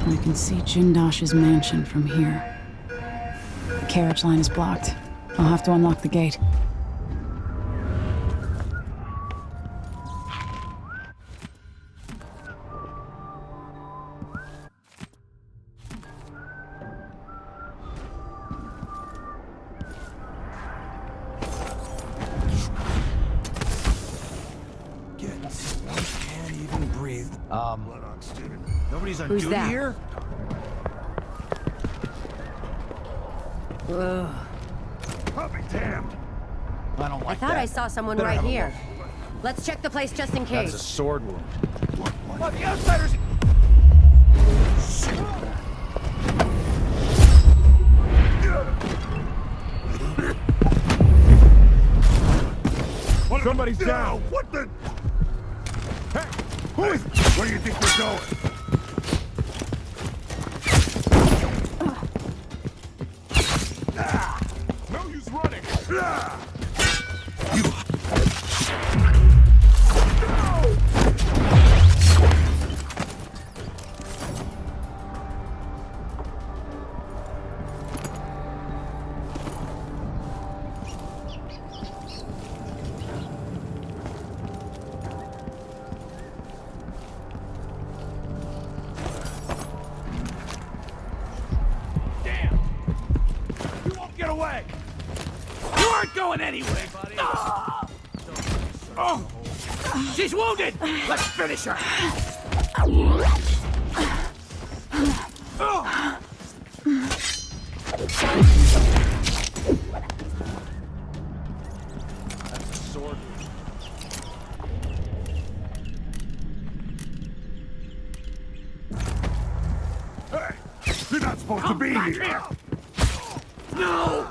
Speaker 1: I can see Jindosh's mansion from here. The carriage line is blocked. I'll have to unlock the gate.
Speaker 3: Can't even breathe. Nobody's on
Speaker 2: Who's
Speaker 3: duty
Speaker 2: that?
Speaker 3: here?
Speaker 2: Ugh.
Speaker 10: I'll be damned.
Speaker 3: I don't
Speaker 2: I
Speaker 3: like
Speaker 2: thought
Speaker 3: that.
Speaker 2: I saw someone
Speaker 3: Better
Speaker 2: right
Speaker 3: have a
Speaker 2: here.
Speaker 3: look.
Speaker 2: Let's check the place just in
Speaker 3: That's a
Speaker 2: case.
Speaker 3: sword wound. What? The outsiders!
Speaker 10: Somebody's down. What the? Hey, who is? Where do you think we're going? No use running.
Speaker 3: Damn! You won't get away! You aren't going anywhere, buddy! Oh! She's wounded! Let's finish her! That's a sword.
Speaker 10: Hey, you're not supposed to be here.
Speaker 3: No!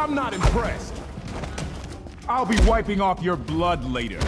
Speaker 10: I'm not impressed. I'll be wiping off your blood later.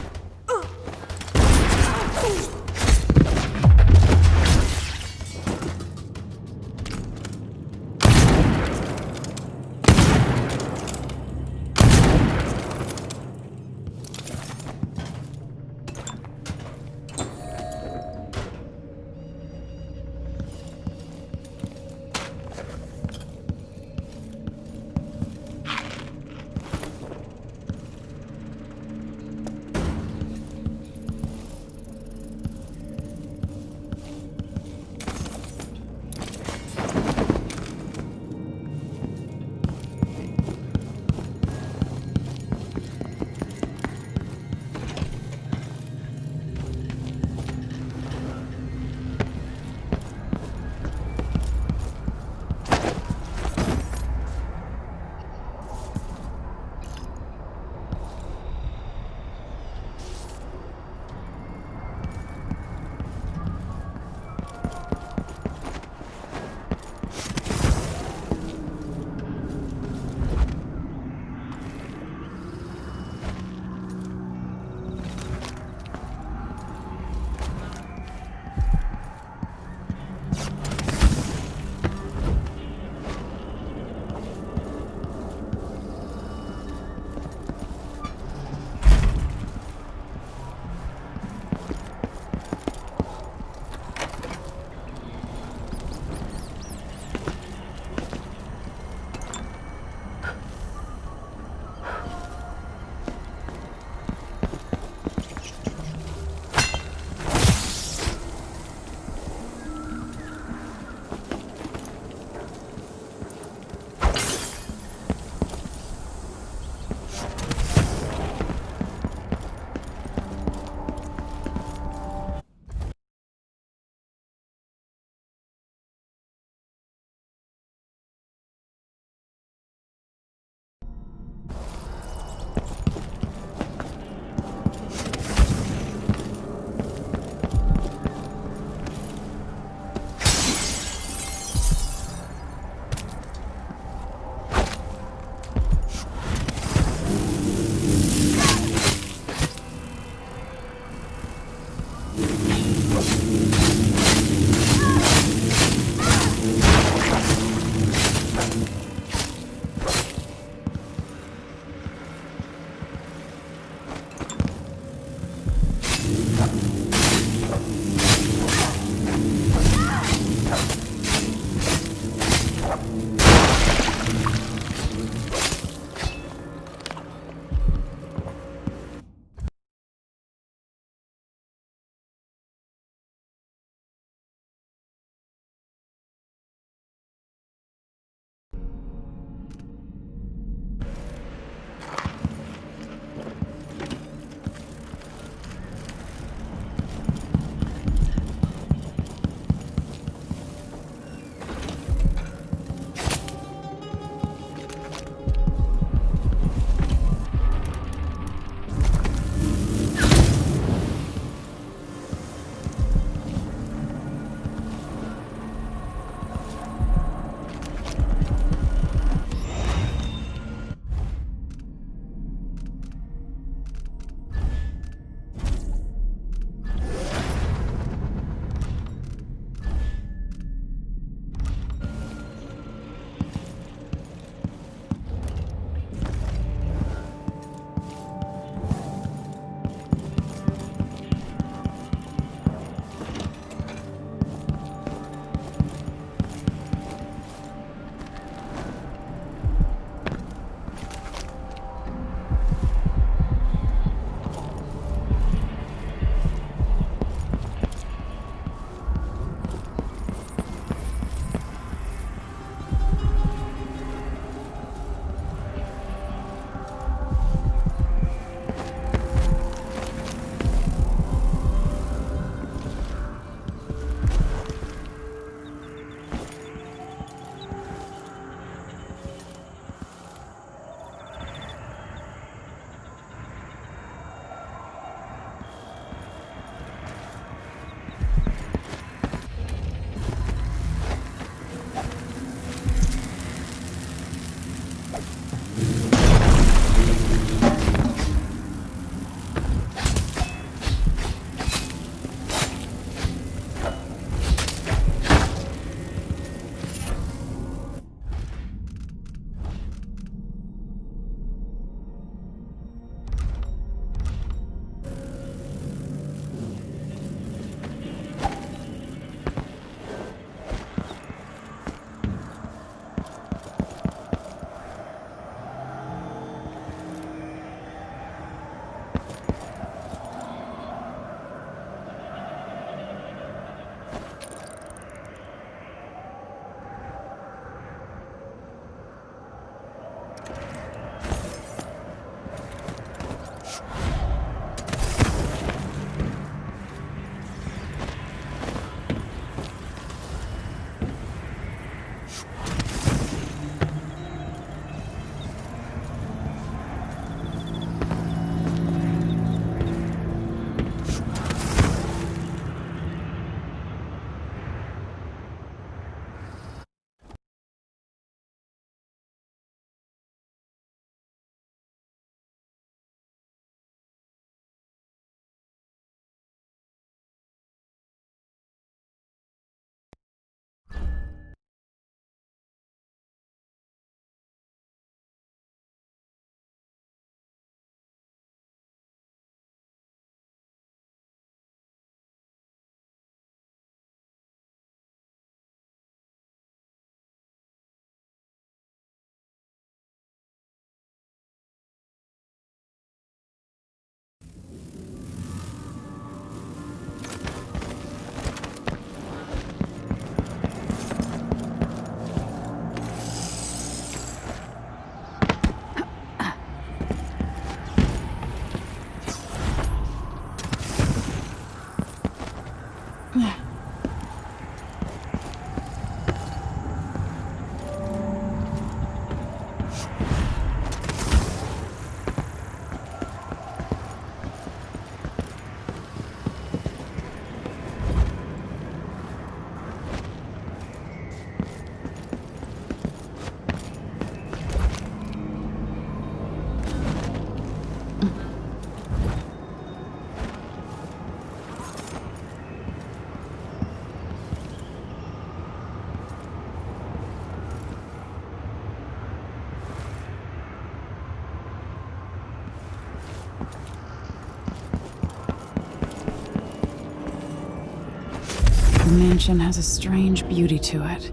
Speaker 1: The mansion has a strange beauty to it,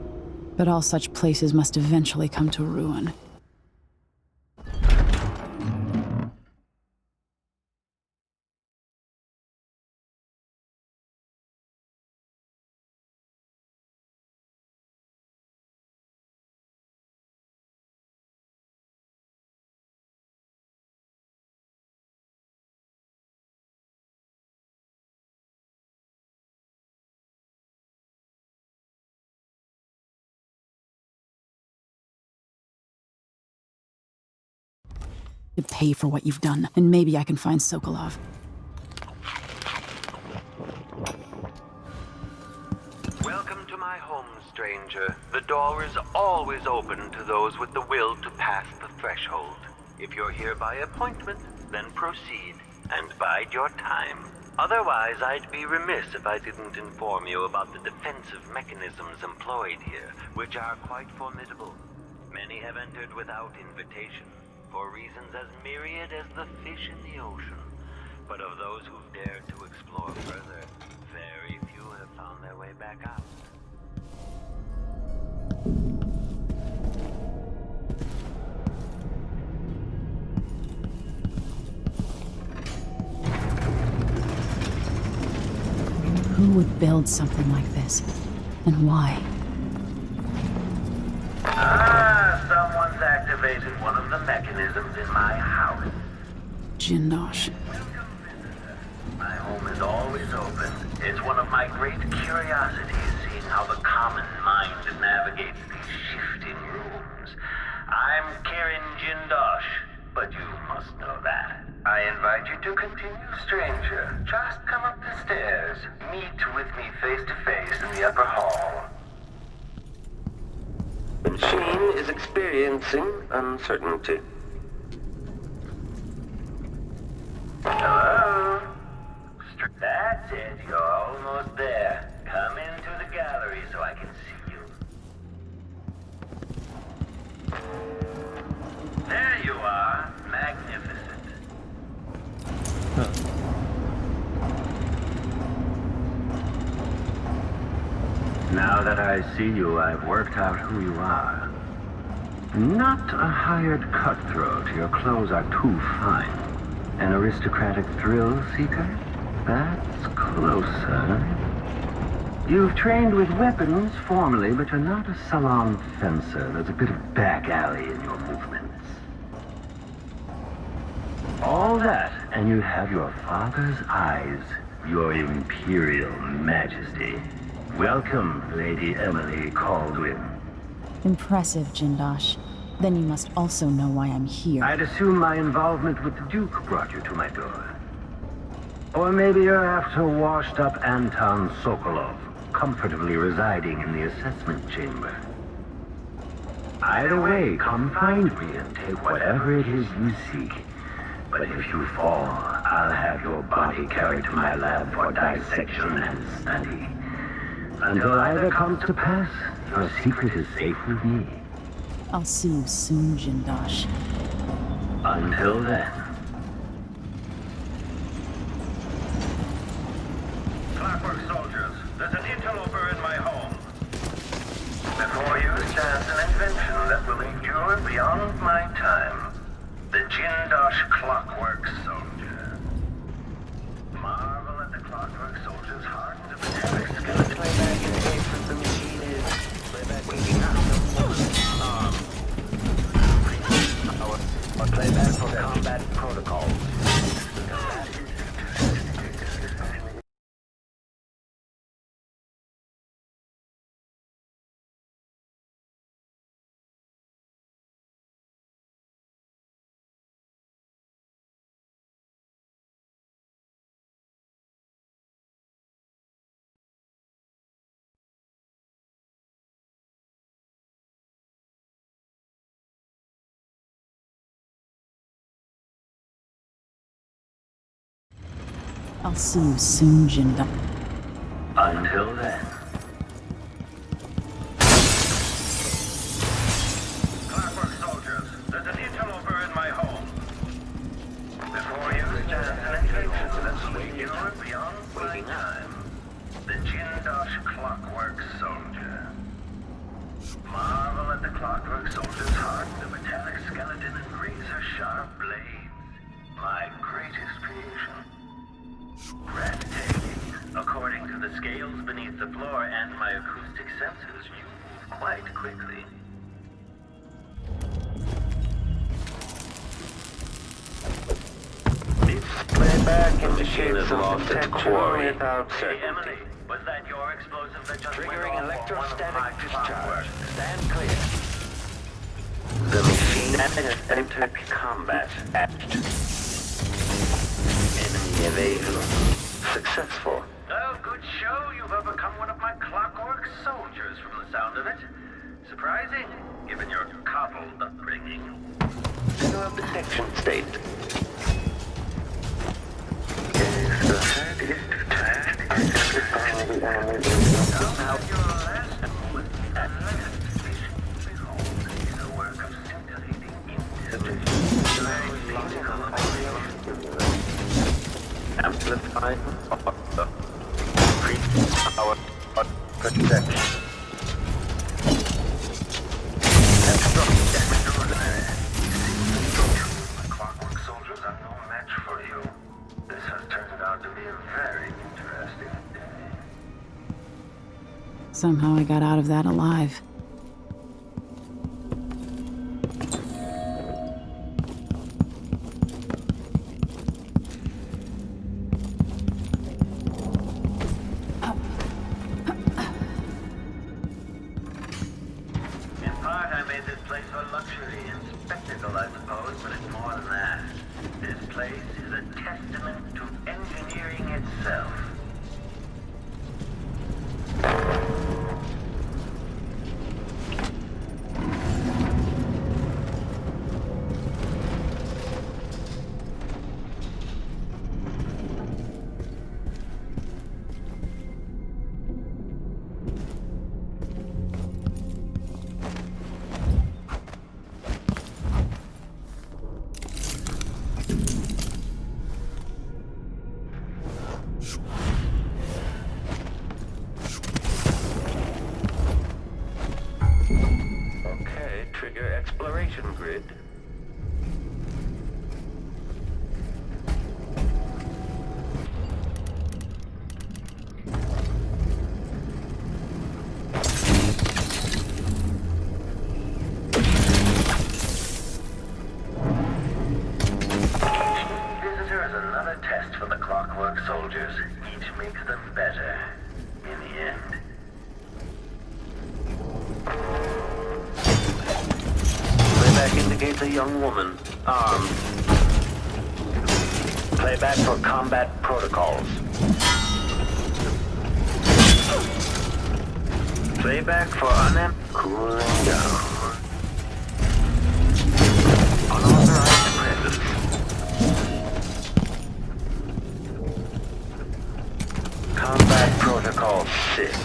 Speaker 1: but all such places must eventually come to ruin. To pay for what you've done, and maybe I can find Sokolov.
Speaker 15: Welcome to my home, stranger. The door is always open to those with the will to pass the threshold. If you're here by appointment, then proceed, and bide your time. Otherwise, I'd be remiss if I didn't inform you about the defensive mechanisms employed here, which are quite formidable. Many have entered without invitation, for reasons as myriad as the fish in the ocean. But of those who've dared to explore further, very few have found their way back out.
Speaker 1: Who would build something like this? And why?
Speaker 15: Someone's activated one of the mechanisms in my house.
Speaker 1: Jindosh.
Speaker 15: My home is always open. It's one of my great curiosities, seeing how the common mind navigates these shifting rooms. I'm Kieran Jindosh, but you must know that. I invite you to continue, stranger. Just come up the stairs. Meet with me face to face in the upper hall. The machine is experiencing uncertainty. Hello? That's it, you're almost there. Come into the gallery so I can see you. There you are. Magnificent. Now that I see you, I've worked out who you are. Not a hired cutthroat. Your clothes are too fine. An aristocratic thrill seeker? That's closer. You've trained with weapons formerly, but you're not a salon fencer. There's a bit of back alley in your movements. All that, and you have your father's eyes, your imperial majesty. Welcome, Lady Emily Kaldwin.
Speaker 1: Impressive, Jindosh. Then you must also know why I'm here.
Speaker 15: I'd assume my involvement with the Duke brought you to my door. Or maybe you're after washed-up Anton Sokolov, comfortably residing in the assessment chamber. Either way, come find me and take whatever it is you seek. But if you fall, I'll have your body carried to my lab for dissection and study. Until either comes to pass, your secret is safe with me.
Speaker 1: I'll see you soon, Jindosh.
Speaker 15: Until then.
Speaker 16: Clockwork soldiers, there's an interloper in my home. Before you stands an invention that will endure beyond my time. The Jindosh Clockwork Soldier. Marvel at the Clockwork Soldier's hardened metallic skeleton. Playback engagement, the machine is. Playback waking up. Playback for combat protocols.
Speaker 1: I'll see you soon, Jindosh.
Speaker 15: Until then.
Speaker 16: Clockwork soldiers, there's an interloper in my home. Before you stands an invention that will endure beyond my time. The Jindosh Clockwork Soldier. Marvel at the Clockwork Soldier's heart, the metallic skeleton and razor-sharp blades. My greatest creation. Breathtaking. According to the scales beneath the floor and my acoustic sensors, you move quite quickly. Playback indicates lost its quarry. Hey, Emily, was that your explosive that just triggering electrostatic discharge? Stand clear. The machine has entered combat. Enemy evasion successful. Oh, good show. You've overcome one of my Clockwork Soldiers from the sound of it. Surprising, given your coddled upbringing. General detection state. Amplified increased power protection. Clockwork soldiers are no match for you. This has turned out to be a very interesting day.
Speaker 1: Somehow I got out of that alive.
Speaker 16: Exploration grid.
Speaker 15: Here is another test for the clockwork soldiers. Each makes them better in the end. Playback indicates a young woman, armed. Playback for combat protocols. Playback for cooling down. Unauthorized presence. Combat Protocol 6.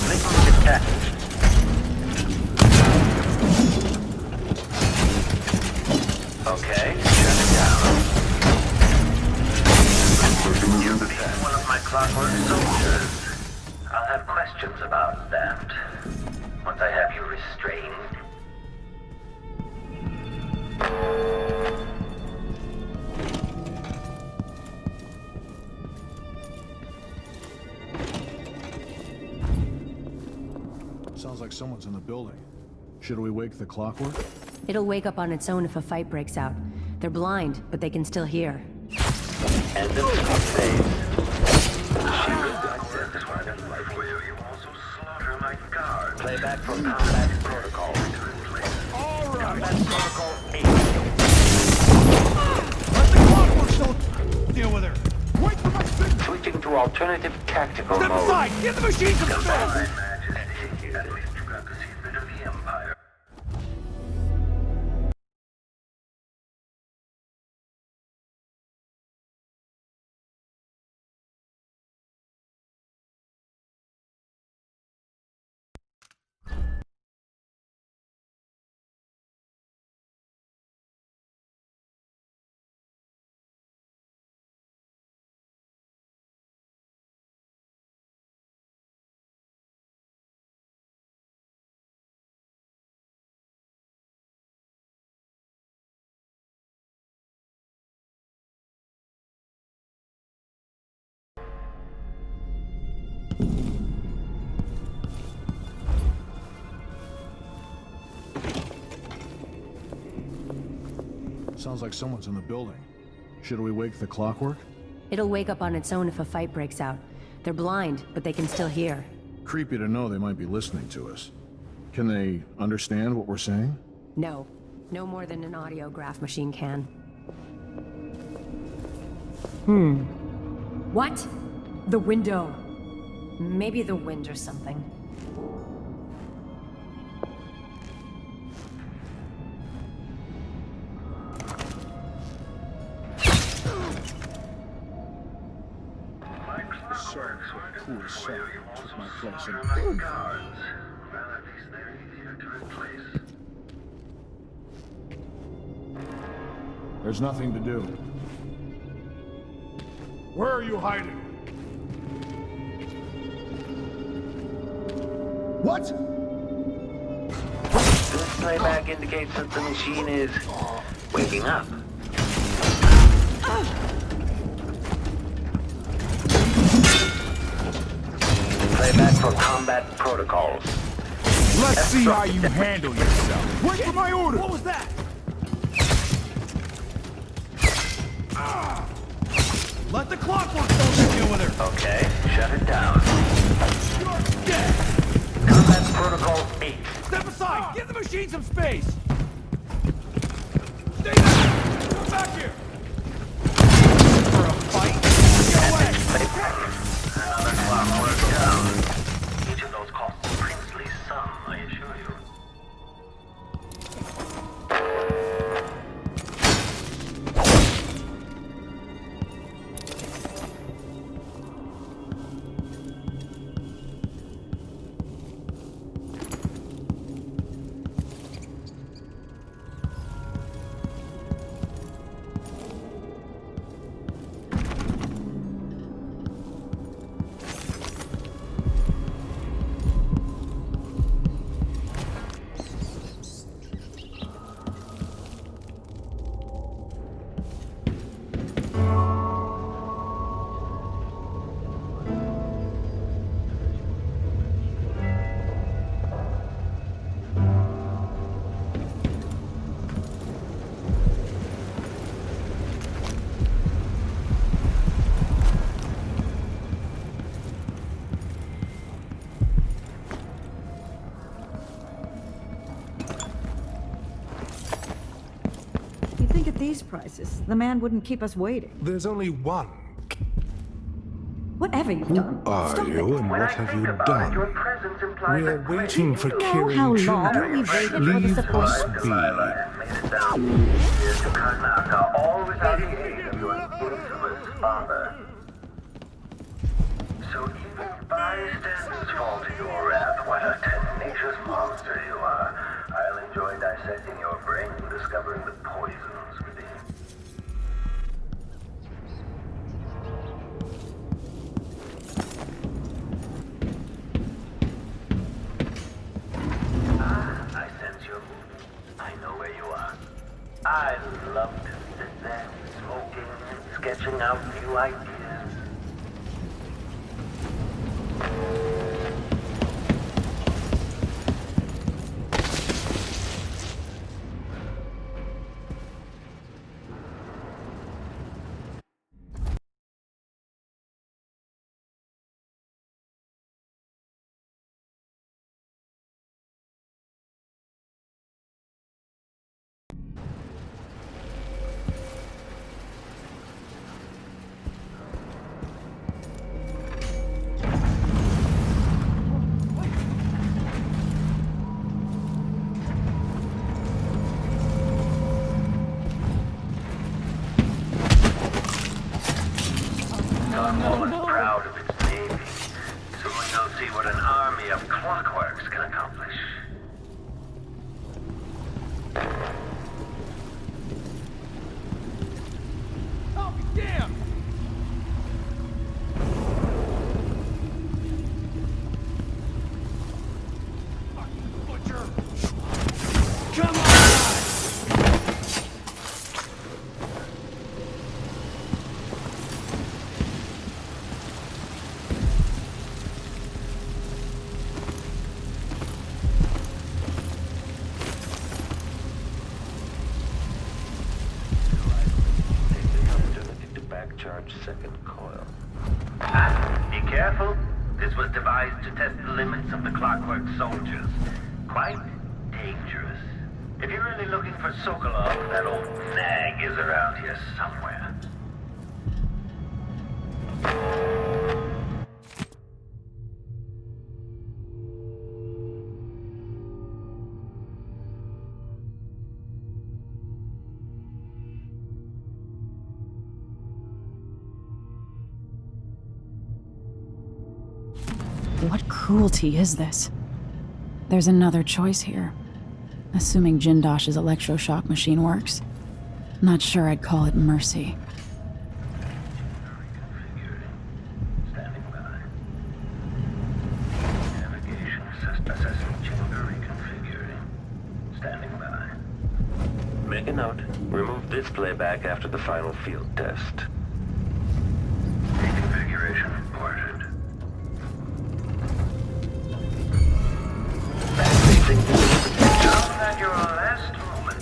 Speaker 15: Link attached. Okay, shut it down. You became one of my clockwork soldiers. I'll have questions about that once I have you restrained.
Speaker 13: Sounds like someone's in the building. Should we wake the clockwork?
Speaker 20: It'll wake up on its own if a fight breaks out. They're blind, but they can still hear.
Speaker 15: And the phase. Playback for combat protocol. All right. Combat protocol 8.
Speaker 10: Let the clockwork soldier deal with her. Wait for my signal.
Speaker 15: Switching to alternative tactical
Speaker 10: Step
Speaker 15: mode.
Speaker 10: aside. Get the machine some space.
Speaker 15: At least you got to see a bit of the Empire.
Speaker 13: Sounds like someone's in the building. Should we wake the clockwork?
Speaker 20: It'll wake up on its own if a fight breaks out. They're blind, but they can still hear.
Speaker 13: Creepy to know they might be listening to us. Can they understand what we're saying?
Speaker 20: No. No more than an audiograph machine can. What? The window. Maybe the wind or something.
Speaker 13: Poor soul took my place in There's nothing to do.
Speaker 10: Where are you hiding? What?
Speaker 15: This playback indicates that the machine is waking up. Playback for combat protocols.
Speaker 10: Let's see how you handle yourself. Wait for my order. What was that? Let the clockwork soldier deal with her.
Speaker 15: Okay, shut it down.
Speaker 10: You're dead.
Speaker 15: Combat protocol 8.
Speaker 10: Step aside. Give the machine some space. Stay there. Come back here. For a fight. Get away.
Speaker 15: Another clockwork down. Each of those costs a princely sum, I assure you.
Speaker 14: these prices, the man wouldn't keep us waiting.
Speaker 8: There's only one.
Speaker 14: Whatever you've done,
Speaker 8: Are
Speaker 14: stop
Speaker 8: you,
Speaker 14: it.
Speaker 8: and what have you done? We're waiting for
Speaker 14: You know
Speaker 8: Kieran
Speaker 14: how
Speaker 8: Jr.
Speaker 14: long we've waited for the
Speaker 8: Leave
Speaker 14: support?
Speaker 8: us be.
Speaker 15: All without the aid of your infamous father. So even bystanders fall to your wrath. What a tenacious monster you are. I'll enjoy dissecting your brain and discovering the poisons within. I sense your movement. I know where you are. I love to sit there, smoking and sketching out new ideas. Proud of its navy. Soon you'll see what an army of clockworks can accomplish.
Speaker 10: I'll be damned! Butcher! Come on!
Speaker 15: Charge second coil. Be careful. This was devised to test the limits of the clockwork soldiers. Quite dangerous. If you're really looking for Sokolov, that old nag is around here somewhere.
Speaker 5: What cruelty is this?
Speaker 1: There's another choice here. Assuming Jindosh's electroshock machine works. Not sure I'd call it mercy.
Speaker 15: Standing by. Navigation assessment chamber reconfiguring. Standing by. Make a note. Remove this playback after the final field test. Reconfiguration reported. Down at your last moment.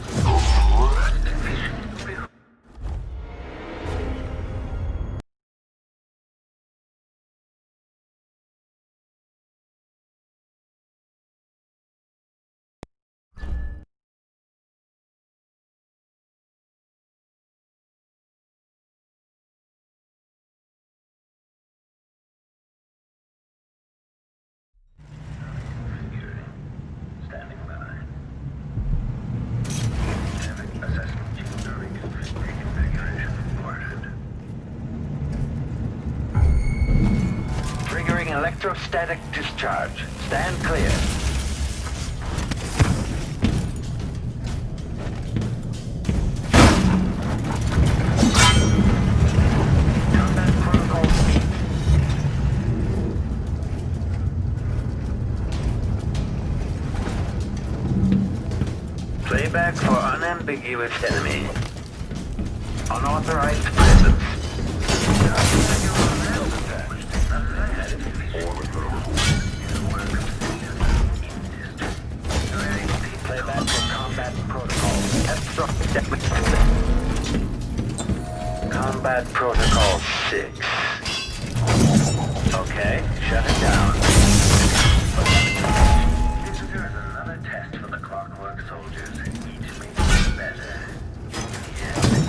Speaker 15: Electrostatic discharge. Stand clear. Combat protocol speed. Playback for unambiguous enemy. Unauthorized presence. Playback for combat protocol. Combat protocol 6. Okay, shut it down. Here's another test for the clockwork soldiers. Each makes it better. Yeah.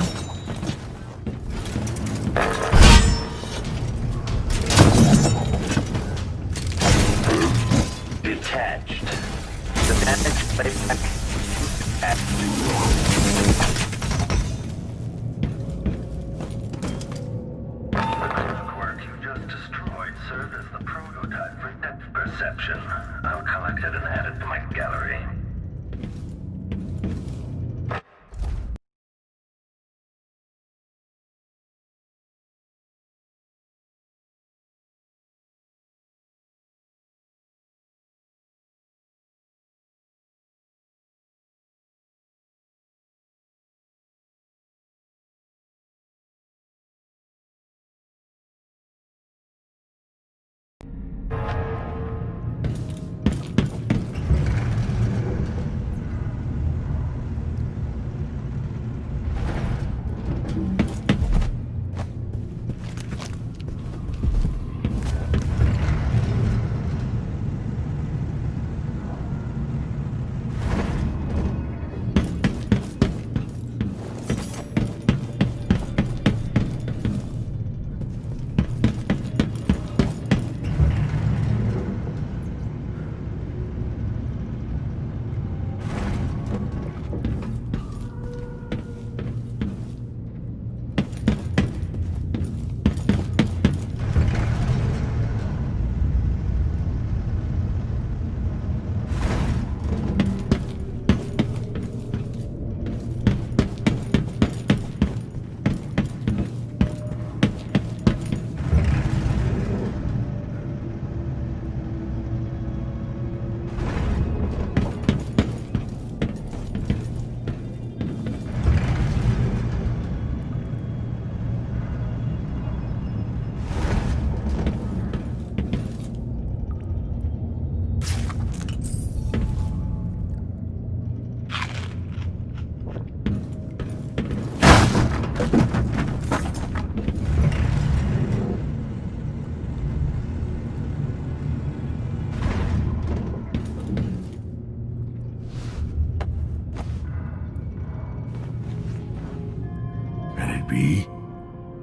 Speaker 10: be?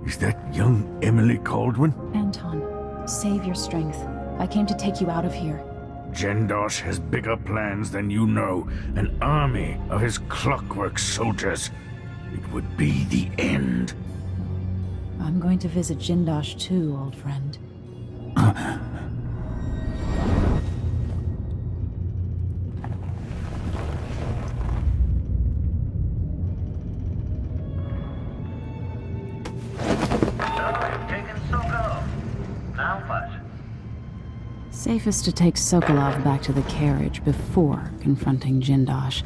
Speaker 10: Is that young Emily Kaldwin?
Speaker 1: Anton, save your strength. I came to take you out of here.
Speaker 10: Jindosh has bigger plans than you know. An army of his clockwork soldiers. It would be the end.
Speaker 1: I'm going to visit Jindosh too, old friend. Safest to take Sokolov back to the carriage before confronting Jindosh.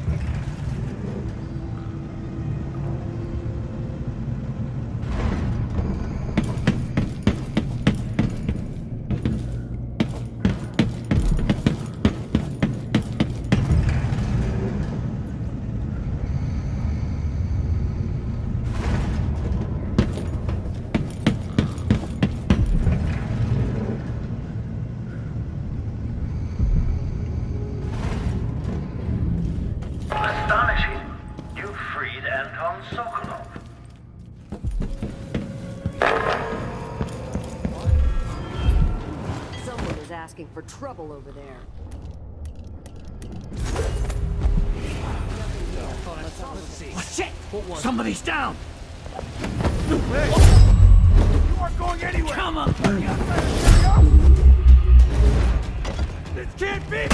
Speaker 20: Asking for trouble over there.
Speaker 3: Oh, shit! Somebody's down!
Speaker 10: Hey! You aren't going anywhere!
Speaker 3: Come on!
Speaker 10: This can't be!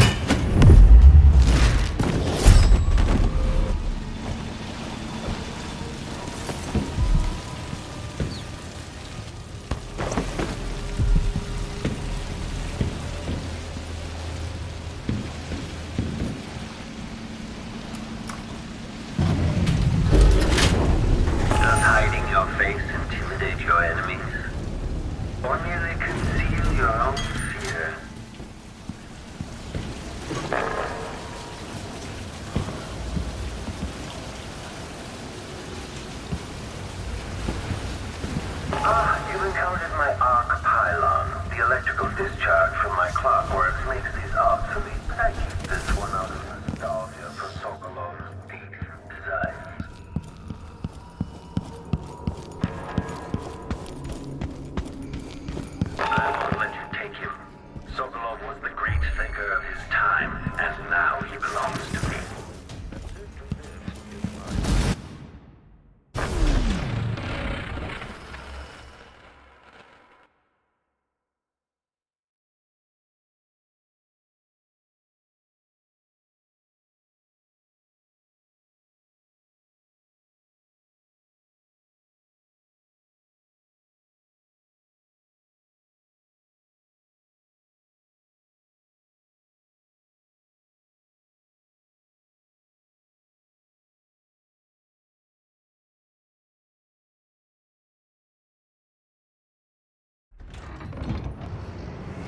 Speaker 15: You've encountered my arc pylon. The electrical discharge from my clockworks makes these obsolete, but I keep this one out of nostalgia for Sokolov's deep desires. I won't let you take him. Sokolov was the great thinker of his time, and now he belongs to me.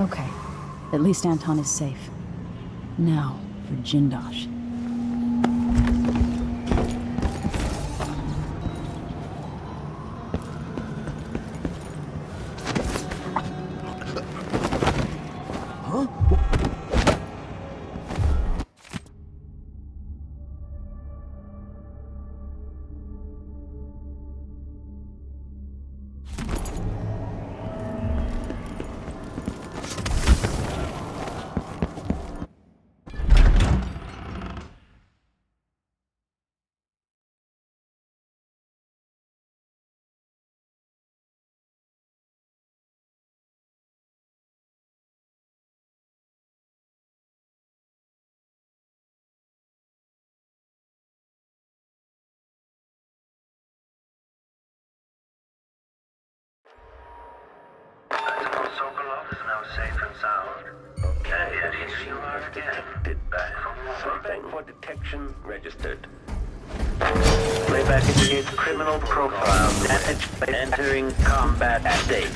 Speaker 1: Okay. At least Anton is safe. Now, for Jindosh.
Speaker 15: Sokolov is now safe and sound. And yet here you are again, back from something for detection registered. Playback indicates criminal profile. Message entering combat state.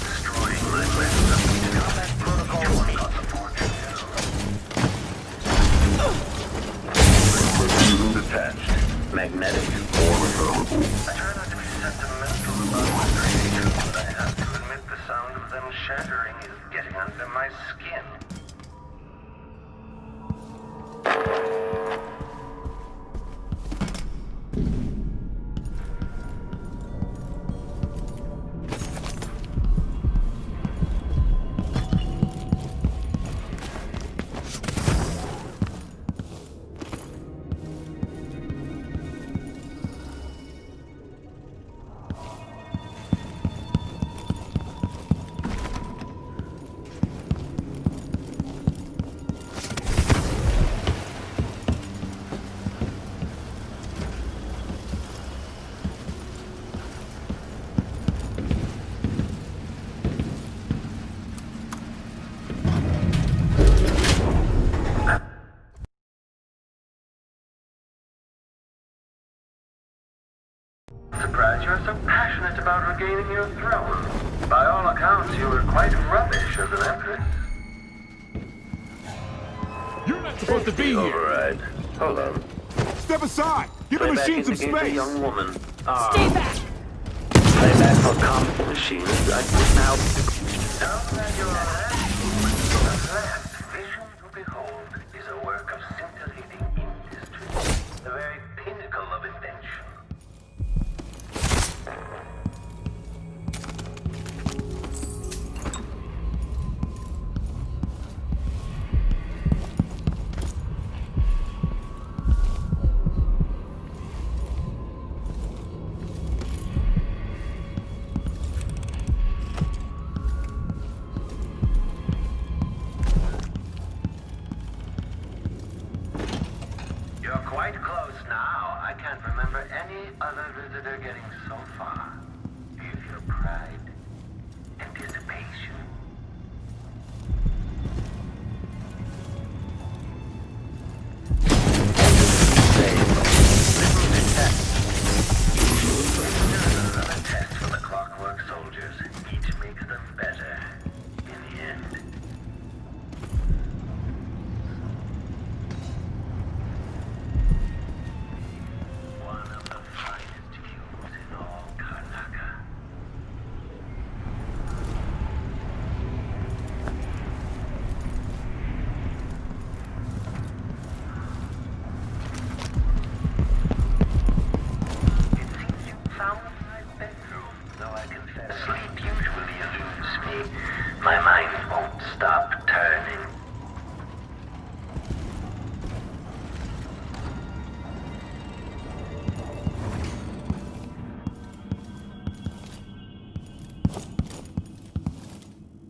Speaker 15: Destroying my weapons. Combat protocol 1 costs a fortune. Detached. Magnetic or removable. I try not to be sentimental about my creatures, but I have to admit the sound of them shattering is getting under my skin. Surprised you're so passionate about regaining your throne. By all accounts, you were quite rubbish as an empress.
Speaker 13: You're not supposed to be here!
Speaker 15: Override. Hold on.
Speaker 13: Step aside! Give the machine some space!
Speaker 15: Young woman.
Speaker 20: Stay back!
Speaker 15: Playback for comp machines right now. Now that you're on that, vision to behold is a work of scintillating industry. The very pinnacle of invention. Quite close now. I can't remember any other visitor getting so far. Do you feel pride? Anticipation? Another test for the clockwork soldiers. Each makes them better in the end. My mind won't stop turning.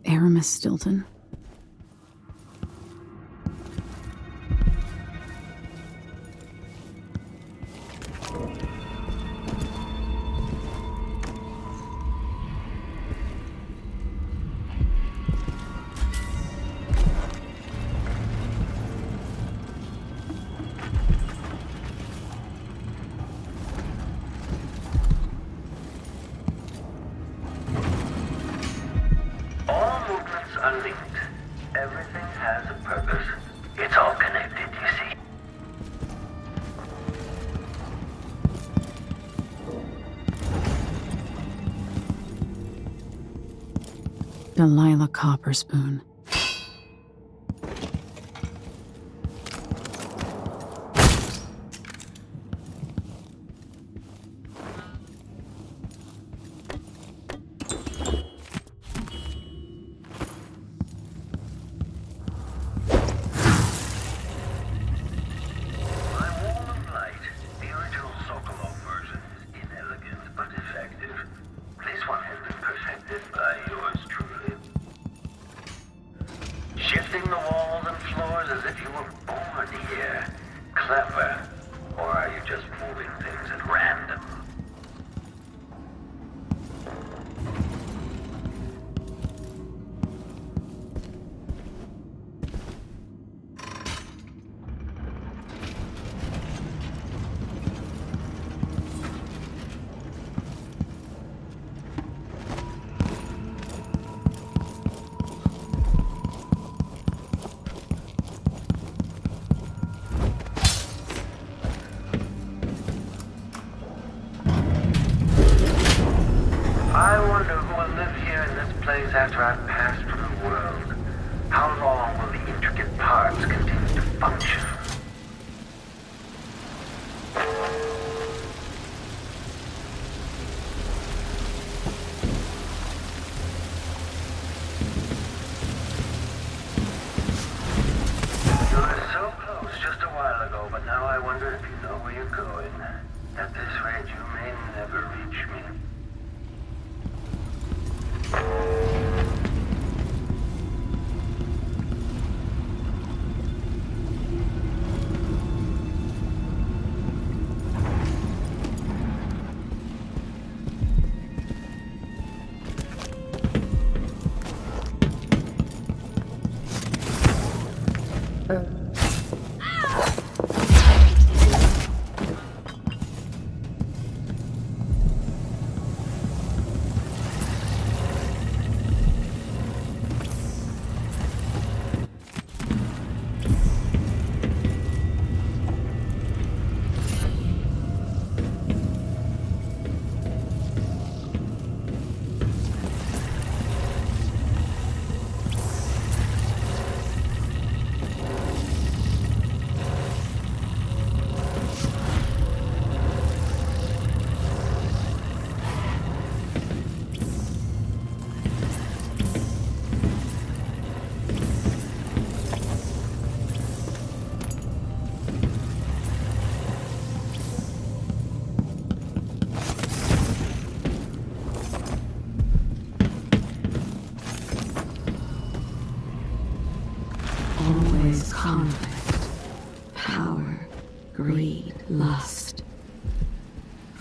Speaker 1: Aramis Stilton.
Speaker 15: Unlinked. Everything has a purpose. It's all connected, you see.
Speaker 1: Delilah Copperspoon. Shifting the walls and floors as if you were born here. Clever. Or are you just moving things at random? I wonder who will live here in this place after I've passed from the world. How long will the intricate parts continue to function? You were so close just a while ago, but now I wonder if you know where you're going. At this rate, you may never reach me.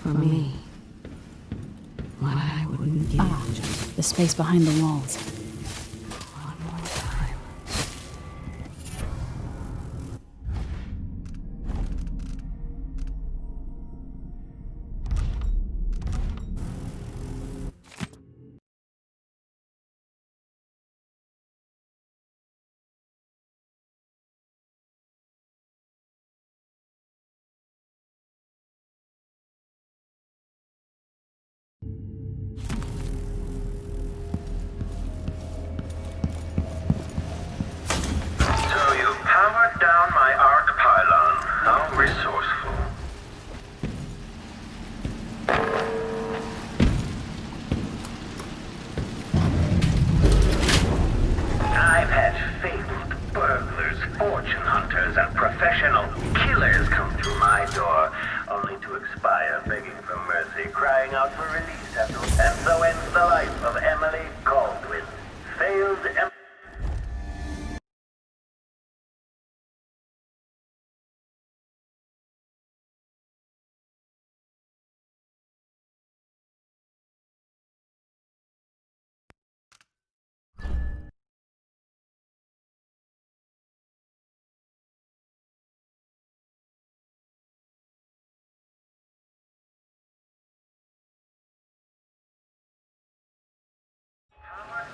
Speaker 19: For me. What I wouldn't give.
Speaker 1: Ah, the space behind the walls.
Speaker 19: One more time.
Speaker 15: So you powered down my arc pylon. How resourceful. I've had fabled burglars, fortune hunters, and professional killers come through my door, only to expire begging for mercy, crying out for release, and so ends the life of Emily Kaldwin. Failed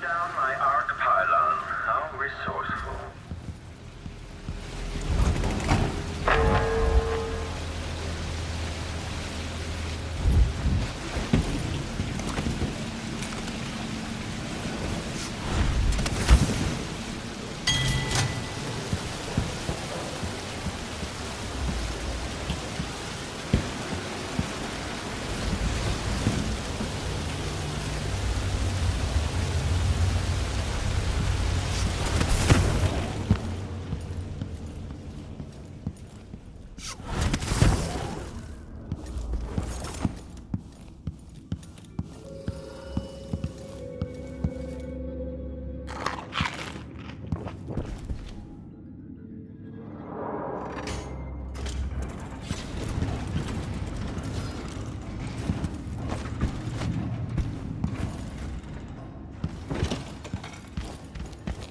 Speaker 15: down my arc pylon. How resourceful.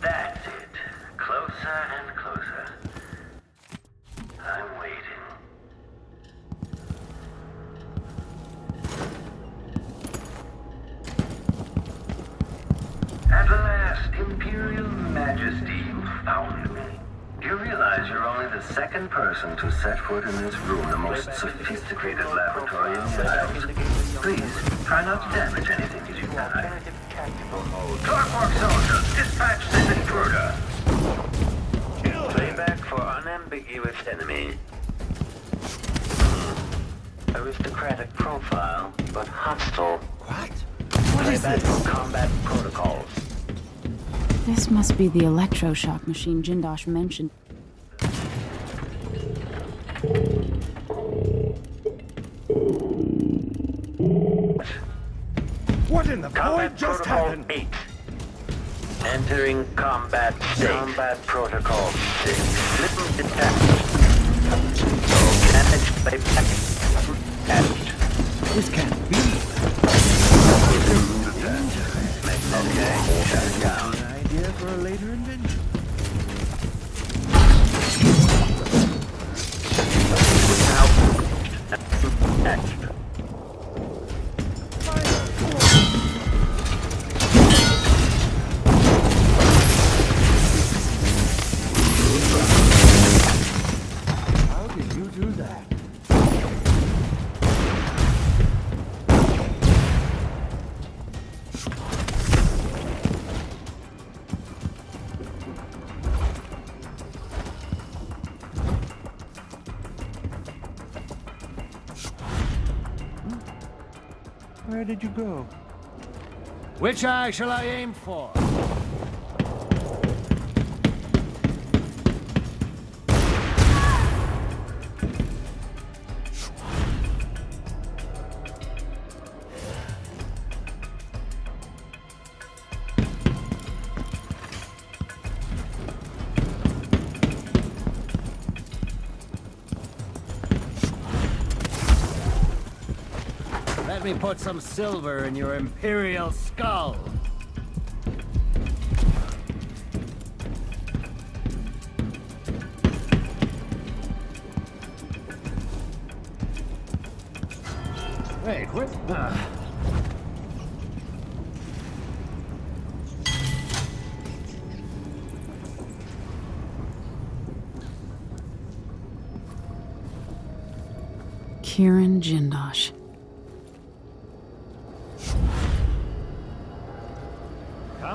Speaker 15: That's it. Closer and closer. I'm waiting. At last, Imperial Majesty, you found me. You realize you're only the second person to set foot in this room, the most sophisticated laboratory in the Isles. Please, try not to damage anything as you die. Clockwork soldiers, dispatch this intruder. Playback for unambiguous enemy. Aristocratic profile, but hostile.
Speaker 1: What?
Speaker 15: Playback for combat protocols.
Speaker 1: This must be the electroshock machine Jindosh mentioned.
Speaker 13: What in the
Speaker 15: Combat
Speaker 13: void just
Speaker 15: protocol
Speaker 13: happened?
Speaker 15: 8. Entering combat state. Combat protocol 6. Slip detached. Damaged by attached.
Speaker 13: This can't be.
Speaker 15: Okay, shut it down.
Speaker 13: An idea for a later invention.
Speaker 15: Attached.
Speaker 11: How did you do that?
Speaker 13: Where did you go?
Speaker 11: Which eye shall I aim for?
Speaker 4: Let me put some silver in your imperial skull. Wait, what?
Speaker 1: Kirin Jindosh.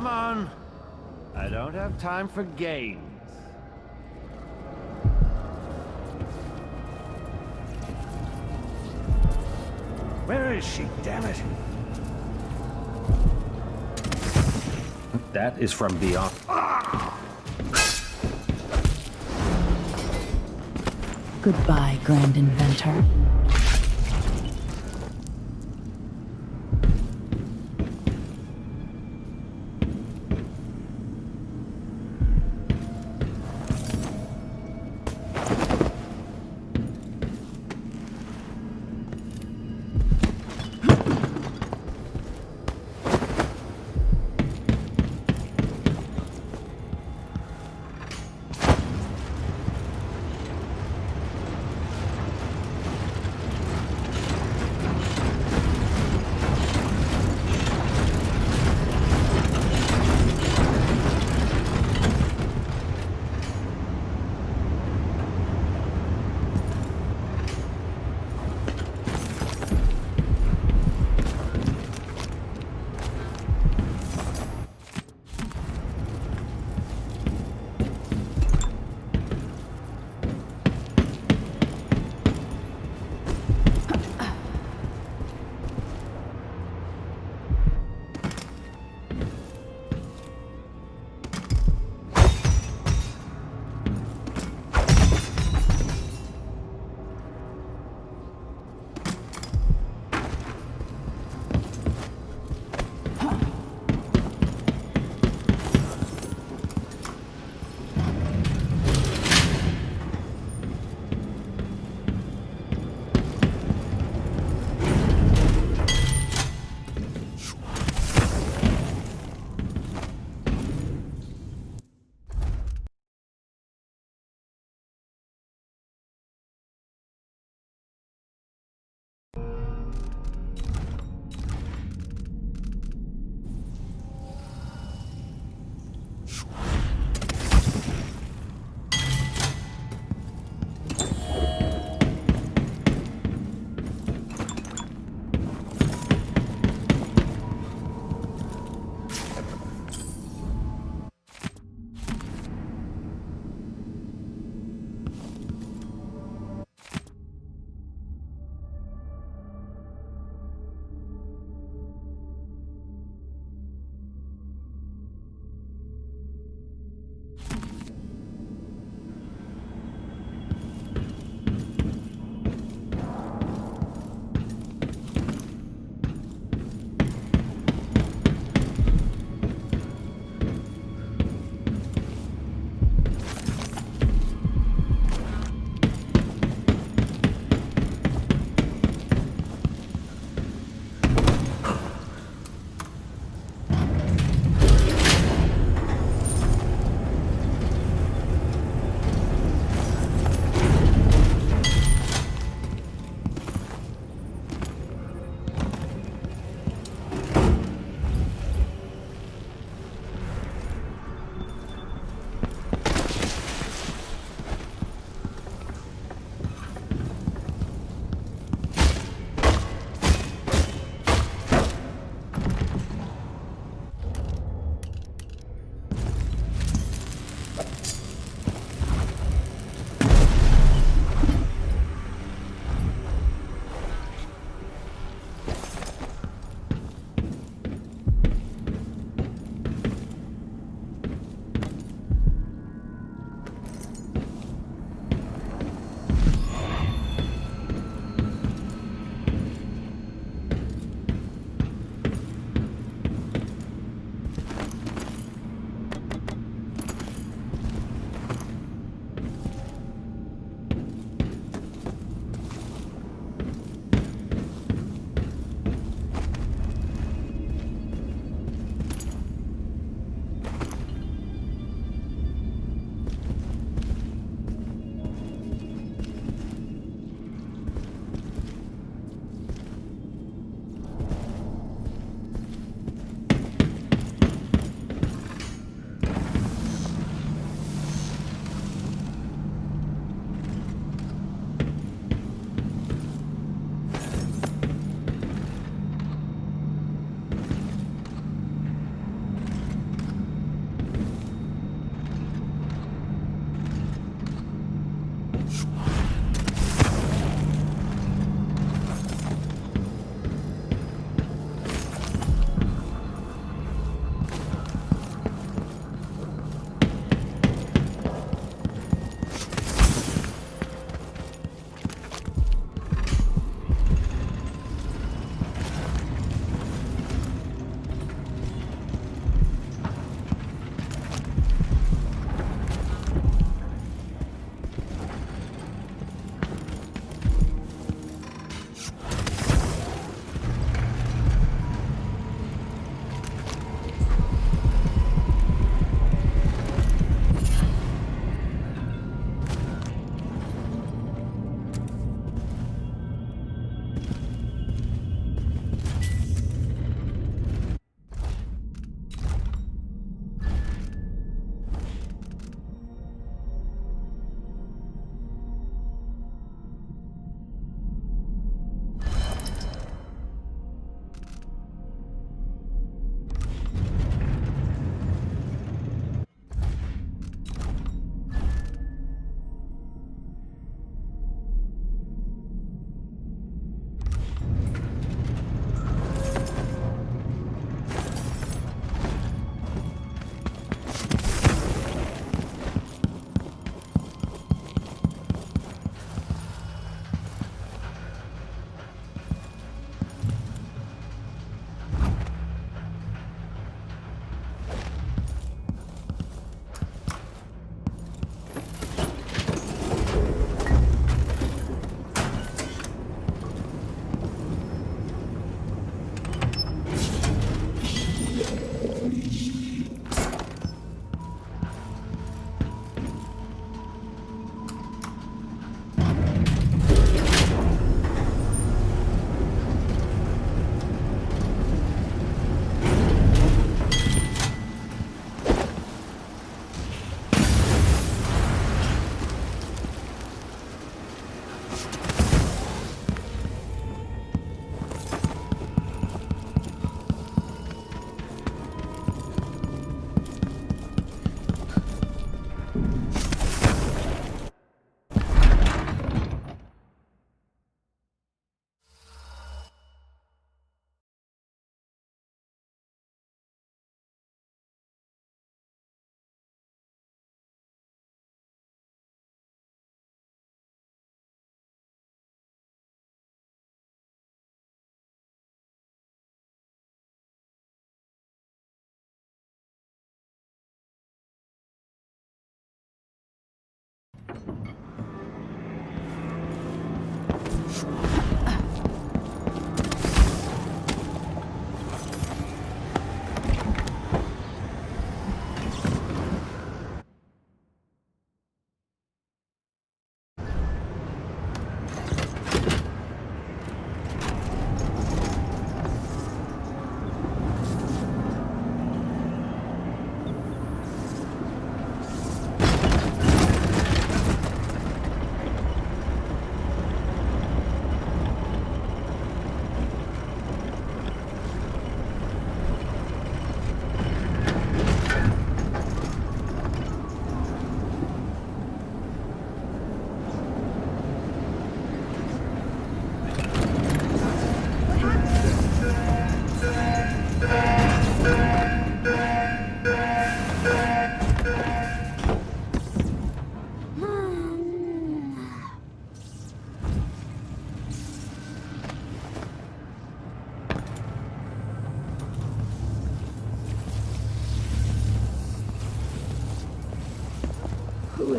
Speaker 4: Come on. I don't have time for games. Where is she, damn it?
Speaker 22: That is from beyond.
Speaker 1: Goodbye, Grand Inventor.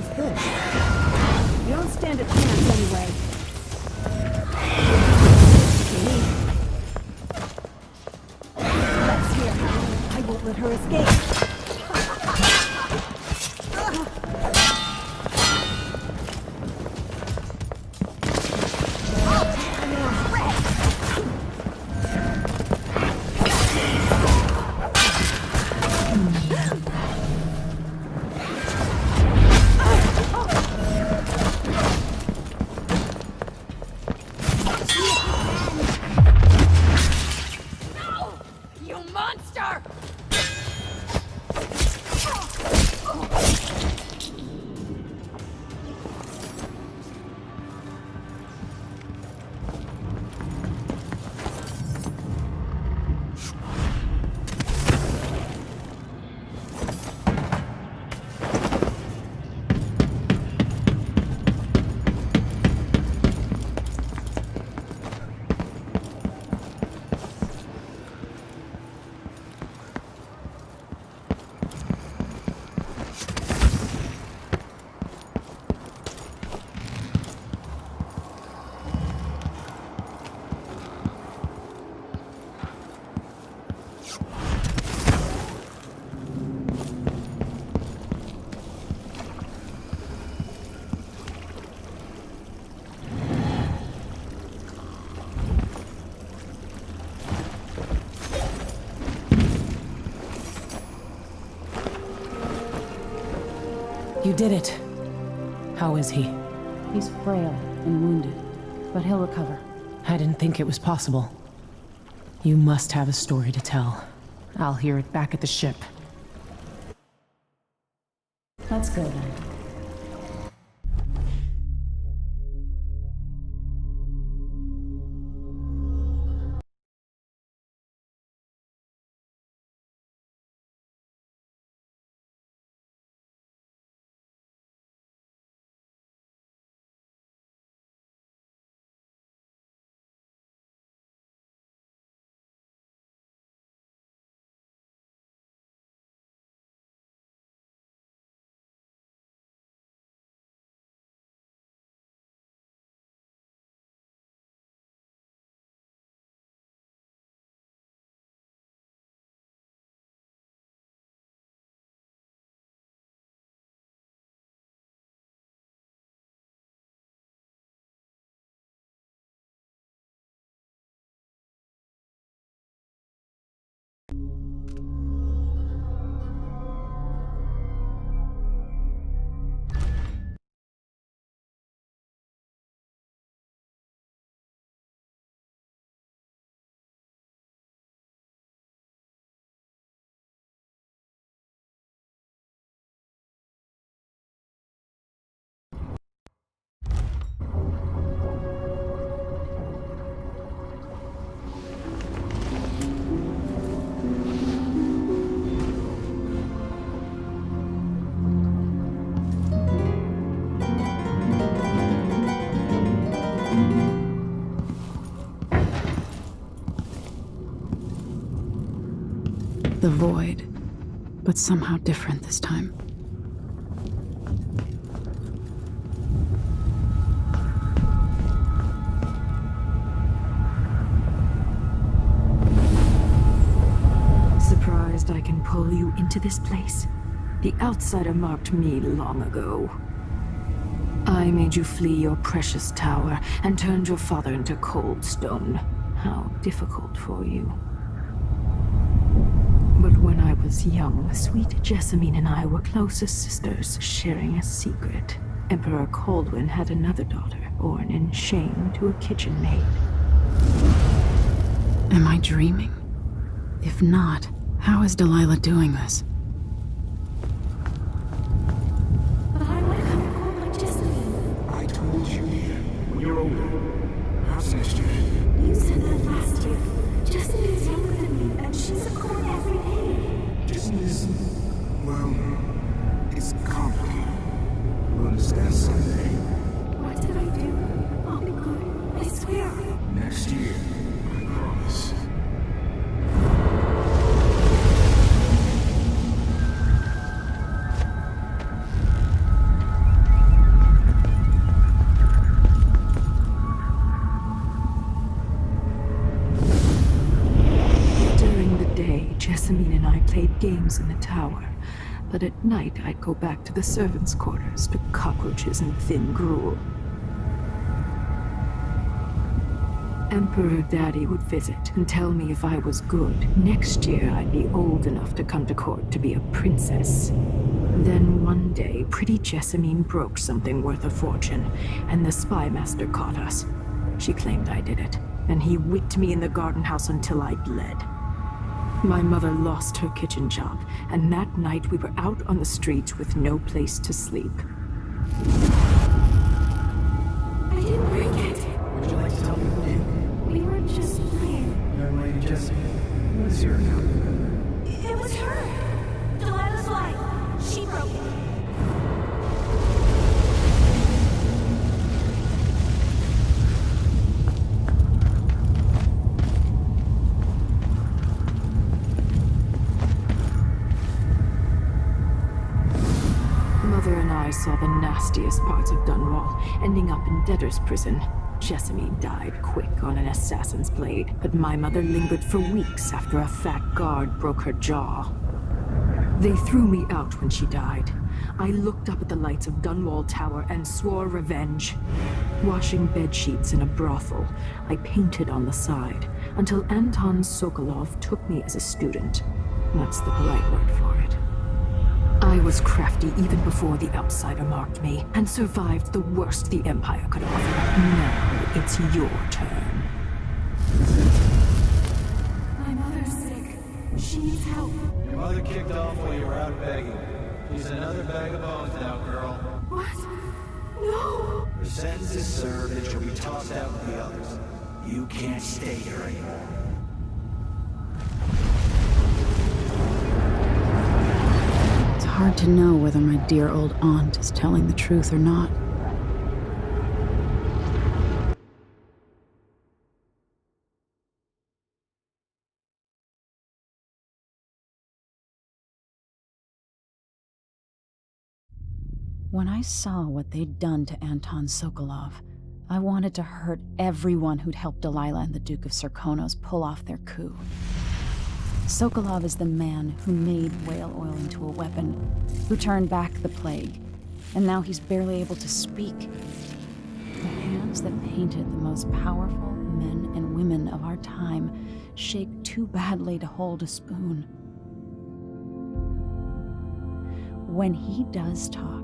Speaker 14: is this? You don't stand a chance anyway. Let's hear. I won't let her escape.
Speaker 6: You did it. How is he?
Speaker 1: He's frail and wounded, but he'll recover.
Speaker 6: I didn't think it was possible. You must have a story to tell. I'll hear it back at the ship.
Speaker 1: Let's go then. The void, but somehow different this time.
Speaker 14: Surprised I can pull you into this place? The outsider marked me long ago. I made you flee your precious tower and turned your father into cold stone. How difficult for you. But when I was young, sweet Jessamine and I were close as sisters, sharing a secret. Emperor Kaldwin had another daughter, born in shame to a kitchen maid.
Speaker 1: Am I dreaming? If not, how is Delilah doing this?
Speaker 19: But I want to come and call my Jessamine.
Speaker 8: I told you when you're older. Perhaps next year.
Speaker 19: You said that last year. Jessamine's younger than me, and she's a court every day.
Speaker 8: Is, well, it's complicated. We'll understand someday.
Speaker 19: What did I do? I'll be good. I swear.
Speaker 8: Next year, I promise.
Speaker 14: Jessamine and I played games in the tower, but at night I'd go back to the servants' quarters to cockroaches and thin gruel. Emperor Daddy would visit and tell me if I was good, next year I'd be old enough to come to court to be a princess. Then one day, pretty Jessamine broke something worth a fortune, and the spy master caught us. She claimed I did it, and he whipped me in the garden house until I bled. My mother lost her kitchen job, and that night we were out on the streets with no place to sleep.
Speaker 19: I didn't break it.
Speaker 8: Would you like to tell me who did?
Speaker 19: We were just playing.
Speaker 8: Young lady Jessamine, what is your account?
Speaker 19: It was her. Delilah's light. She broke it.
Speaker 14: Mother and I saw the nastiest parts of Dunwall, ending up in debtor's prison. Jessamine died quick on an assassin's blade, but my mother lingered for weeks after a fat guard broke her jaw. They threw me out when she died. I looked up at the lights of Dunwall Tower and swore revenge. Washing bedsheets in a brothel, I painted on the side, until Anton Sokolov took me as a student. That's the polite word for it. I was crafty even before the outsider marked me, and survived the worst the Empire could offer. Now it's your turn.
Speaker 19: My mother's sick. She needs help.
Speaker 11: Your mother kicked off while you were out begging. She's another bag of bones now, girl.
Speaker 19: What? No!
Speaker 11: Her sentence is served and she'll be tossed out with the others. You can't stay here anymore.
Speaker 1: It's hard to know whether my dear old aunt is telling the truth or not. When I saw what they'd done to Anton Sokolov, I wanted to hurt everyone who'd helped Delilah and the Duke of Serkonos pull off their coup. Sokolov is the man who made whale oil into a weapon, who turned back the plague, and now he's barely able to speak. The hands that painted the most powerful men and women of our time shake too badly to hold a spoon. When he does talk,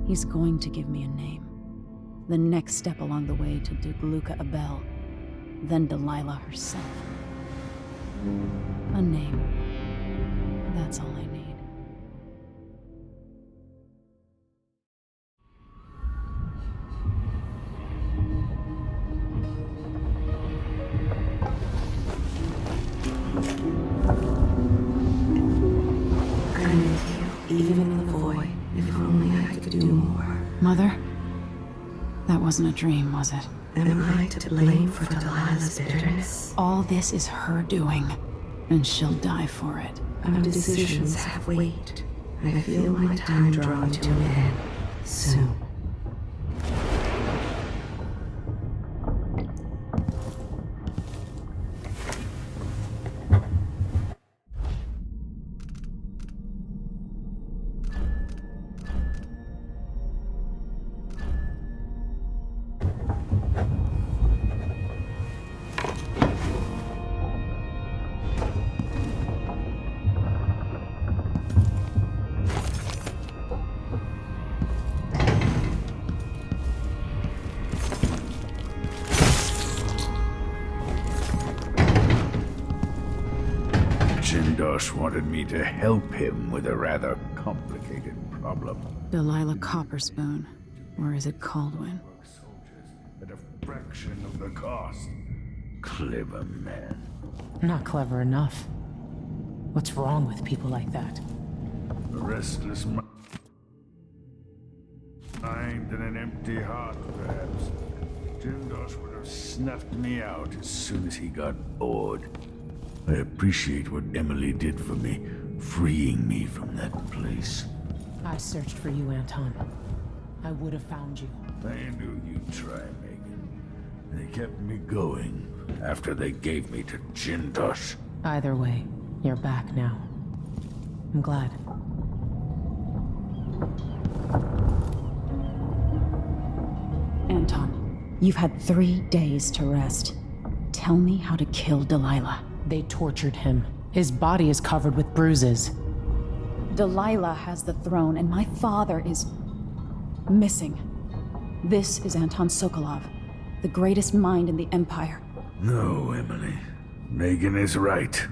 Speaker 1: he's going to give me a name. The next step along the way to Duke Luca Abel, then Delilah herself. A name. That's all I need.
Speaker 19: I'm with you, even in the void. If only I could do more.
Speaker 1: Mother? That wasn't a dream, was it?
Speaker 19: Am I to blame for Delilah's bitterness?
Speaker 1: All this is her doing, and she'll die for it.
Speaker 19: Our decisions have weight. I feel my time drawing to an end soon.
Speaker 10: Jindosh wanted me to help him with a rather complicated problem.
Speaker 1: Delilah Copperspoon. Or is it Kaldwin?
Speaker 10: At a fraction of the cost. Clever man.
Speaker 6: Not clever enough. What's wrong with people like that?
Speaker 10: A restless mind and an empty heart, perhaps. Jindosh would have snuffed me out as soon as he got bored. I appreciate what Emily did for me, freeing me from that place.
Speaker 6: I searched for you, Anton. I would have found you.
Speaker 10: I knew you'd try, Megan. They kept me going after they gave me to Jindosh.
Speaker 6: Either way, You're back now. I'm glad.
Speaker 1: Anton, you've had 3 days to rest. Tell me how to kill Delilah.
Speaker 6: They tortured him. His body is covered with bruises.
Speaker 1: Delilah has the throne, and my father is missing. This is Anton Sokolov, the greatest mind in the Empire.
Speaker 10: No, Emily. Megan is right.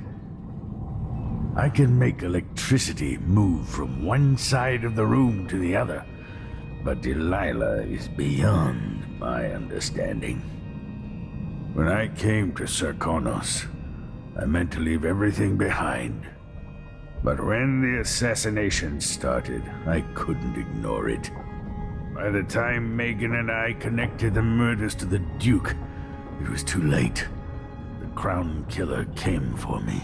Speaker 10: I can make electricity move from one side of the room to the other, but Delilah is beyond my understanding. When I came to Sarkonos, I meant to leave everything behind. But when the assassination started, I couldn't ignore it. By the time Megan and I connected the murders to the Duke, it was too late. The Crown Killer came for me.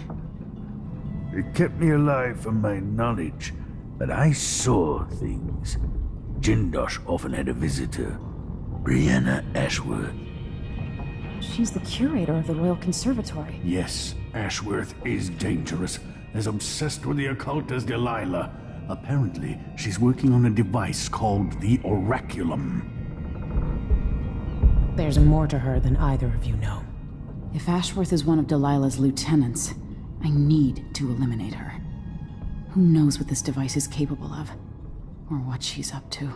Speaker 10: It kept me alive from my knowledge that I saw things. Jindosh often had a visitor, Brianna Ashworth.
Speaker 1: She's the curator of the Royal Conservatory.
Speaker 10: Yes, Ashworth is dangerous, as obsessed with the occult as Delilah. Apparently, she's working on a device called the Oraculum.
Speaker 6: There's more to her than either of you know.
Speaker 1: If Ashworth is one of Delilah's lieutenants, I need to eliminate her. Who knows what this device is capable of, or what she's up to.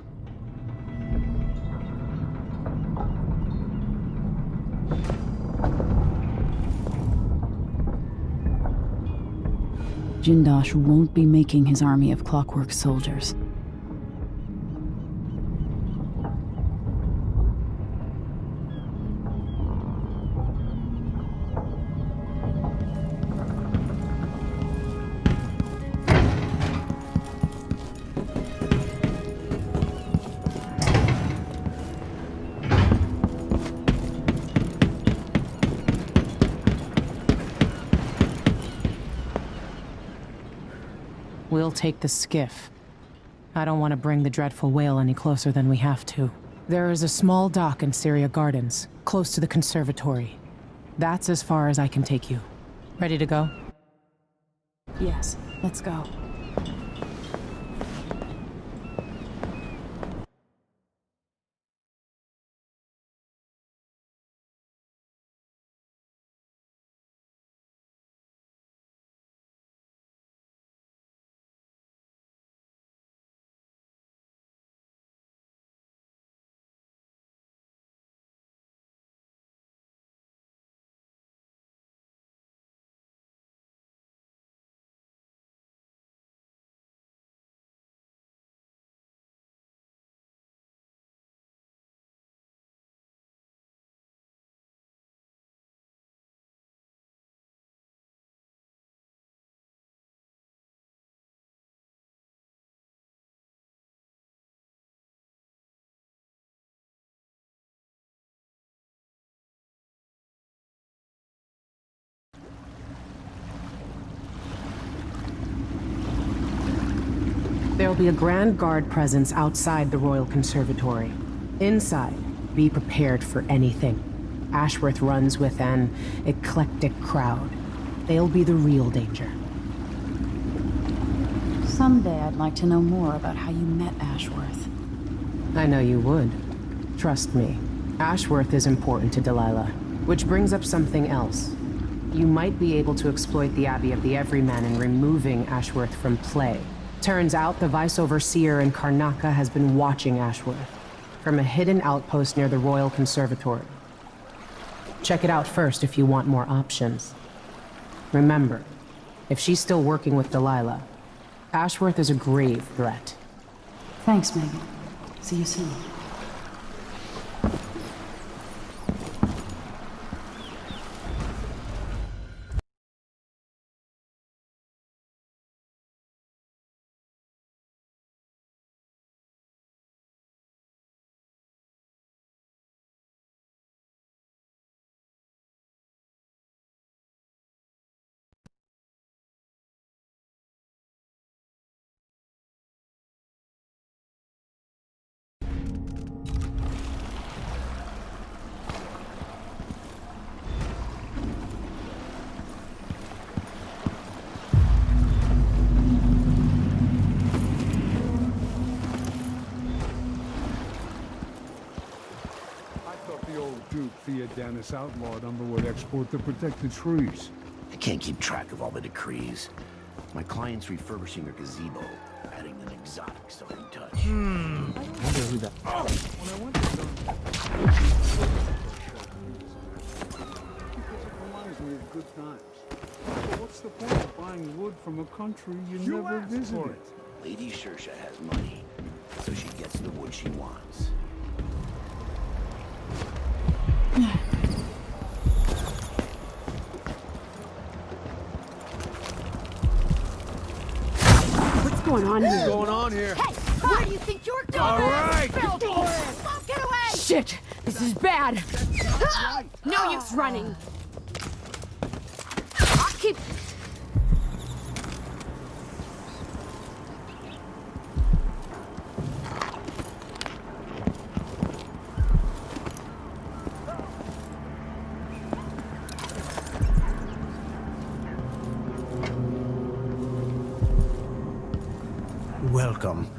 Speaker 1: Jindosh won't be making his army of clockwork soldiers.
Speaker 6: We'll take the skiff. I don't want to bring the dreadful whale any closer than we have to. There is a small dock in Syria Gardens, close to the conservatory. That's as far as I can take you. Ready to go?
Speaker 1: Yes, let's go.
Speaker 6: There'll be a Grand Guard presence outside the Royal Conservatory. Inside, be prepared for anything. Ashworth runs with an eclectic crowd. They'll be the real danger.
Speaker 1: Someday I'd like to know more about how you met Ashworth.
Speaker 6: I know you would. Trust me. Ashworth is important to Delilah. Which brings up something else. You might be able to exploit the Abbey of the Everyman in removing Ashworth from play. Turns out the Vice Overseer in Karnaca has been watching Ashworth from a hidden outpost near the Royal Conservatory. Check it out first if you want more options. Remember, if she's still working with Delilah, Ashworth is a grave threat.
Speaker 1: Thanks, Megan. See you soon.
Speaker 10: this outlaw number would export to protect the trees.
Speaker 17: I can't keep track of all the decrees. My client's refurbishing her gazebo, adding an exotic southern touch.
Speaker 3: I wonder who that...
Speaker 10: Oh! When I went to them... Because it reminds me of good times. So what's the point of buying wood from a country you never visited?
Speaker 17: Lady Shersha has money, so she gets the wood she wants.
Speaker 22: What's going on here?
Speaker 3: What's going on here?
Speaker 22: Hey, where do you think you're going?
Speaker 3: All right,
Speaker 22: Get away! Shit, this is bad. No use running. I'll keep...
Speaker 23: Welcome.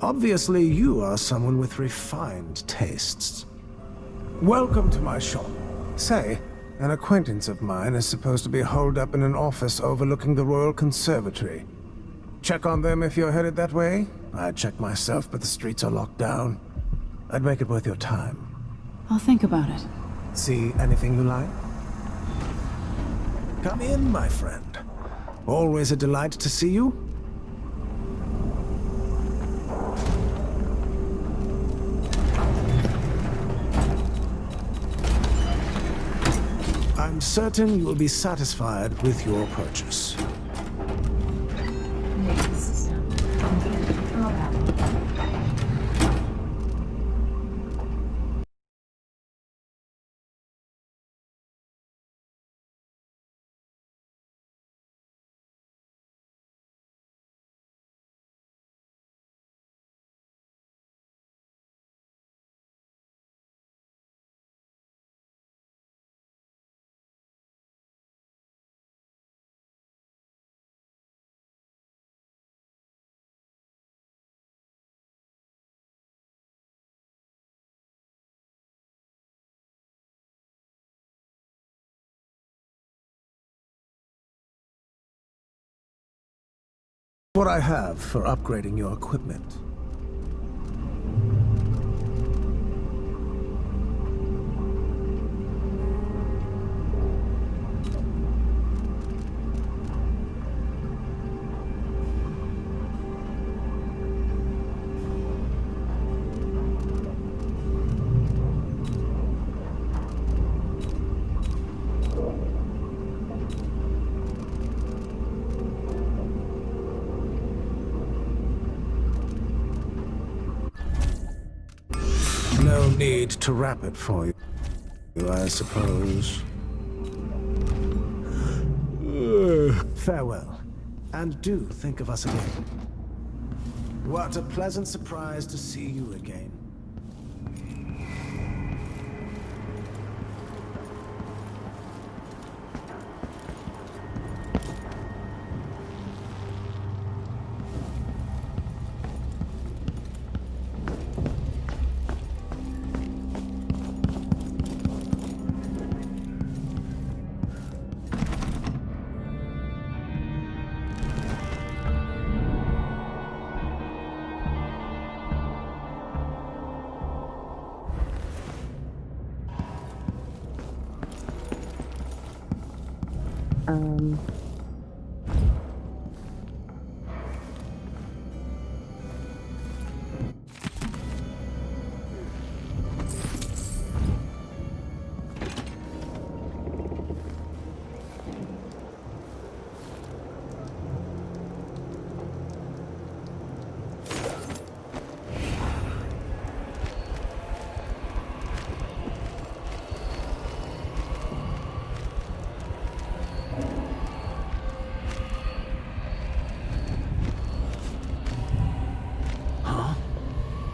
Speaker 23: Obviously, you are someone with refined tastes. Welcome to my shop. Say, an acquaintance of mine is supposed to be holed up in an office overlooking the Royal Conservatory. Check on them if you're headed that way. I'd check myself, but the streets are locked down. I'd make it worth your time.
Speaker 1: I'll think about it.
Speaker 23: See anything you like? Come in, my friend. Always a delight to see you. I'm certain you will be satisfied with your purchase. What I have for upgrading your equipment. No need to wrap it for you, I suppose. Farewell, and do think of us again. What a pleasant surprise to see you again.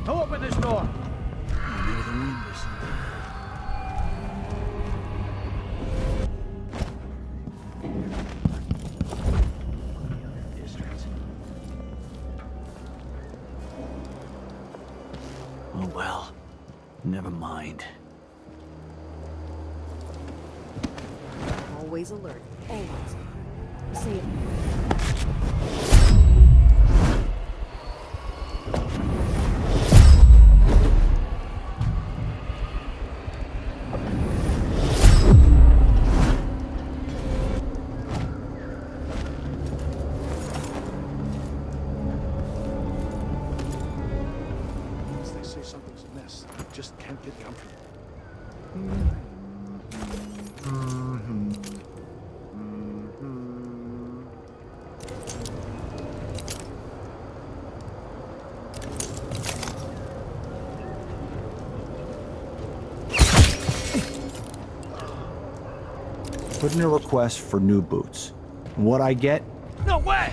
Speaker 3: Who opened this door? Near the wind or something. Oh well. Never mind.
Speaker 7: Always alert. Always. Say it.
Speaker 9: Just can't get comfortable.
Speaker 3: Put in a request for new boots. And what I get?
Speaker 9: No way!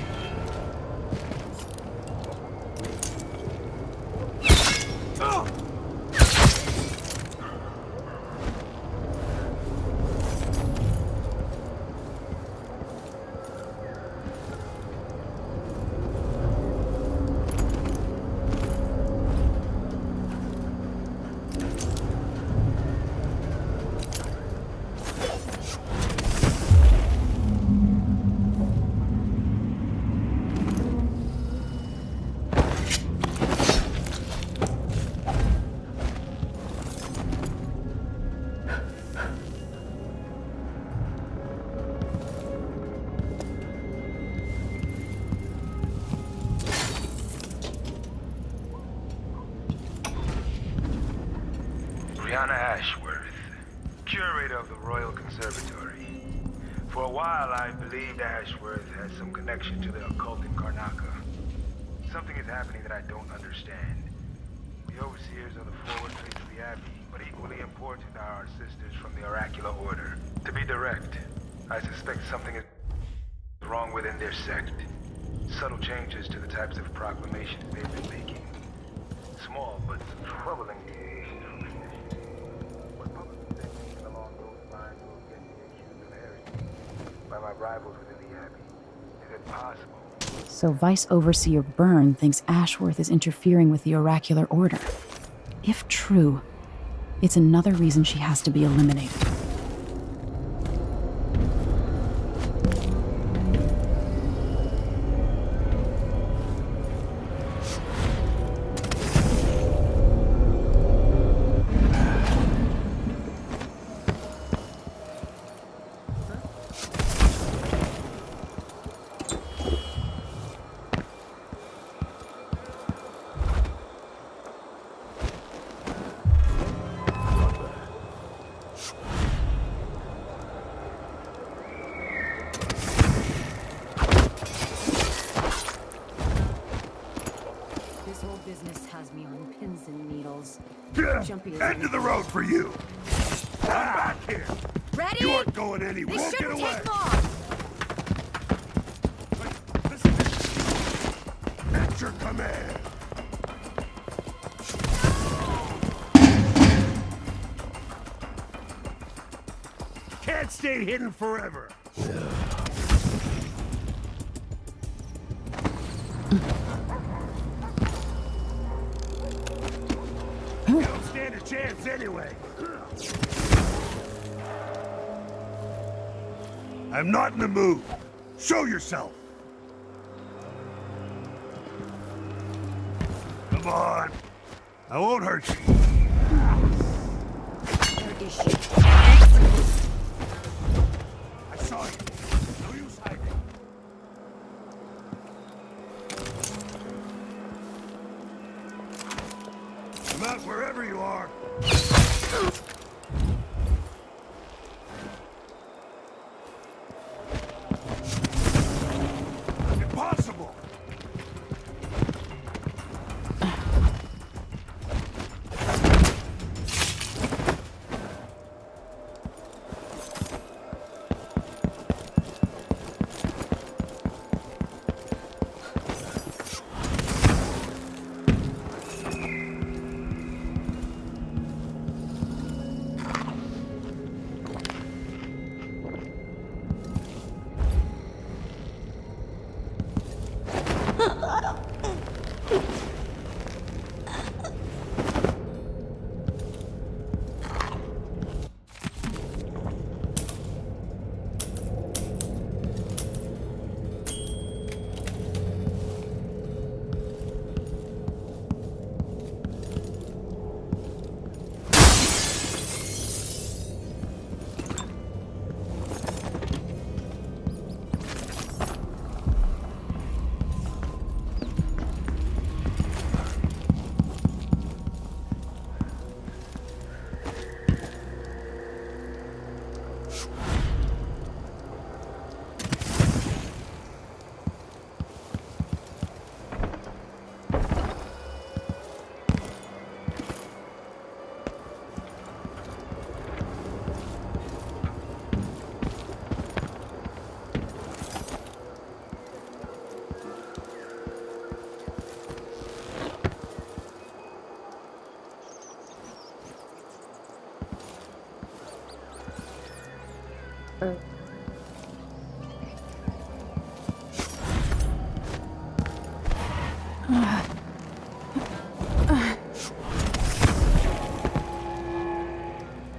Speaker 12: Ashworth, curator of the Royal Conservatory. For a while, I believed Ashworth has some connection to the occult in Karnaca. Something is happening that I don't understand. The overseers are the forward face of the Abbey, but equally important are our sisters from the Oracular Order. To be direct, I suspect something is wrong within their sect. Subtle changes to the types of proclamations they've been making. Small, but troubling deviations from tradition. What public statements along those lines will get me accused of heresy by my rivals within the Abbey? Is it possible?
Speaker 1: So Vice Overseer Byrne thinks Ashworth is interfering with the Oracular Order. If true, it's another reason she has to be eliminated.
Speaker 21: End of the road for you! I'm back here!
Speaker 22: Ready?
Speaker 21: You aren't going anywhere!
Speaker 22: They
Speaker 21: Get
Speaker 22: shouldn't
Speaker 21: away!
Speaker 22: take long!
Speaker 21: At your command! Can't stay hidden forever! You don't stand a chance anyway. I'm not in the mood. Show yourself. Come on. I won't hurt you. I saw you. No use hiding. Come out wherever you are. Impossible.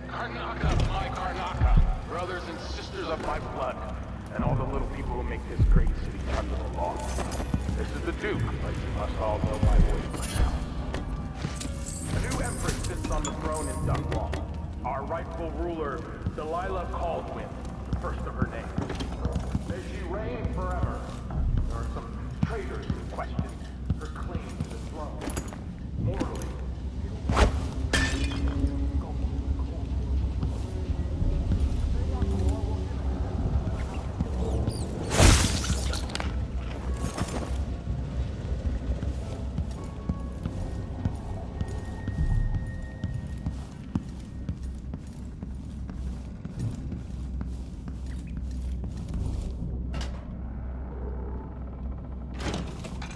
Speaker 2: Karnaka, my Karnaka, brothers and sisters of my blood, and all the little people who make this great city under the law. This is the Duke, but you must all know my voice by now. A new Empress sits on the throne in Dunwall. Our rightful ruler, Delilah Kaldwin, first of her name. May she reign forever. There are some traitors who question her claim to the throne. Morally,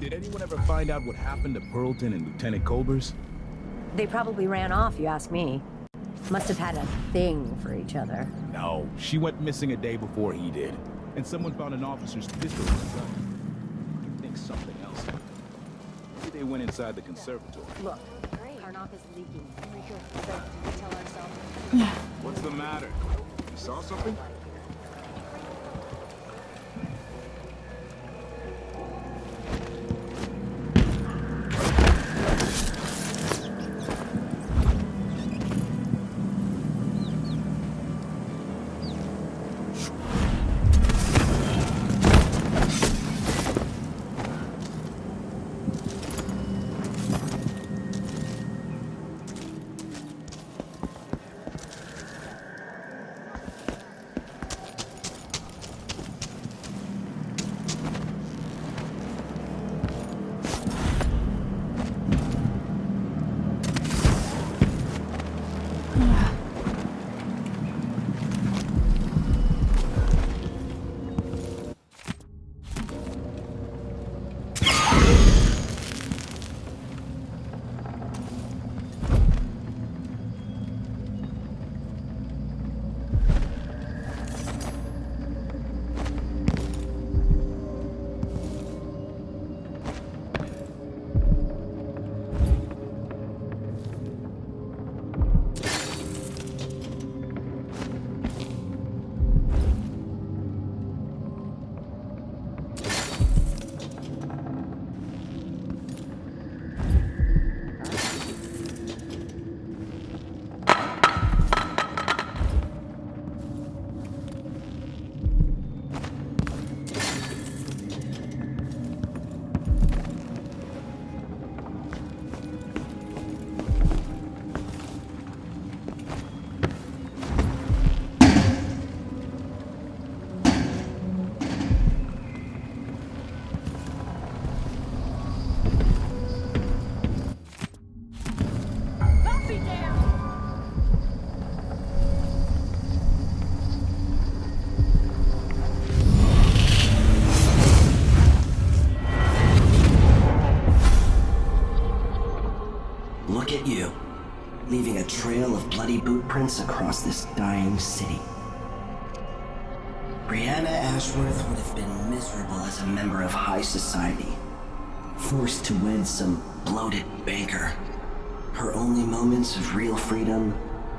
Speaker 16: Did anyone ever find out what happened to Pearlton and Lieutenant Colbers?
Speaker 20: They probably ran off, you ask me. Must have had a thing for each other.
Speaker 16: No, she went missing a day before he did. And someone found an officer's pistol in the gun. I think something else. Maybe they went inside the conservatory.
Speaker 20: Look, Karnak is leaking. Did you tell ourselves?
Speaker 16: What's the matter? You saw something?
Speaker 18: Look at you, leaving a trail of bloody boot prints across this dying city. Brianna Ashworth would have been miserable as a member of high society, forced to wed some bloated banker. Her only moments of real freedom,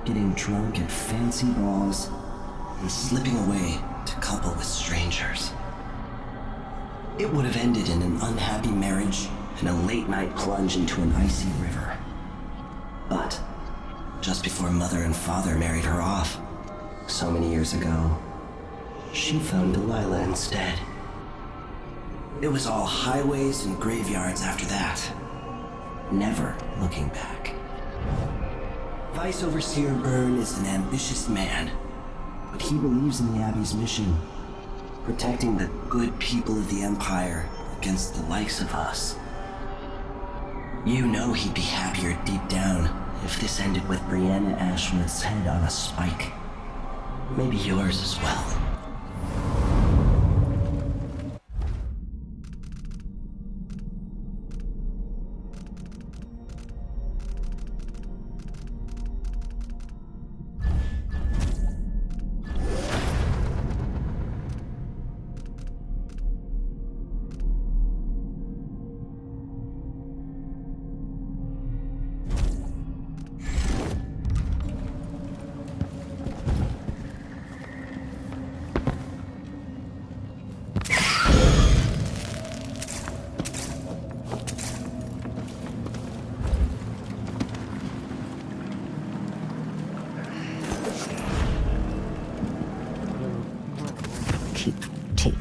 Speaker 18: getting drunk at fancy balls, and slipping away to couple with strangers. It would have ended in an unhappy marriage and a late-night plunge into an icy river. But just before Mother and Father married her off, so many years ago, she found Delilah instead. It was all highways and graveyards after that, never looking back. Vice Overseer Byrne is an ambitious man, but he believes in the Abbey's mission, protecting the good people of the Empire against the likes of us. You know he'd be happier deep down if this ended with Brianna Ashworth's head on a spike. Maybe yours as well.
Speaker 20: keep tape.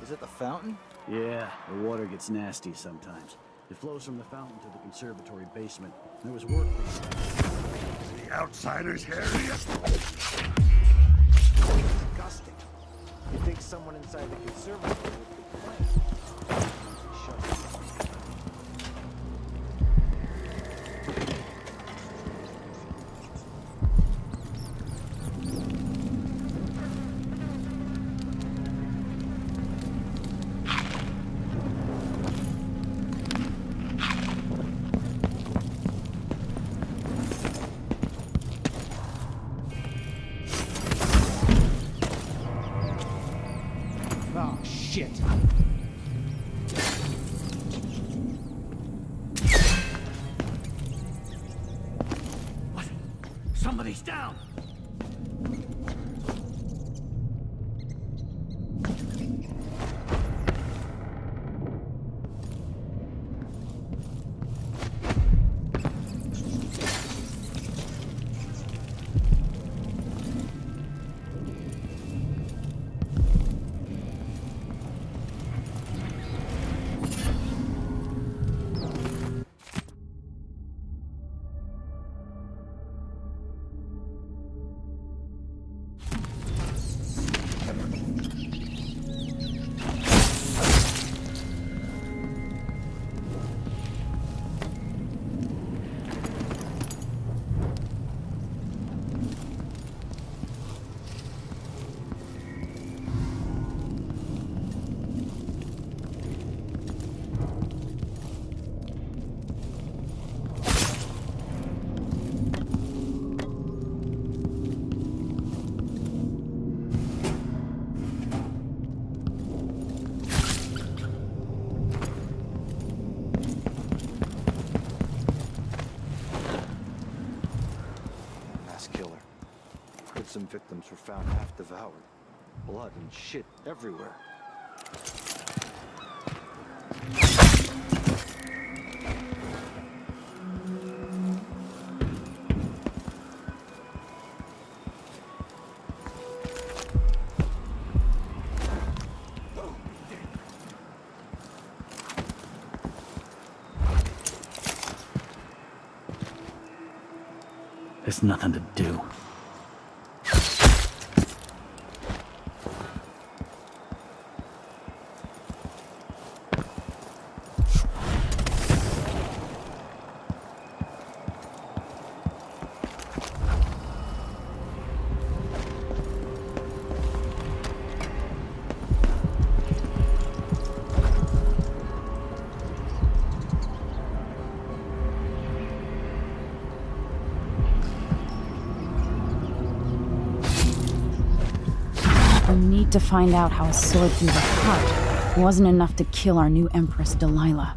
Speaker 9: Is it the fountain? Yeah, the water gets nasty sometimes. It flows from the fountain to the conservatory basement. There was work being done.
Speaker 21: The outsiders area?
Speaker 3: Disgusting. You think someone inside the conservatory would complain? Shut up. Oh, shit.
Speaker 9: What? Somebody's down!
Speaker 5: mass killer. Heard some victims were found half devoured. Blood and shit everywhere.
Speaker 9: There's nothing to do.
Speaker 1: To find out how a sword through the heart wasn't enough to kill our new Empress, Delilah.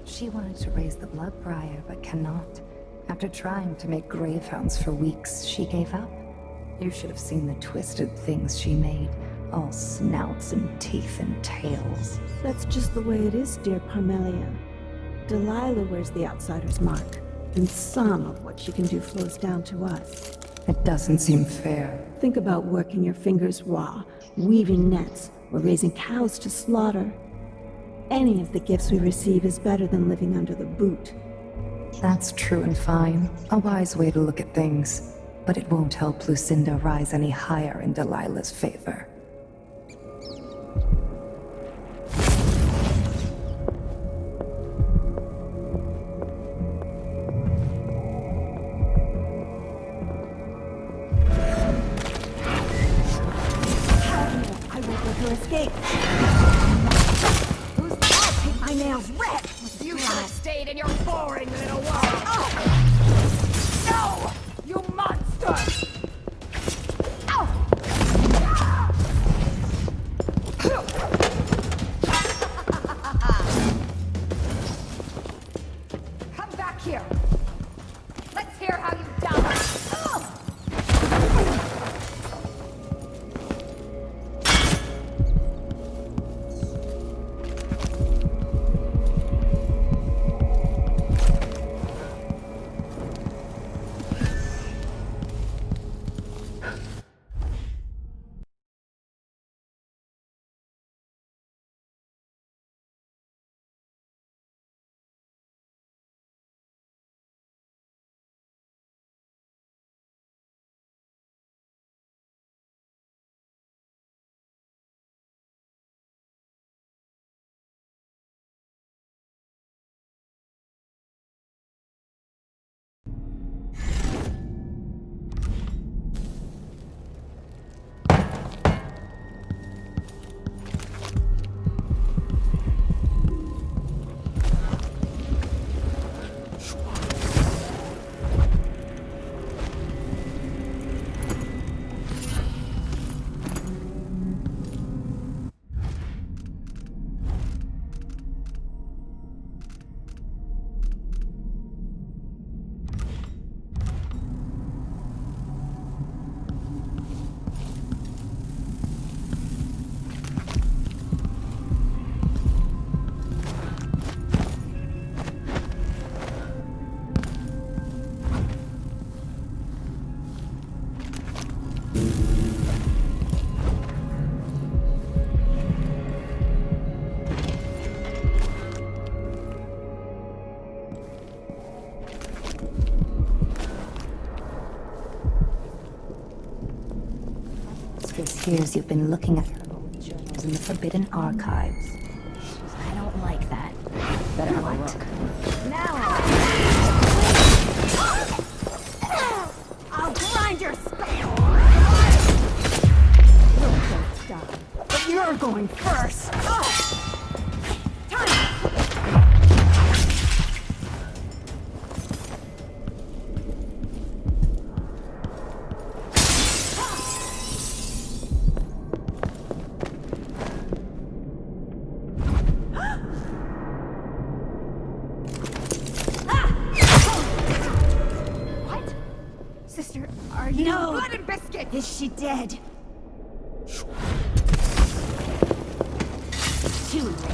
Speaker 13: She wanted to raise the blood briar, but cannot. After trying to make gravehounds for weeks, she gave up. You should have seen the twisted things she made. All snouts and teeth and tails.
Speaker 7: That's just the way it is, dear Parmelia. Delilah wears the outsider's mark, and some of what she can do flows down to us.
Speaker 13: It doesn't seem fair.
Speaker 7: Think about working your fingers raw, weaving nets, or raising cows to slaughter. Any of the gifts we receive is better than living under the boot.
Speaker 13: That's true and fine. A wise way to look at things. But it won't help Lucinda rise any higher in Delilah's favor.
Speaker 7: I won't let her escape. My nails red!
Speaker 22: You should have stayed in your boring little world! Oh. No! You monster! Oh. here. Let's hear how you die.
Speaker 13: Here's you've been looking at her old journals in the Forbidden Archives.
Speaker 20: I don't like that.
Speaker 13: Better have a look.
Speaker 22: I'll grind your skull! You'll die, but you're going first! Is she dead? Too late.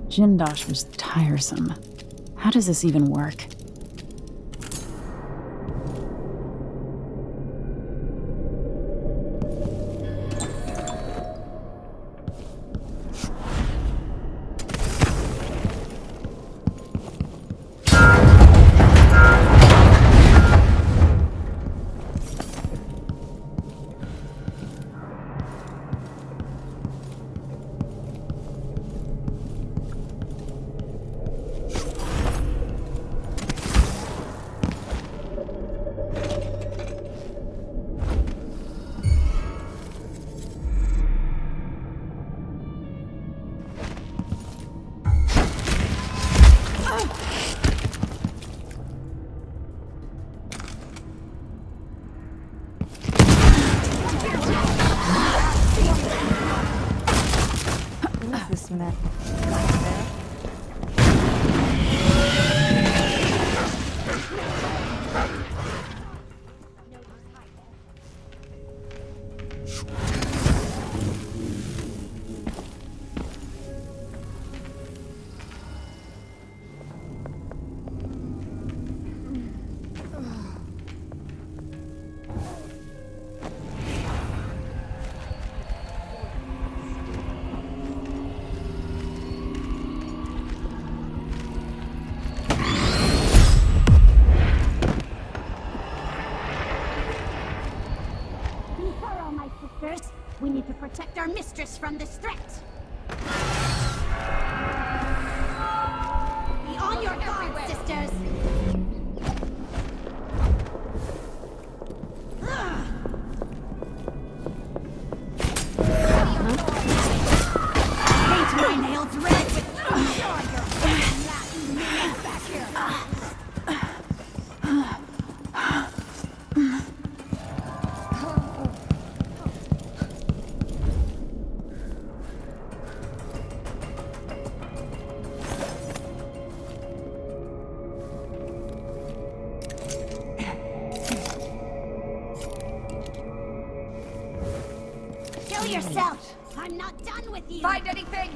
Speaker 1: Jindosh was tiresome. How does this even work?
Speaker 4: We need to protect our mistress from this threat. Be on your guard, sisters! Paint my nails red with back here. Yourself! I'm not done with you! Find anything!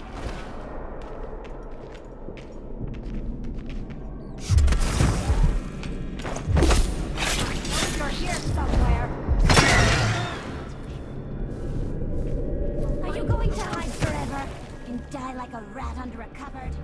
Speaker 4: You're here somewhere! Are you going to hide forever? And die like a rat under a cupboard?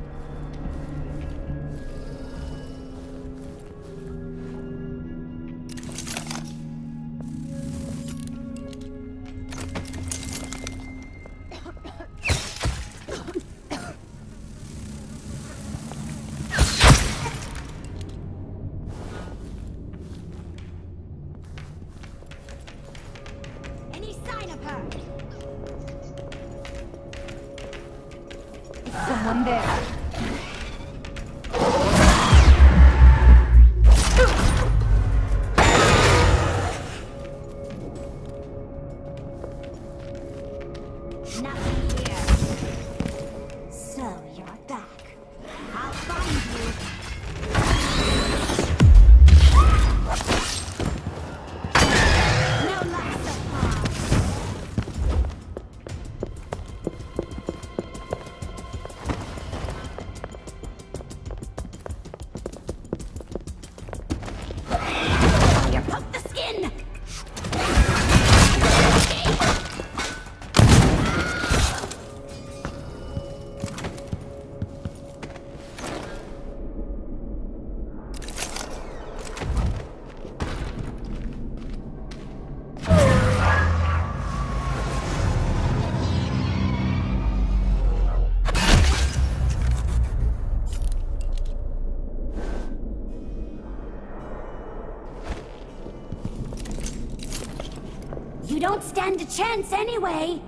Speaker 4: Someone there. Nothing here. So you're back. I'll find you. No luck so far. You don't stand a chance anyway!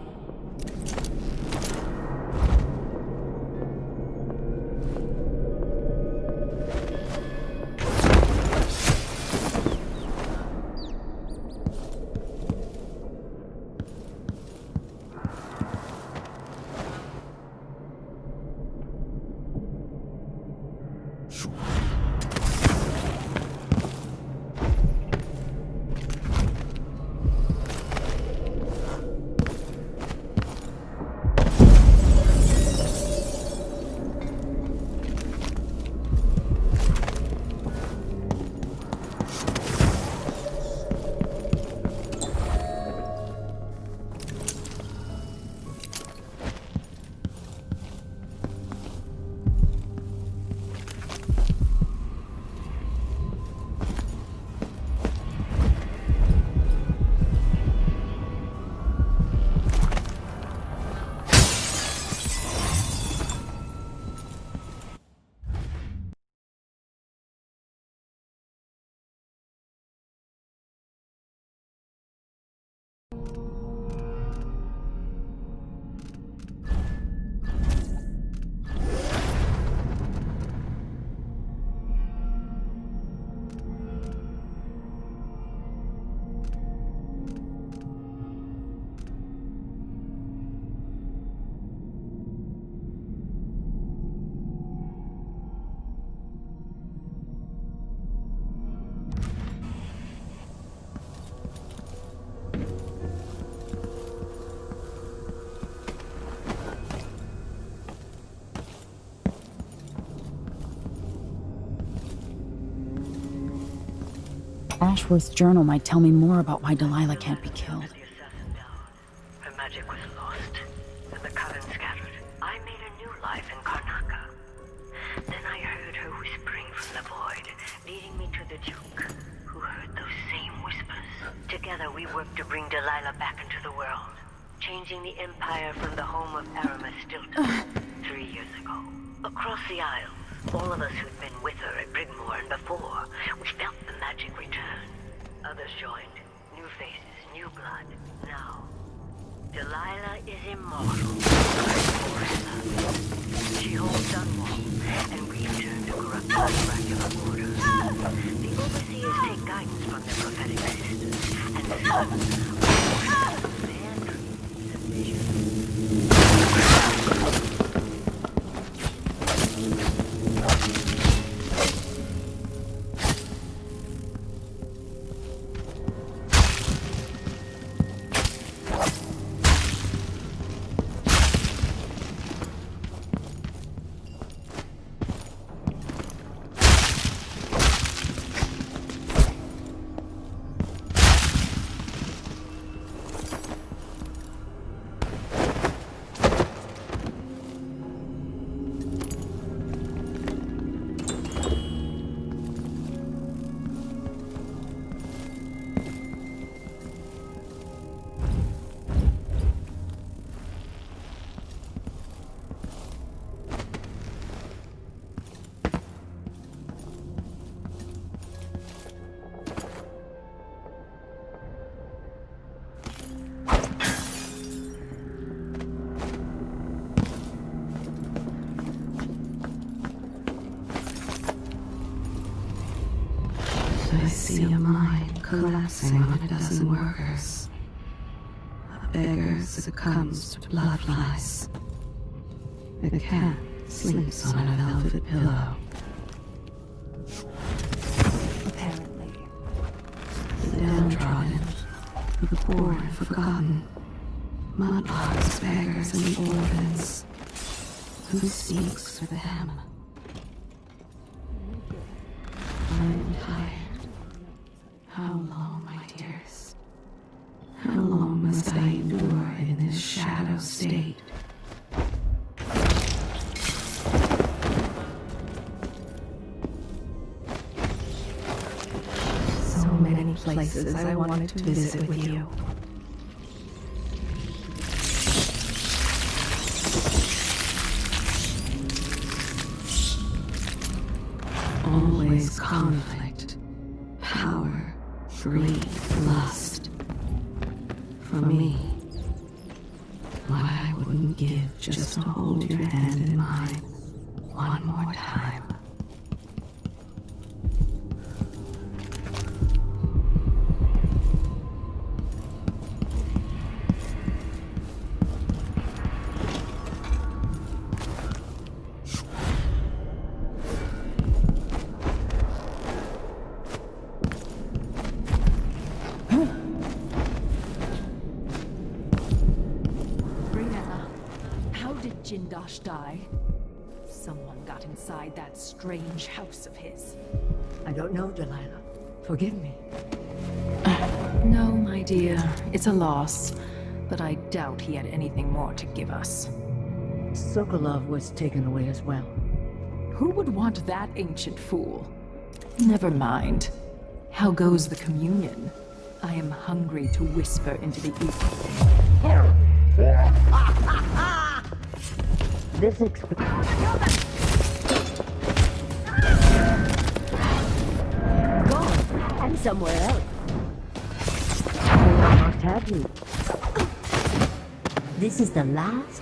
Speaker 1: Ashworth's journal might tell me more about why Delilah can't be killed.
Speaker 8: Her magic was lost, and the coven scattered. I made a new life in Karnaca. Then I heard her whispering from the void, leading me to the Duke, who heard those same whispers. Together we worked to bring Delilah back into the world, changing the Empire from the home of Aramis Stilton 3 years ago. Across the Isles, all of us who'd been with her at Brigmore and before, we felt the magic return. Others joined. New faces, new blood. Now, Delilah is immortal. She holds Dunwall, and we return to corrupt the miraculous orders. The overseers take guidance from their prophetic sisters, and the sons their dreams and visions.
Speaker 19: I see a mine collapsing on a dozen workers. A beggar succumbs to blood flies. A cat sleeps on a velvet pillow.
Speaker 13: Apparently.
Speaker 19: The downtrodden, the poor and forgotten, mudlarks, beggars, and orphans. Who speaks for them? I'm tired. How long, my dearest? How long must I endure in this shadow state? So many places I wanted to visit with you. Always conflict, power, greed, lust. For me, what I wouldn't give just to hold your hand in mine one more time.
Speaker 14: Jindosh die? Someone got inside that strange house of his.
Speaker 20: I don't know, Delilah. Forgive me.
Speaker 14: No, my dear. It's a loss. But I doubt he had anything more to give us.
Speaker 20: Sokolov was taken away as well.
Speaker 14: Who would want that ancient fool? Never mind. How goes the communion? I am hungry to whisper into the ether.
Speaker 20: This Gone, and somewhere else. We almost have you. This is the last.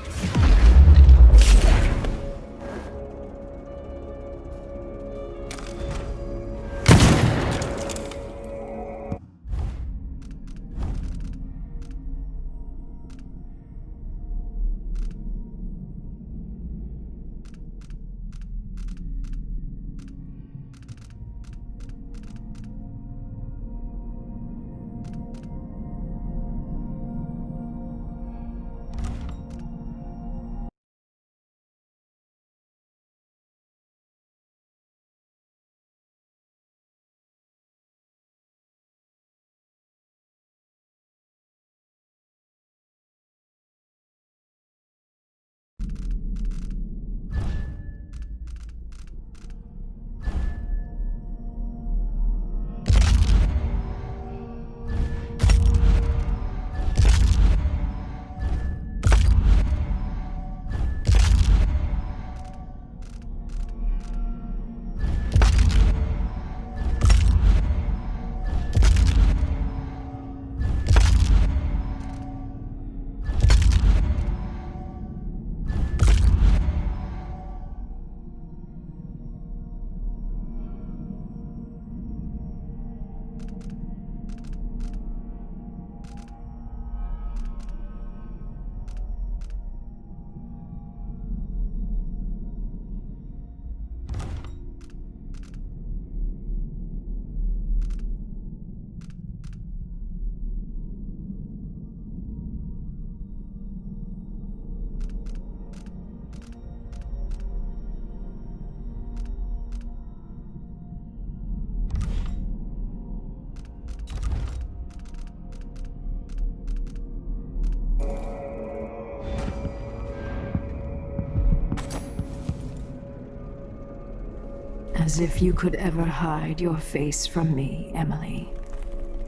Speaker 14: As if you could ever hide your face from me, Emily.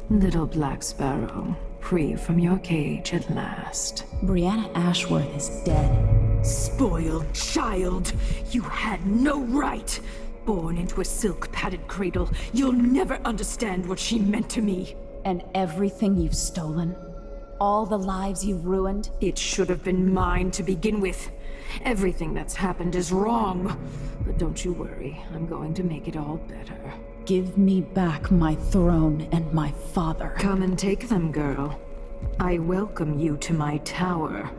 Speaker 14: Little Black Sparrow, free from your cage at last.
Speaker 1: Brianna Ashworth is dead.
Speaker 14: Spoiled child! You had no right! Born into a silk-padded cradle, you'll never understand what she meant to me.
Speaker 1: And everything you've stolen? All the lives you've ruined?
Speaker 14: It should have been mine to begin with. Everything that's happened is wrong. But don't you worry, I'm going to make it all better.
Speaker 1: Give me back my throne and my father.
Speaker 14: Come and take them, girl. I welcome you to my tower.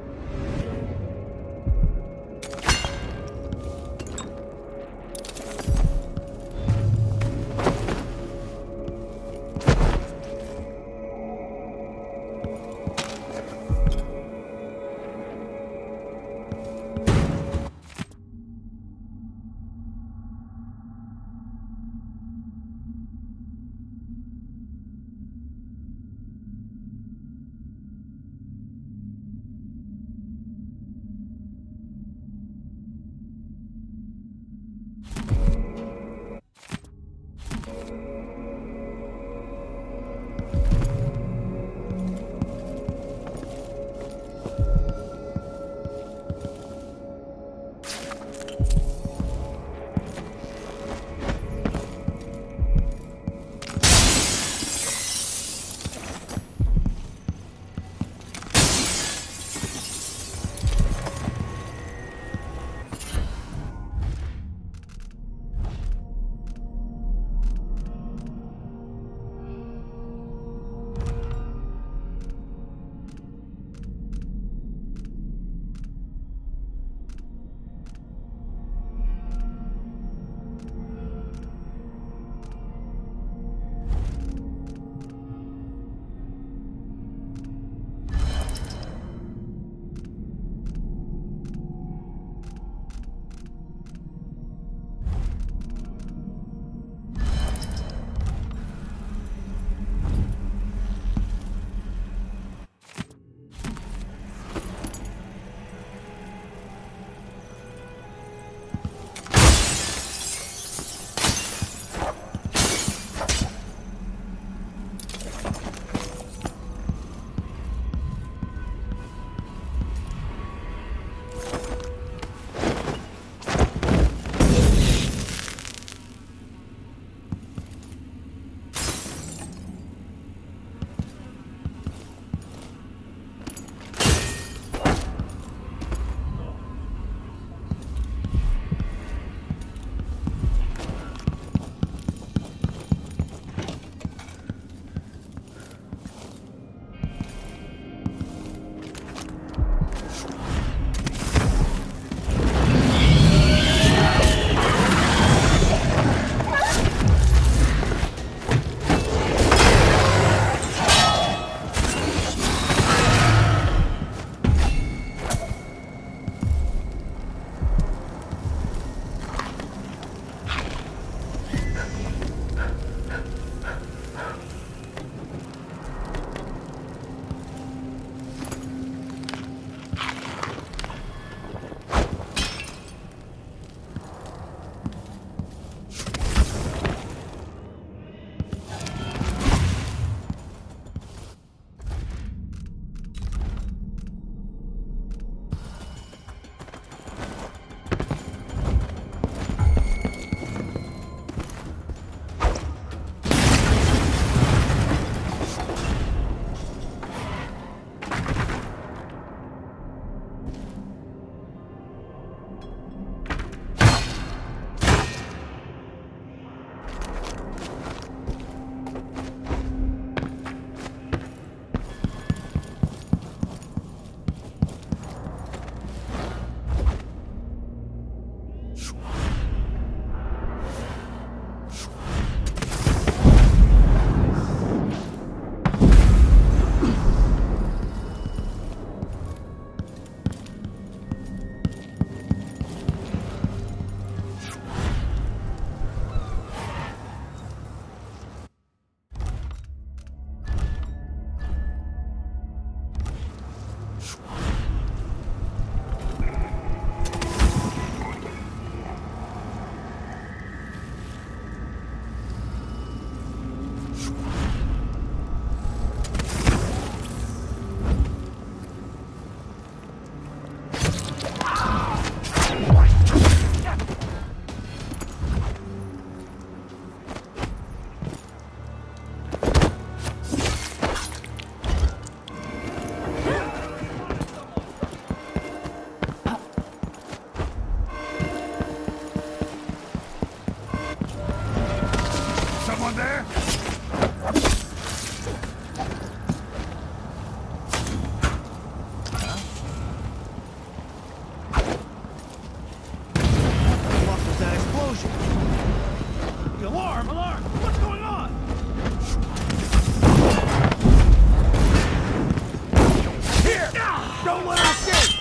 Speaker 9: Don't let her escape!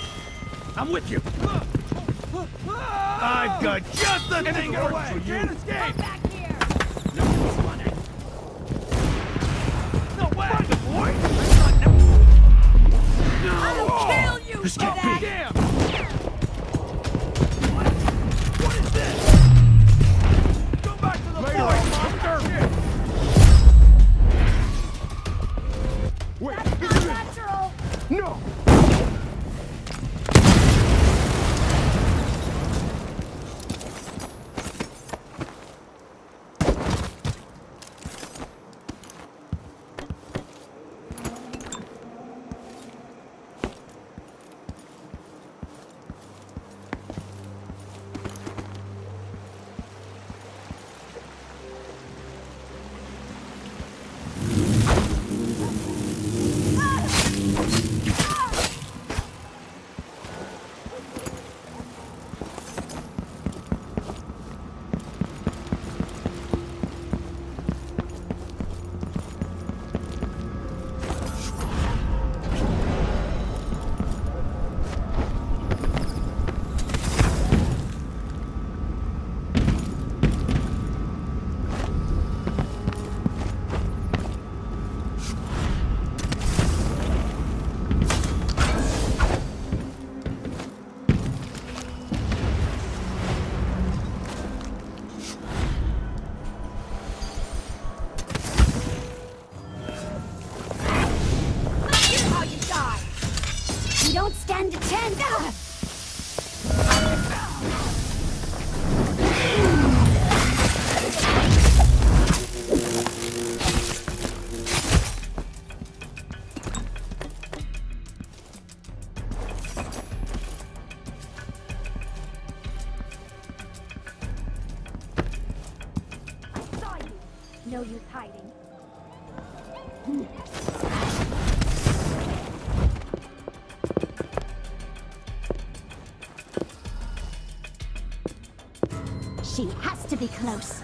Speaker 9: I'm with you. I've got just the thing for you. Can't escape!
Speaker 22: Back here!
Speaker 9: No way! Boy! No!
Speaker 22: I'll kill you
Speaker 9: This
Speaker 22: for
Speaker 9: can't
Speaker 22: that!
Speaker 9: be! Damn! What is this? Go back to the boy, monster! Wait!
Speaker 22: That's not natural!
Speaker 9: No!
Speaker 4: Stand a chance! No use hiding. She has to be close.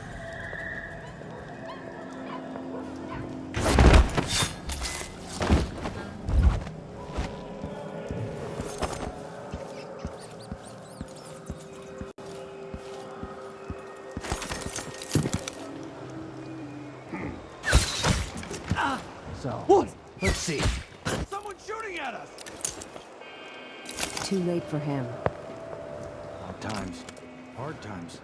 Speaker 3: So, what? Let's see.
Speaker 9: Someone's shooting at us!
Speaker 20: Too late for him.
Speaker 5: Hard times. Hard times.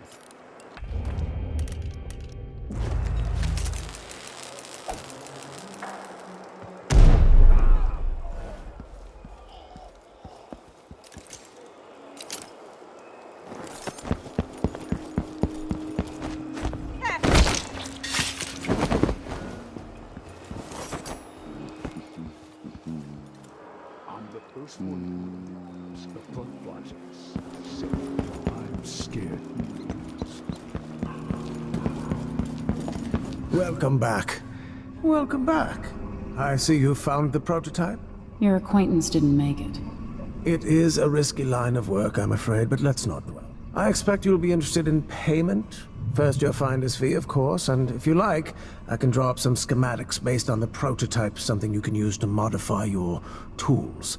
Speaker 10: I'm scared.
Speaker 23: Welcome back. Welcome back. I see you found the prototype.
Speaker 1: Your acquaintance didn't make it.
Speaker 23: It is a risky line of work, I'm afraid, but let's not dwell. I expect you'll be interested in payment. First your finder's fee, of course, and if you like, I can draw up some schematics based on the prototype, something you can use to modify your tools.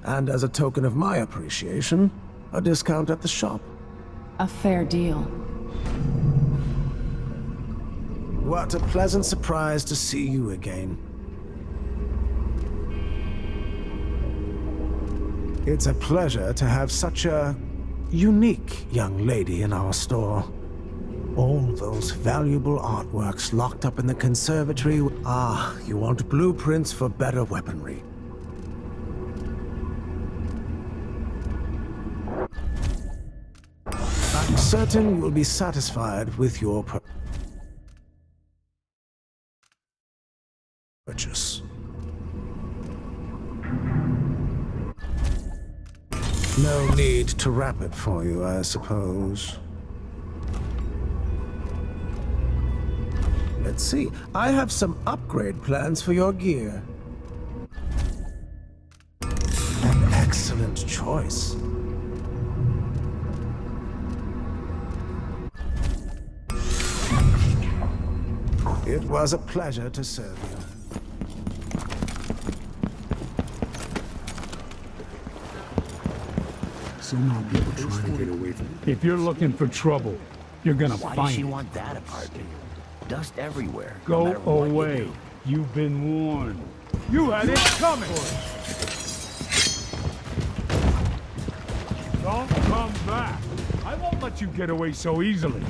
Speaker 23: And as a token of my appreciation, a discount at the shop.
Speaker 1: A fair deal.
Speaker 23: What a pleasant surprise to see you again. It's a pleasure to have such a unique young lady in our store. All those valuable artworks locked up in the conservatory. Ah, you want blueprints for better weaponry. I'm certain you will be satisfied with your purchase. No need to wrap it for you, I suppose. Let's see. I have some upgrade plans for your gear. An excellent choice. It was a pleasure to serve you.
Speaker 10: So many people trying to get away from it. If you're looking for trouble, you're gonna
Speaker 17: Why
Speaker 10: find
Speaker 17: does she
Speaker 10: it.
Speaker 17: want that apartment? Dust everywhere. no
Speaker 10: Go
Speaker 17: matter what you
Speaker 10: away.
Speaker 17: do.
Speaker 10: You've been warned. You had it coming. Don't come back. I won't let you get away so easily.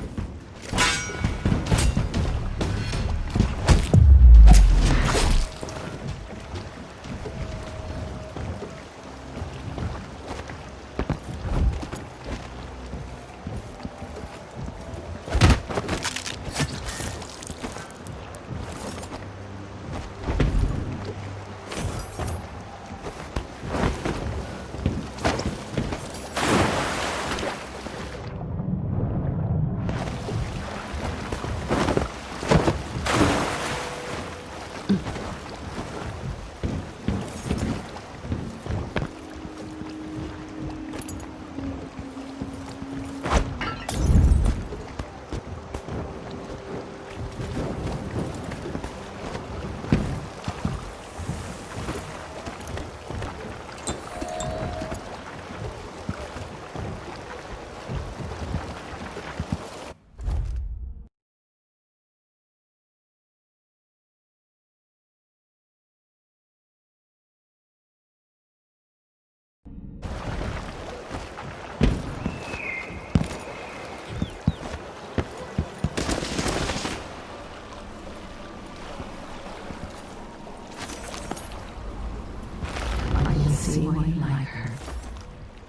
Speaker 14: See why you like her.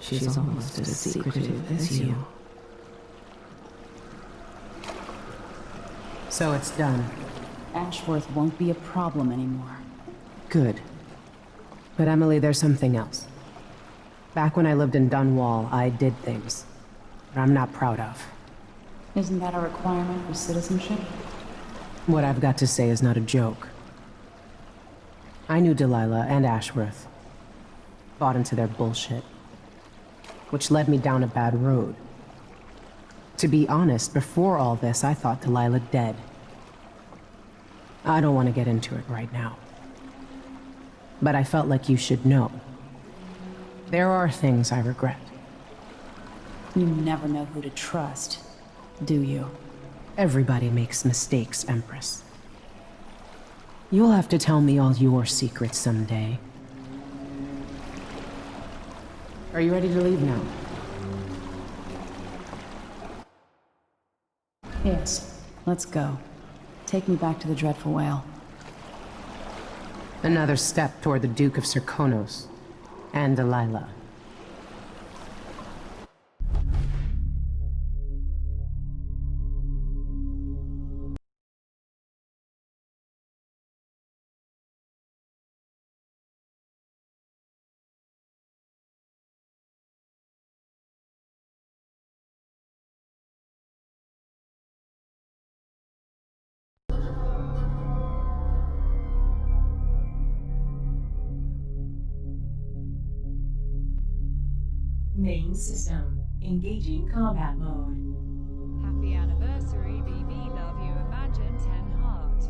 Speaker 14: She's almost as secretive as you.
Speaker 6: So it's done.
Speaker 1: Ashworth won't be a problem anymore.
Speaker 6: Good. But Emily, there's something else. Back when I lived in Dunwall, I did things that I'm not proud of.
Speaker 1: Isn't that a requirement for citizenship?
Speaker 6: What I've got to say is not a joke. I knew Delilah and Ashworth. Bought into their bullshit. Which led me down a bad road. To be honest, before all this, I thought Delilah dead. I don't want to get into it right now. But I felt like you should know. There are things I regret.
Speaker 1: You never know who to trust, do you?
Speaker 6: Everybody makes mistakes, Empress. You'll have to tell me all your secrets someday. Are you ready to leave now?
Speaker 1: Yes, let's go. Take me back to the Dreadful Whale.
Speaker 6: Another step toward the Duke of Serkonos and Delilah.
Speaker 14: Main system. Engaging combat mode.
Speaker 11: Happy anniversary, BB. Love you. Imagine 10 heart.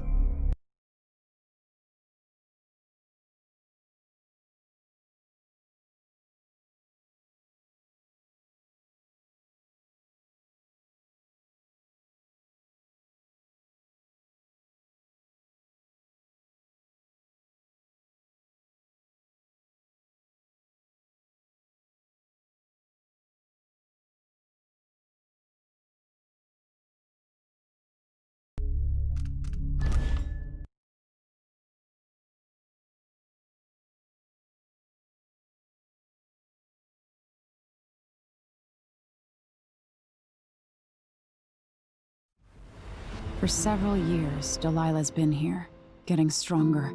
Speaker 1: For several years, Delilah's been here, getting stronger,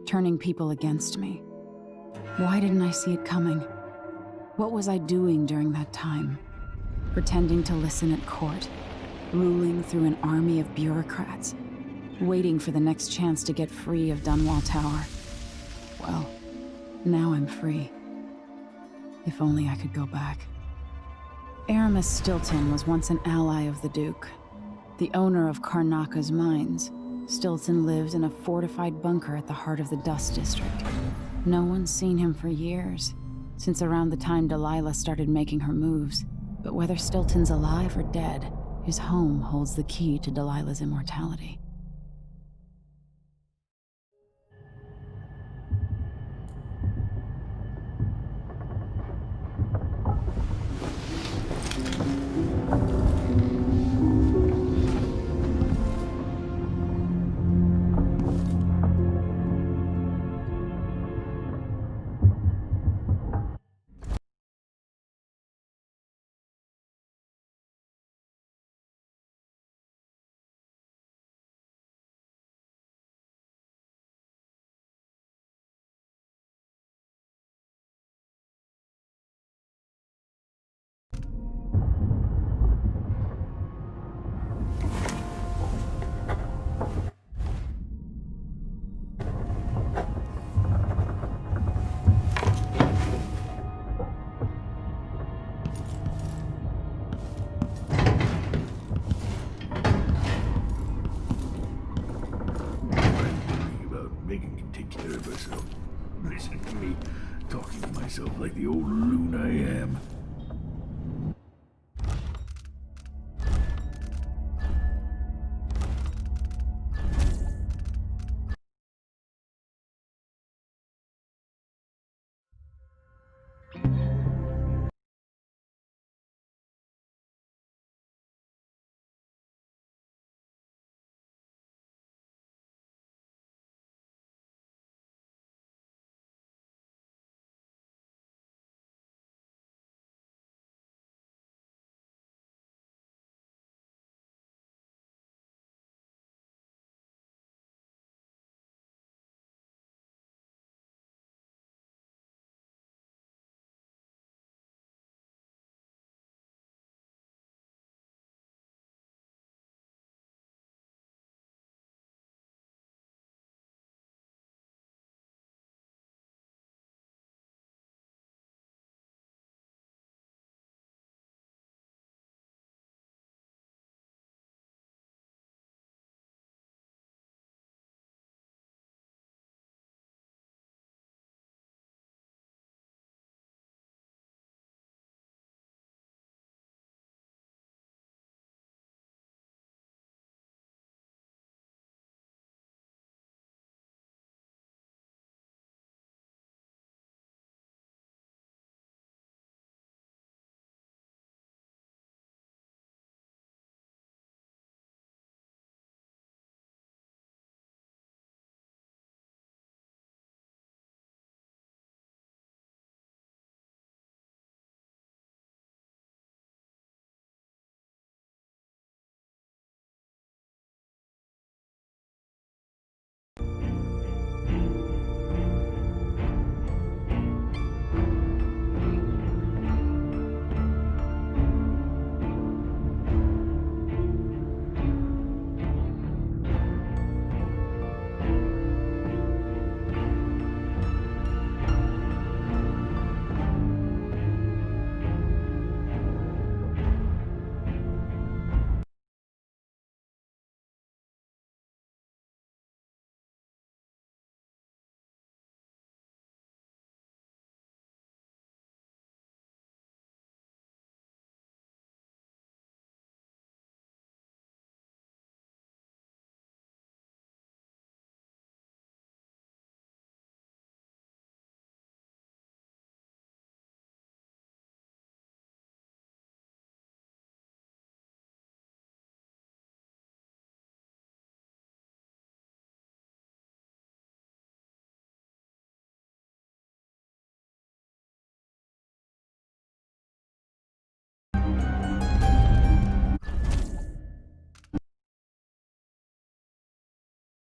Speaker 1: turning people against me. Why didn't I see it coming? What was I doing during that time? Pretending to listen at court, ruling through an army of bureaucrats, waiting for the next chance to get free of Dunwall Tower. Well, now I'm free. If only I could go back. Aramis Stilton was once an ally of the Duke. The owner of Karnaka's mines. Stilton lived in a fortified bunker at the heart of the Dust District. No one's seen him for years, since around the time Delilah started making her moves. But whether Stilton's alive or dead, his home holds the key to Delilah's immortality.
Speaker 10: Listen to me, talking to myself like the old loon I am.